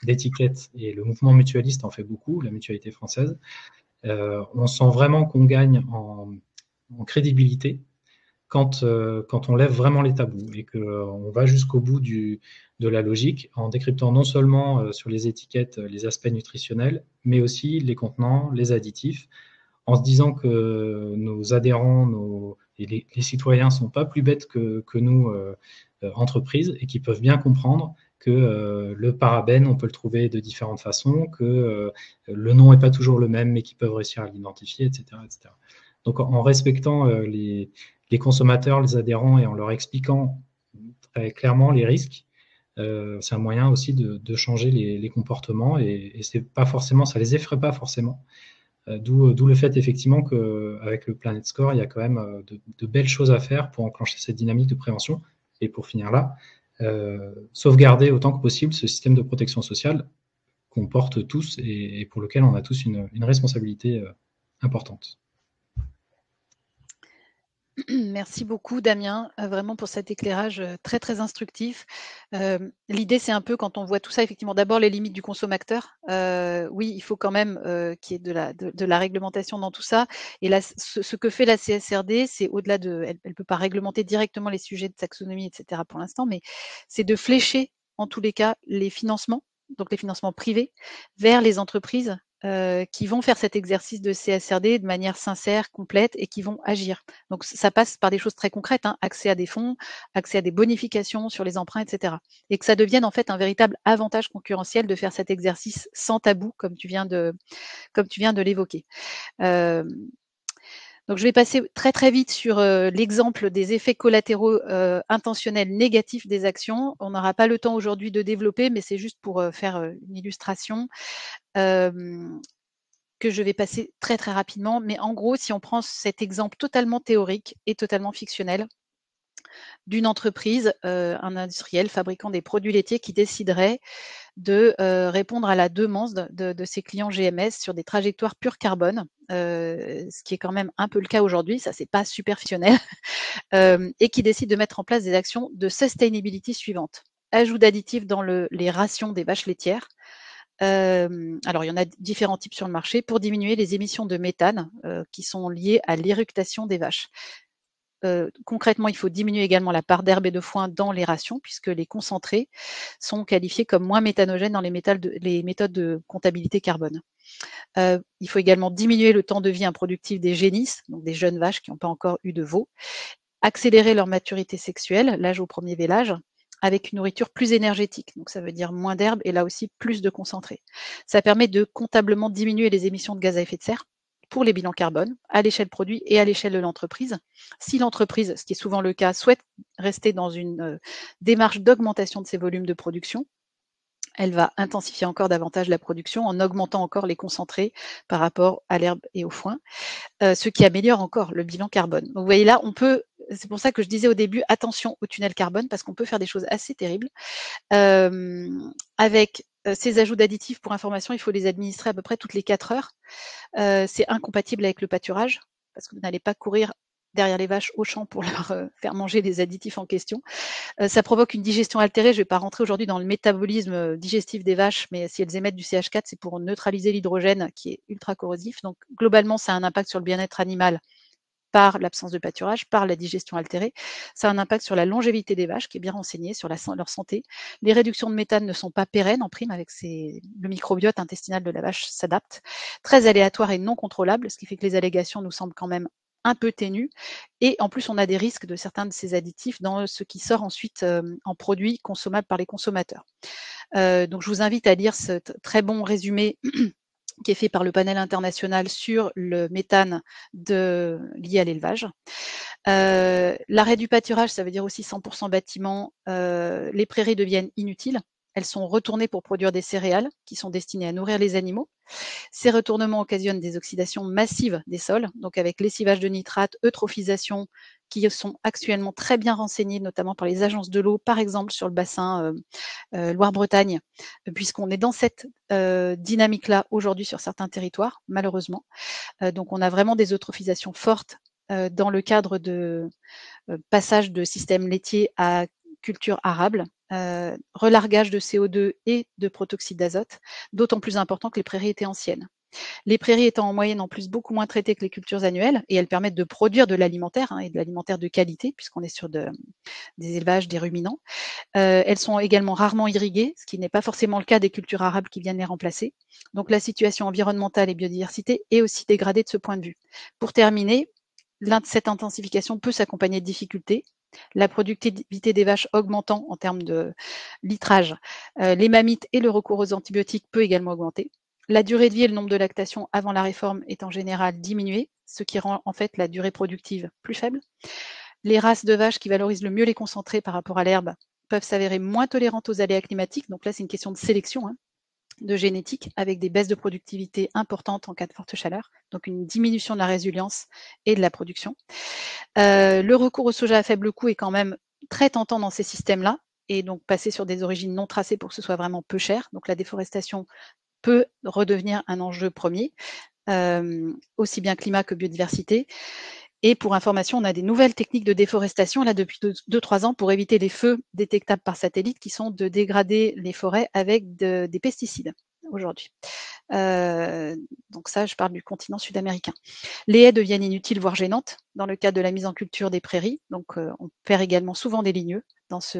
d'étiquettes, et le mouvement mutualiste en fait beaucoup, la mutualité française, on sent vraiment qu'on gagne en crédibilité quand on lève vraiment les tabous et qu'on va jusqu'au bout de la logique en décryptant non seulement sur les étiquettes les aspects nutritionnels, mais aussi les contenants, les additifs, en se disant que nos adhérents et les citoyens ne sont pas plus bêtes que nous, entreprises, et qui peuvent bien comprendre que le parabène, on peut le trouver de différentes façons, que le nom n'est pas toujours le même, mais qu'ils peuvent réussir à l'identifier, etc., etc. Donc en respectant les consommateurs, les adhérents, et en leur expliquant très clairement les risques, c'est un moyen aussi de changer les comportements, et c'est pas forcément, ça les effraie pas forcément. D'où le fait effectivement qu'avec le Planet Score, il y a quand même de belles choses à faire pour enclencher cette dynamique de prévention. Et pour finir là, sauvegarder autant que possible ce système de protection sociale qu'on porte tous et pour lequel on a tous une responsabilité importante. Merci beaucoup Damien, vraiment pour cet éclairage très très instructif. L'idée c'est un peu, quand on voit tout ça, effectivement d'abord les limites du consommateur. Oui, il faut quand même qu'il y ait de la réglementation dans tout ça. Et là, ce que fait la CSRD, c'est au-delà elle ne peut pas réglementer directement les sujets de taxonomie, etc. pour l'instant, mais c'est de flécher en tous les cas les financements, donc les financements privés, vers les entreprises qui vont faire cet exercice de CSRD de manière sincère, complète, et qui vont agir. Donc ça passe par des choses très concrètes, hein, accès à des fonds, accès à des bonifications sur les emprunts, etc. Et que ça devienne en fait un véritable avantage concurrentiel de faire cet exercice sans tabou, comme tu viens de l'évoquer. Donc je vais passer très très vite sur l'exemple des effets collatéraux intentionnels négatifs des actions. On n'aura pas le temps aujourd'hui de développer, mais c'est juste pour faire une illustration que je vais passer très très rapidement. Mais en gros, si on prend cet exemple totalement théorique et totalement fictionnel d'une entreprise, un industriel fabriquant des produits laitiers qui déciderait de répondre à la demande de ses clients GMS sur des trajectoires pure carbone, ce qui est quand même un peu le cas aujourd'hui, ça c'est pas super fictionnel, et qui décide de mettre en place des actions de sustainability suivantes. Ajout d'additifs dans les rations des vaches laitières. Alors, il y en a différents types sur le marché pour diminuer les émissions de méthane qui sont liées à l'éructation des vaches. Concrètement, il faut diminuer également la part d'herbe et de foin dans les rations, puisque les concentrés sont qualifiés comme moins méthanogènes dans les méthodes de comptabilité carbone. Il faut également diminuer le temps de vie improductif des génisses, donc des jeunes vaches qui n'ont pas encore eu de veau, accélérer leur maturité sexuelle, l'âge au premier vélage, avec une nourriture plus énergétique. Donc ça veut dire moins d'herbe et là aussi plus de concentré. Ça permet de comptablement diminuer les émissions de gaz à effet de serre pour les bilans carbone, à l'échelle produit et à l'échelle de l'entreprise. Si l'entreprise, ce qui est souvent le cas, souhaite rester dans une démarche d'augmentation de ses volumes de production, elle va intensifier encore davantage la production en augmentant encore les concentrés par rapport à l'herbe et au foin, ce qui améliore encore le bilan carbone. Donc vous voyez là, c'est pour ça que je disais au début, attention au tunnel carbone, parce qu'on peut faire des choses assez terribles avec ces ajouts d'additifs, pour information, il faut les administrer à peu près toutes les 4 heures. C'est incompatible avec le pâturage, parce que vous n'allez pas courir derrière les vaches au champ pour leur faire manger les additifs en question. Ça provoque une digestion altérée. Je ne vais pas rentrer aujourd'hui dans le métabolisme digestif des vaches, mais si elles émettent du CH4, c'est pour neutraliser l'hydrogène qui est ultra corrosif. Donc globalement, ça a un impact sur le bien-être animal par l'absence de pâturage, par la digestion altérée. Ça a un impact sur la longévité des vaches, qui est bien renseignée, sur leur santé. Les réductions de méthane ne sont pas pérennes en prime, avec le microbiote intestinal de la vache s'adapte. Très aléatoire et non contrôlable, ce qui fait que les allégations nous semblent quand même un peu ténues. Et en plus, on a des risques de certains de ces additifs dans ce qui sort ensuite en produits consommables par les consommateurs. Donc, je vous invite à lire ce très bon résumé qui est fait par le panel international sur le méthane lié à l'élevage. L'arrêt du pâturage, ça veut dire aussi 100% bâtiment. Les prairies deviennent inutiles. Elles sont retournées pour produire des céréales qui sont destinées à nourrir les animaux. Ces retournements occasionnent des oxydations massives des sols, donc avec lessivage de nitrates, eutrophisation, qui sont actuellement très bien renseignées, notamment par les agences de l'eau, par exemple sur le bassin Loire-Bretagne, puisqu'on est dans cette dynamique-là aujourd'hui sur certains territoires, malheureusement. Donc on a vraiment des eutrophisations fortes dans le cadre de passage de systèmes laitiers à culture arable, relargage de CO2 et de protoxyde d'azote, d'autant plus important que les prairies étaient anciennes. Les prairies étant en moyenne en plus beaucoup moins traitées que les cultures annuelles, et elles permettent de produire de l'alimentaire, et de l'alimentaire de qualité, puisqu'on est sur des élevages, des ruminants. Elles sont également rarement irriguées, ce qui n'est pas forcément le cas des cultures arables qui viennent les remplacer. Donc la situation environnementale et biodiversité est aussi dégradée de ce point de vue. Pour terminer, cette intensification peut s'accompagner de difficultés. La productivité des vaches augmentant en termes de litrage, les mammites et le recours aux antibiotiques peut également augmenter. La durée de vie et le nombre de lactations avant la réforme est en général diminué, ce qui rend en fait la durée productive plus faible. Les races de vaches qui valorisent le mieux les concentrés par rapport à l'herbe peuvent s'avérer moins tolérantes aux aléas climatiques. Donc là, c'est une question de sélection, de génétique, avec des baisses de productivité importantes en cas de forte chaleur, donc une diminution de la résilience et de la production. Le recours au soja à faible coût est quand même très tentant dans ces systèmes-là, et donc passer sur des origines non tracées pour que ce soit vraiment peu cher. Donc la déforestation peut redevenir un enjeu premier, aussi bien climat que biodiversité. Et pour information, on a des nouvelles techniques de déforestation là depuis 2-3 ans pour éviter les feux détectables par satellite qui sont de dégrader les forêts avec des pesticides aujourd'hui. Donc ça, je parle du continent sud-américain. Les haies deviennent inutiles, voire gênantes, dans le cadre de la mise en culture des prairies. Donc on perd également souvent des ligneux dans ce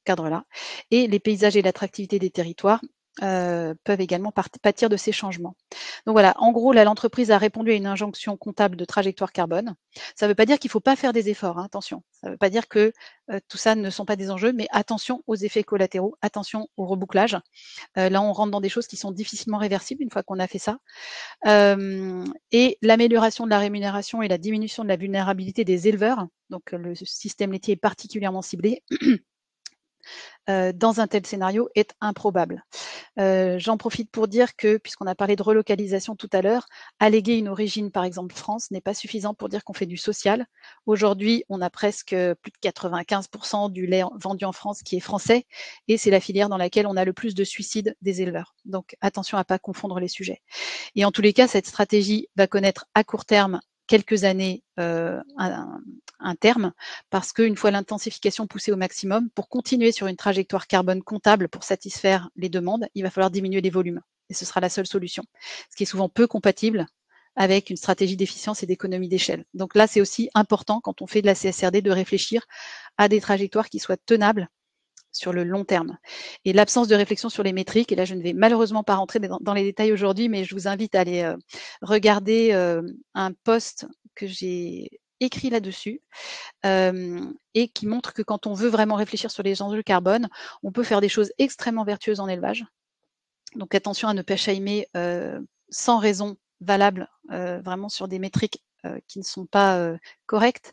cadre-là. Et les paysages et l'attractivité des territoires peuvent également pâtir de ces changements. Donc voilà, en gros, là, l'entreprise a répondu à une injonction comptable de trajectoire carbone. Ça ne veut pas dire qu'il ne faut pas faire des efforts, attention. Ça ne veut pas dire que tout ça ne sont pas des enjeux, mais attention aux effets collatéraux, attention au rebouclage. Là, on rentre dans des choses qui sont difficilement réversibles une fois qu'on a fait ça. Et l'amélioration de la rémunération et la diminution de la vulnérabilité des éleveurs, donc le système laitier est particulièrement ciblé, dans un tel scénario est improbable. J'en profite pour dire que, puisqu'on a parlé de relocalisation tout à l'heure, alléguer une origine, par exemple France, n'est pas suffisant pour dire qu'on fait du social. Aujourd'hui, on a presque plus de 95% du lait vendu en France qui est français, et c'est la filière dans laquelle on a le plus de suicides des éleveurs. Donc attention à ne pas confondre les sujets. Et en tous les cas, cette stratégie va connaître à court terme quelques années un terme, parce qu'une fois l'intensification poussée au maximum, pour continuer sur une trajectoire carbone comptable pour satisfaire les demandes, il va falloir diminuer les volumes. Et ce sera la seule solution, ce qui est souvent peu compatible avec une stratégie d'efficience et d'économie d'échelle. Donc là, c'est aussi important quand on fait de la CSRD de réfléchir à des trajectoires qui soient tenables sur le long terme. Et l'absence de réflexion sur les métriques, et là je ne vais malheureusement pas rentrer dans les détails aujourd'hui, mais je vous invite à aller regarder un post que j'ai écrit là-dessus et qui montre que quand on veut vraiment réfléchir sur les enjeux carbone, on peut faire des choses extrêmement vertueuses en élevage. Donc attention à ne pas shamer sans raison valable vraiment sur des métriques qui ne sont pas correctes,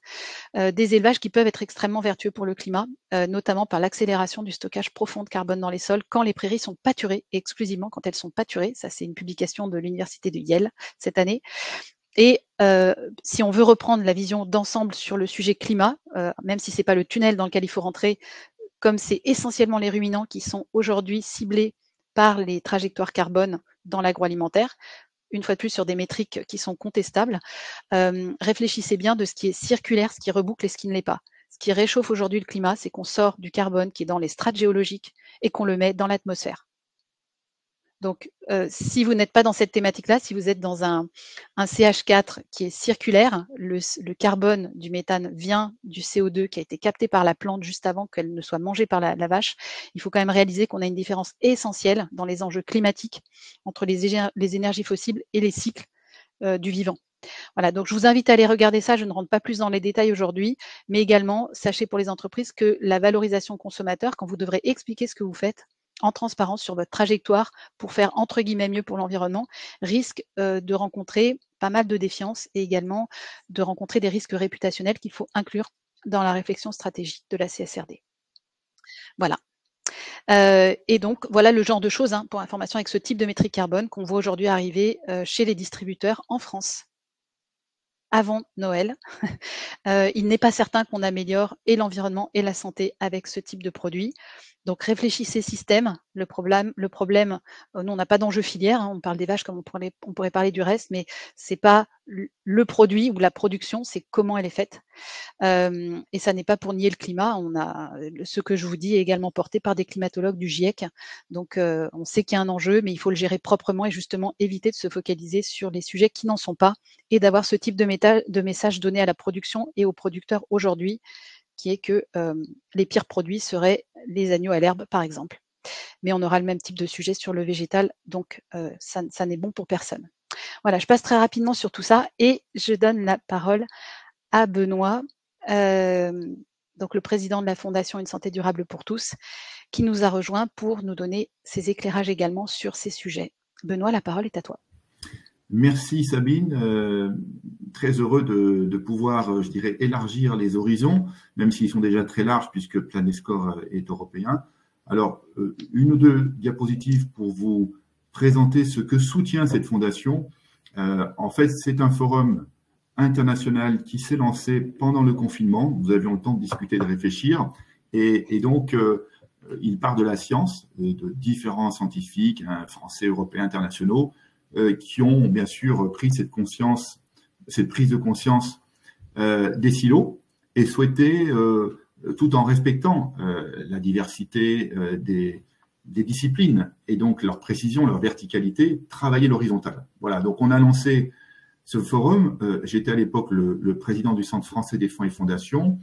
des élevages qui peuvent être extrêmement vertueux pour le climat, notamment par l'accélération du stockage profond de carbone dans les sols quand les prairies sont pâturées, et exclusivement quand elles sont pâturées. Ça, c'est une publication de l'université de Yale cette année. Et si on veut reprendre la vision d'ensemble sur le sujet climat, même si ce n'est pas le tunnel dans lequel il faut rentrer, comme c'est essentiellement les ruminants qui sont aujourd'hui ciblés par les trajectoires carbone dans l'agroalimentaire, une fois de plus sur des métriques qui sont contestables. Réfléchissez bien de ce qui est circulaire, ce qui reboucle et ce qui ne l'est pas. Ce qui réchauffe aujourd'hui le climat, c'est qu'on sort du carbone qui est dans les strates géologiques et qu'on le met dans l'atmosphère. Donc, si vous n'êtes pas dans cette thématique-là, si vous êtes dans un CH4 qui est circulaire, le carbone du méthane vient du CO2 qui a été capté par la plante juste avant qu'elle ne soit mangée par la vache. Il faut quand même réaliser qu'on a une différence essentielle dans les enjeux climatiques entre les énergies fossiles et les cycles du vivant. Voilà, donc je vous invite à aller regarder ça. Je ne rentre pas plus dans les détails aujourd'hui, mais également, sachez pour les entreprises que la valorisation consommateur, quand vous devrez expliquer ce que vous faites, en transparence sur votre trajectoire pour faire entre guillemets mieux pour l'environnement, risque de rencontrer pas mal de défiance et également de rencontrer des risques réputationnels qu'il faut inclure dans la réflexion stratégique de la CSRD. Voilà. Et donc, voilà le genre de choses, pour information, avec ce type de métrique carbone qu'on voit aujourd'hui arriver chez les distributeurs en France avant Noël. Il n'est pas certain qu'on améliore et l'environnement et la santé avec ce type de produit. Donc réfléchissez système. Le problème, nous on n'a pas d'enjeu filière, on parle des vaches comme on pourrait parler du reste, mais c'est pas le produit ou la production, c'est comment elle est faite. Et ça n'est pas pour nier le climat. Ce que je vous dis est également porté par des climatologues du GIEC. Donc on sait qu'il y a un enjeu, mais il faut le gérer proprement et justement éviter de se focaliser sur les sujets qui n'en sont pas et d'avoir ce type de message donné à la production et aux producteurs aujourd'hui, qui est que les pires produits seraient les agneaux à l'herbe, par exemple. Mais on aura le même type de sujet sur le végétal, donc ça n'est bon pour personne. Voilà, je passe très rapidement sur tout ça et je donne la parole à Benoît, donc le président de la Fondation Une santé durable pour tous, qui nous a rejoint pour nous donner ses éclairages également sur ces sujets. Benoît, la parole est à toi. Merci Sabine, très heureux de pouvoir, je dirais, élargir les horizons, même s'ils sont déjà très larges puisque Planescore est européen. Alors, une ou deux diapositives pour vous présenter ce que soutient cette fondation. En fait, c'est un forum international qui s'est lancé pendant le confinement. Nous avions le temps de discuter, de réfléchir, et donc il part de la science, de différents scientifiques, français, européens, internationaux, qui ont bien sûr pris cette prise de conscience des silos et souhaité, tout en respectant la diversité des disciplines et donc leur précision, leur verticalité, travailler l'horizontale. Voilà, donc on a lancé ce forum. J'étais à l'époque le président du Centre français des fonds et fondations,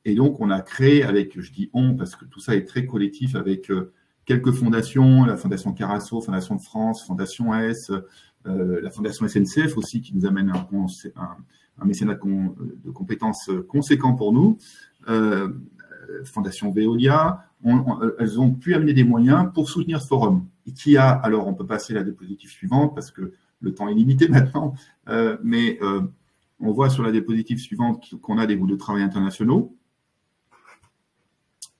et donc on a créé avec, je dis on parce que tout ça est très collectif, avec quelques fondations, la Fondation Carasso, Fondation de France, Fondation S, la Fondation SNCF aussi, qui nous amène un mécénat de compétences conséquent pour nous, Fondation Veolia. Elles ont pu amener des moyens pour soutenir ce forum. Et qui a, alors on peut passer à la diapositive suivante parce que le temps est limité maintenant, mais on voit sur la diapositive suivante qu'on a des groupes de travail internationaux.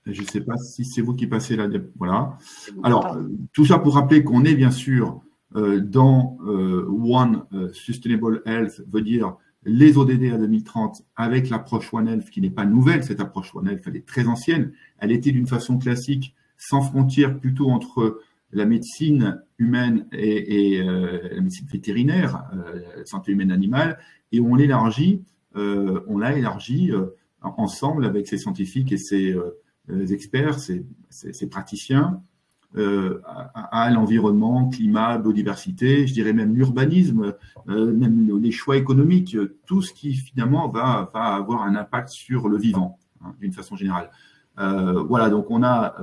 Je ne sais pas si c'est vous qui passez la diapositive. Voilà. Alors, tout ça pour rappeler qu'on est bien sûr dans One Sustainable Health, veut dire les ODD à 2030 avec l'approche One Health qui n'est pas nouvelle. Cette approche One Health, elle est très ancienne. Elle était d'une façon classique, sans frontières, plutôt entre la médecine humaine et la médecine vétérinaire, la santé humaine animale, et on l'a élargi ensemble avec ces scientifiques et ces experts, ces praticiens, à l'environnement, climat, biodiversité, je dirais même l'urbanisme, même les choix économiques, tout ce qui finalement va avoir un impact sur le vivant, d'une façon générale. Voilà, donc on a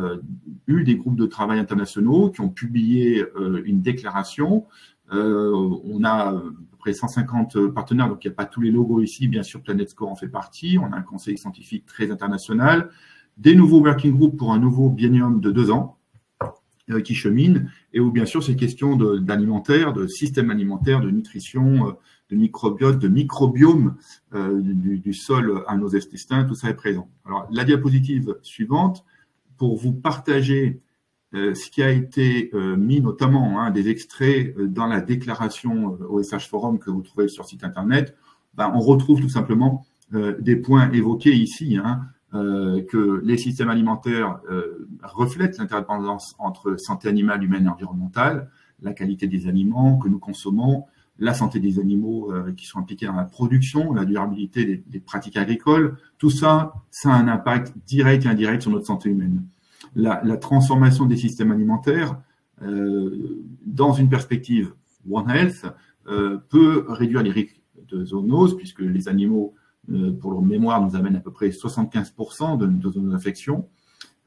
eu des groupes de travail internationaux qui ont publié une déclaration. On a à peu près 150 partenaires, donc il n'y a pas tous les logos ici, bien sûr Planescore en fait partie. On a un conseil scientifique très international, des nouveaux working groups pour un nouveau biennium de 2 ans qui cheminent, et où bien sûr ces questions d'alimentaire, de système alimentaire, de nutrition, de microbiote, de microbiome du sol à nos intestins, tout ça est présent. Alors la diapositive suivante, pour vous partager ce qui a été mis notamment, des extraits dans la déclaration OSH Forum que vous trouvez sur le site internet, on retrouve tout simplement des points évoqués ici, que les systèmes alimentaires reflètent l'interdépendance entre santé animale, humaine et environnementale, la qualité des aliments que nous consommons, la santé des animaux qui sont impliqués dans la production, la durabilité des pratiques agricoles. Tout ça, ça a un impact direct et indirect sur notre santé humaine. La transformation des systèmes alimentaires, dans une perspective One Health, peut réduire les risques de zoonose, puisque les animaux, pour leur mémoire, nous amènent à peu près 75% de zoonose infection.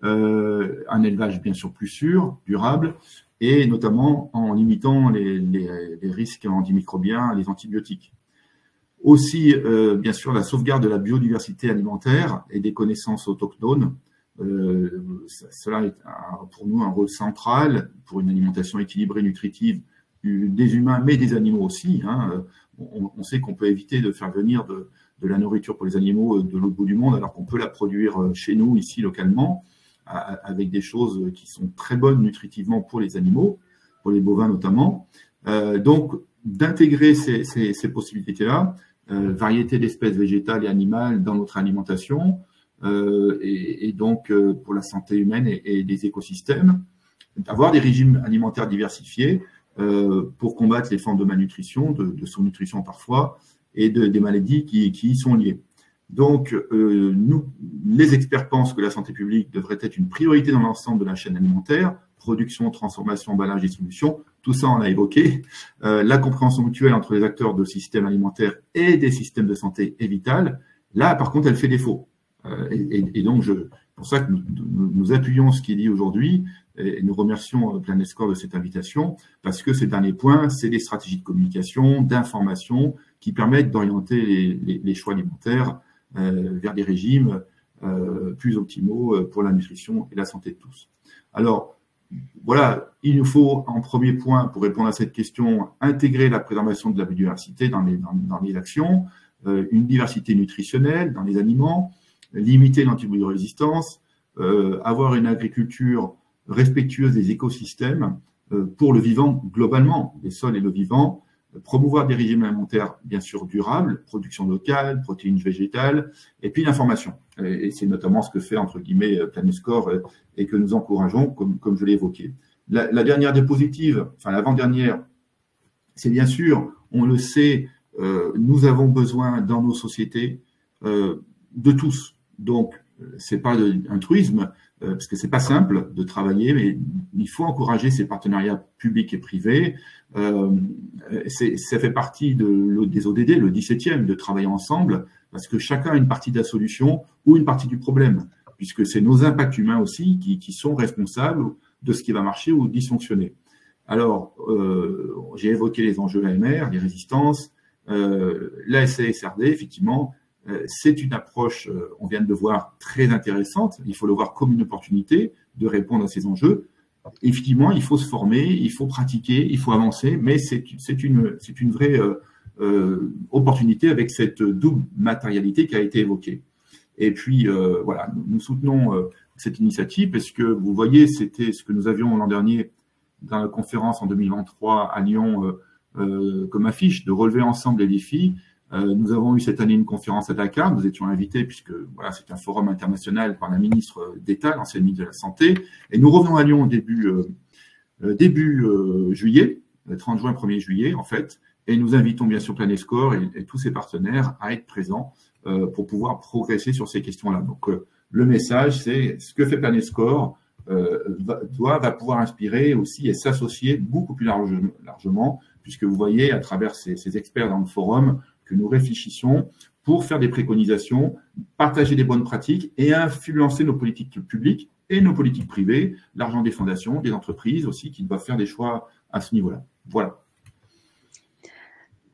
Un élevage bien sûr plus sûr, durable, et notamment en limitant les risques antimicrobiens, les antibiotiques. Aussi, bien sûr, la sauvegarde de la biodiversité alimentaire et des connaissances autochtones. Cela est pour nous un rôle central pour une alimentation équilibrée, nutritive des humains, mais des animaux aussi. Hein. On sait qu'on peut éviter de faire venir de la nourriture pour les animaux de l'autre bout du monde, alors qu'on peut la produire chez nous, ici, localement, avec des choses qui sont très bonnes nutritivement pour les animaux, pour les bovins notamment. Donc, d'intégrer ces possibilités-là, variété d'espèces végétales et animales dans notre alimentation, et donc pour la santé humaine et des écosystèmes, avoir des régimes alimentaires diversifiés pour combattre les formes de malnutrition, de sous-nutrition parfois, et des maladies qui y sont liées. Donc, nous, les experts pensent que la santé publique devrait être une priorité dans l'ensemble de la chaîne alimentaire, production, transformation, emballage, distribution, tout ça on l'a évoqué. La compréhension mutuelle entre les acteurs de systèmes alimentaires et des systèmes de santé est vitale. Là, par contre, elle fait défaut. Et donc, pour ça que nous appuyons ce qui est dit aujourd'hui et nous remercions Planet-Score de cette invitation, parce que ces derniers points, c'est des stratégies de communication, d'information qui permettent d'orienter les choix alimentaires vers des régimes plus optimaux pour la nutrition et la santé de tous. Alors, voilà, il nous faut, en premier point, pour répondre à cette question, intégrer la préservation de la biodiversité dans les actions, une diversité nutritionnelle dans les aliments, limiter l'antibiorésistance, avoir une agriculture respectueuse des écosystèmes pour le vivant globalement, les sols et le vivant, promouvoir des régimes alimentaires bien sûr durables, production locale, protéines végétales, et puis l'information. Et c'est notamment ce que fait, entre guillemets, Planet-Score et que nous encourageons, comme je l'ai évoqué. La dernière diapositive, enfin l'avant-dernière, c'est bien sûr, on le sait, nous avons besoin dans nos sociétés de tous. Donc, c'est pas un truisme, parce que c'est pas simple de travailler, mais il faut encourager ces partenariats publics et privés. Ça fait partie des ODD, le 17e, de travailler ensemble, parce que chacun a une partie de la solution ou une partie du problème, puisque c'est nos impacts humains aussi qui sont responsables de ce qui va marcher ou dysfonctionner. Alors, j'ai évoqué les enjeux AMR, les résistances, la SASRD, effectivement, c'est une approche, on vient de le voir, très intéressante. Il faut le voir comme une opportunité de répondre à ces enjeux. Effectivement, il faut se former, il faut pratiquer, il faut avancer, mais c'est une vraie opportunité avec cette double matérialité qui a été évoquée. Et puis, voilà, nous soutenons cette initiative parce que, vous voyez, c'était ce que nous avions l'an dernier dans la conférence en 2023 à Lyon comme affiche, de relever ensemble les défis. Nous avons eu cette année une conférence à Dakar, nous étions invités puisque voilà, c'est un forum international par la ministre d'État, l'ancienne ministre de la Santé, et nous revenons à Lyon début juillet, le 30 juin, 1er juillet en fait, et nous invitons bien sûr Planet-Score et tous ses partenaires à être présents pour pouvoir progresser sur ces questions-là. Donc le message, c'est ce que fait Planet-Score va pouvoir inspirer aussi et s'associer beaucoup plus largement, puisque vous voyez à travers ces experts dans le forum que nous réfléchissons pour faire des préconisations, partager des bonnes pratiques et influencer nos politiques publiques et nos politiques privées, l'argent des fondations, des entreprises aussi qui doivent faire des choix à ce niveau-là. Voilà.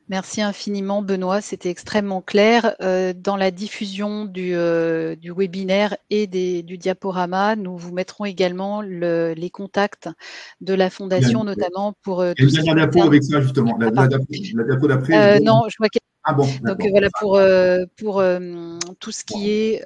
Merci infiniment, Benoît. C'était extrêmement clair. Dans la diffusion du webinaire et du diaporama, nous vous mettrons également les contacts de la Fondation, notamment pour tout ce qui concerne... diapo avec ça, justement. La diapo d'après. Non, je vois qu'il y a... Ah bon, donc voilà, pour tout ce qui est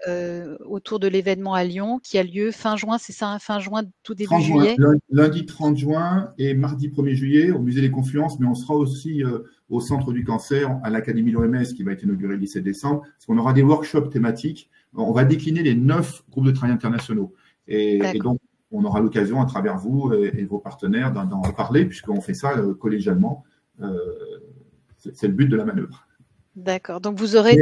autour de l'événement à Lyon, qui a lieu fin juin, c'est ça, hein, fin juin, tout début juillet. Lundi 30 juin et mardi 1er juillet au Musée des Confluences, mais on sera aussi au Centre du Cancer, à l'Académie de l'OMS qui va être inaugurée le 17 décembre, parce qu'on aura des workshops thématiques on va décliner les 9 groupes de travail internationaux. Et donc, on aura l'occasion, à travers vous et vos partenaires, d'en reparler, puisqu'on fait ça collégialement. C'est le but de la manœuvre. D'accord. Donc, vous aurez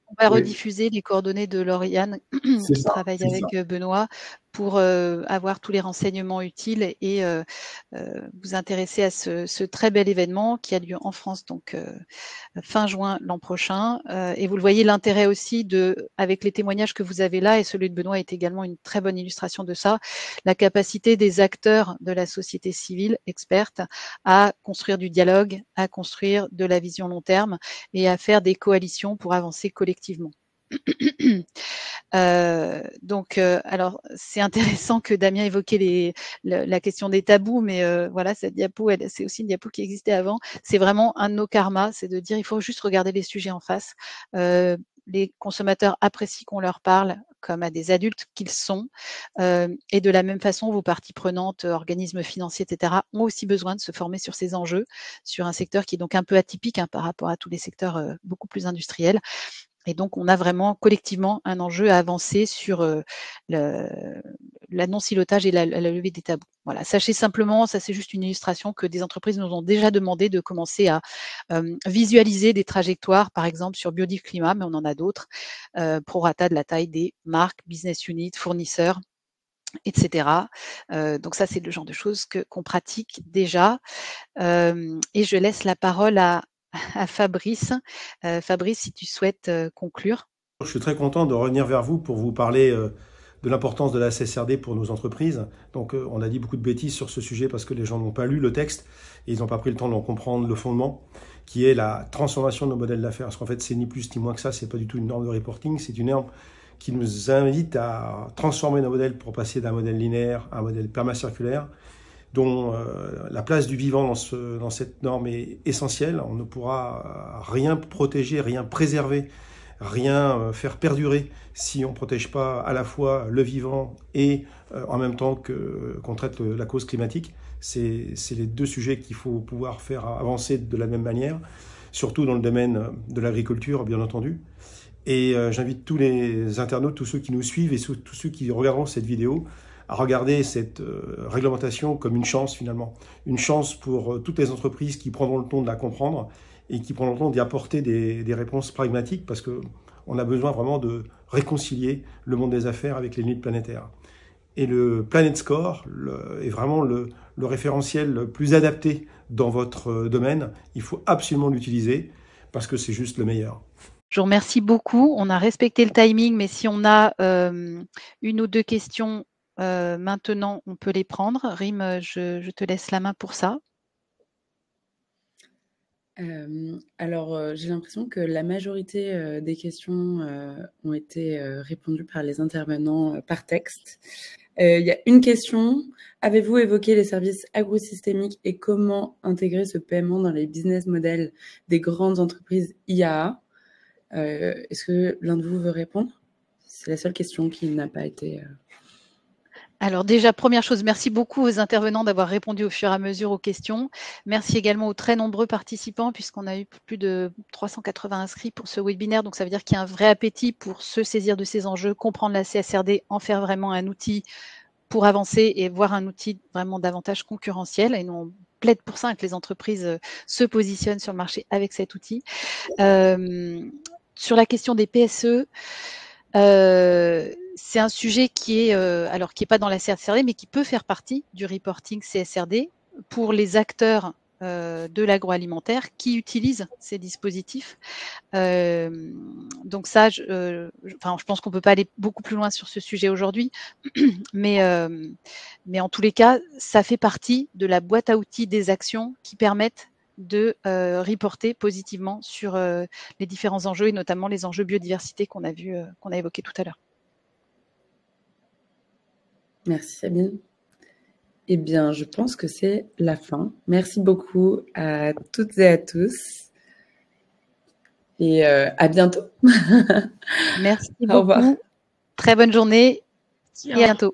on va rediffuser les coordonnées de Lauriane qui travaille avec Benoît pour avoir tous les renseignements utiles et vous intéresser à ce très bel événement qui a lieu en France donc fin juin l'an prochain. Et vous le voyez, l'intérêt aussi avec les témoignages que vous avez là, et celui de Benoît est également une très bonne illustration de ça, la capacité des acteurs de la société civile experte à construire du dialogue, à construire de la vision long terme et à faire des coalitions pour avancer collectivement. Alors c'est intéressant que Damien évoquait la question des tabous, mais voilà, cette diapo, c'est aussi une diapo qui existait avant. C'est vraiment un de nos karmas, c'est de dire il faut juste regarder les sujets en face. Les consommateurs apprécient qu'on leur parle comme à des adultes qu'ils sont, et de la même façon, vos parties prenantes, organismes financiers, etc., ont aussi besoin de se former sur ces enjeux, sur un secteur qui est donc un peu atypique par rapport à tous les secteurs beaucoup plus industriels. Et donc, on a vraiment collectivement un enjeu à avancer sur la non-silotage et la levée des tabous. Voilà, sachez simplement, ça c'est juste une illustration, que des entreprises nous ont déjà demandé de commencer à visualiser des trajectoires, par exemple sur Biodiff Climat, mais on en a d'autres, prorata de la taille des marques, business units, fournisseurs, etc. Donc ça, c'est le genre de choses qu'on pratique déjà. Et je laisse la parole à Fabrice. Fabrice, si tu souhaites conclure. Je suis très content de revenir vers vous pour vous parler de l'importance de la CSRD pour nos entreprises. Donc on a dit beaucoup de bêtises sur ce sujet parce que les gens n'ont pas lu le texte et ils n'ont pas pris le temps d'en comprendre le fondement, qui est la transformation de nos modèles d'affaires. Parce qu'en fait, c'est ni plus ni moins que ça, c'est pas du tout une norme de reporting, c'est une norme qui nous invite à transformer nos modèles pour passer d'un modèle linéaire à un modèle permacirculaire, dont la place du vivant dans cette norme est essentielle. On ne pourra rien protéger, rien préserver, rien faire perdurer si on ne protège pas à la fois le vivant et en même temps qu'on traite la cause climatique. C'est les deux sujets qu'il faut pouvoir faire avancer de la même manière, surtout dans le domaine de l'agriculture, bien entendu. Et j'invite tous les internautes, tous ceux qui nous suivent et tous ceux qui regarderont cette vidéo à regarder cette réglementation comme une chance finalement. Une chance pour toutes les entreprises qui prendront le temps de la comprendre et qui prendront le temps d'y apporter des réponses pragmatiques, parce qu'on a besoin vraiment de réconcilier le monde des affaires avec les limites planétaires. Et le Planet Score est vraiment le référentiel le plus adapté dans votre domaine. Il faut absolument l'utiliser parce que c'est juste le meilleur. Je vous remercie beaucoup. On a respecté le timing, mais si on a une ou deux questions maintenant, on peut les prendre. Rim, je te laisse la main pour ça. Alors, j'ai l'impression que la majorité des questions ont été répondues par les intervenants par texte. Il y a une question. Avez-vous évoqué les services agrosystémiques et comment intégrer ce paiement dans les business models des grandes entreprises IAA? Est-ce que l'un de vous veut répondre? C'est la seule question qui n'a pas été... Alors déjà, première chose, merci beaucoup aux intervenants d'avoir répondu au fur et à mesure aux questions. Merci également aux très nombreux participants, puisqu'on a eu plus de 380 inscrits pour ce webinaire. Donc ça veut dire qu'il y a un vrai appétit pour se saisir de ces enjeux, comprendre la CSRD, en faire vraiment un outil pour avancer et voir un outil vraiment davantage concurrentiel. Et nous, on plaide pour ça, que les entreprises se positionnent sur le marché avec cet outil. Sur la question des PSE, c'est un sujet qui est, alors qui n'est pas dans la CSRD, mais qui peut faire partie du reporting CSRD pour les acteurs de l'agroalimentaire qui utilisent ces dispositifs. Donc ça, je pense qu'on ne peut pas aller beaucoup plus loin sur ce sujet aujourd'hui, mais en tous les cas, ça fait partie de la boîte à outils des actions qui permettent de reporter positivement sur les différents enjeux et notamment les enjeux biodiversité qu'on a évoqués tout à l'heure. Merci Sabine. Eh bien, je pense que c'est la fin. Merci beaucoup à toutes et à tous. Et à bientôt. Merci beaucoup. Très bonne journée et à bientôt.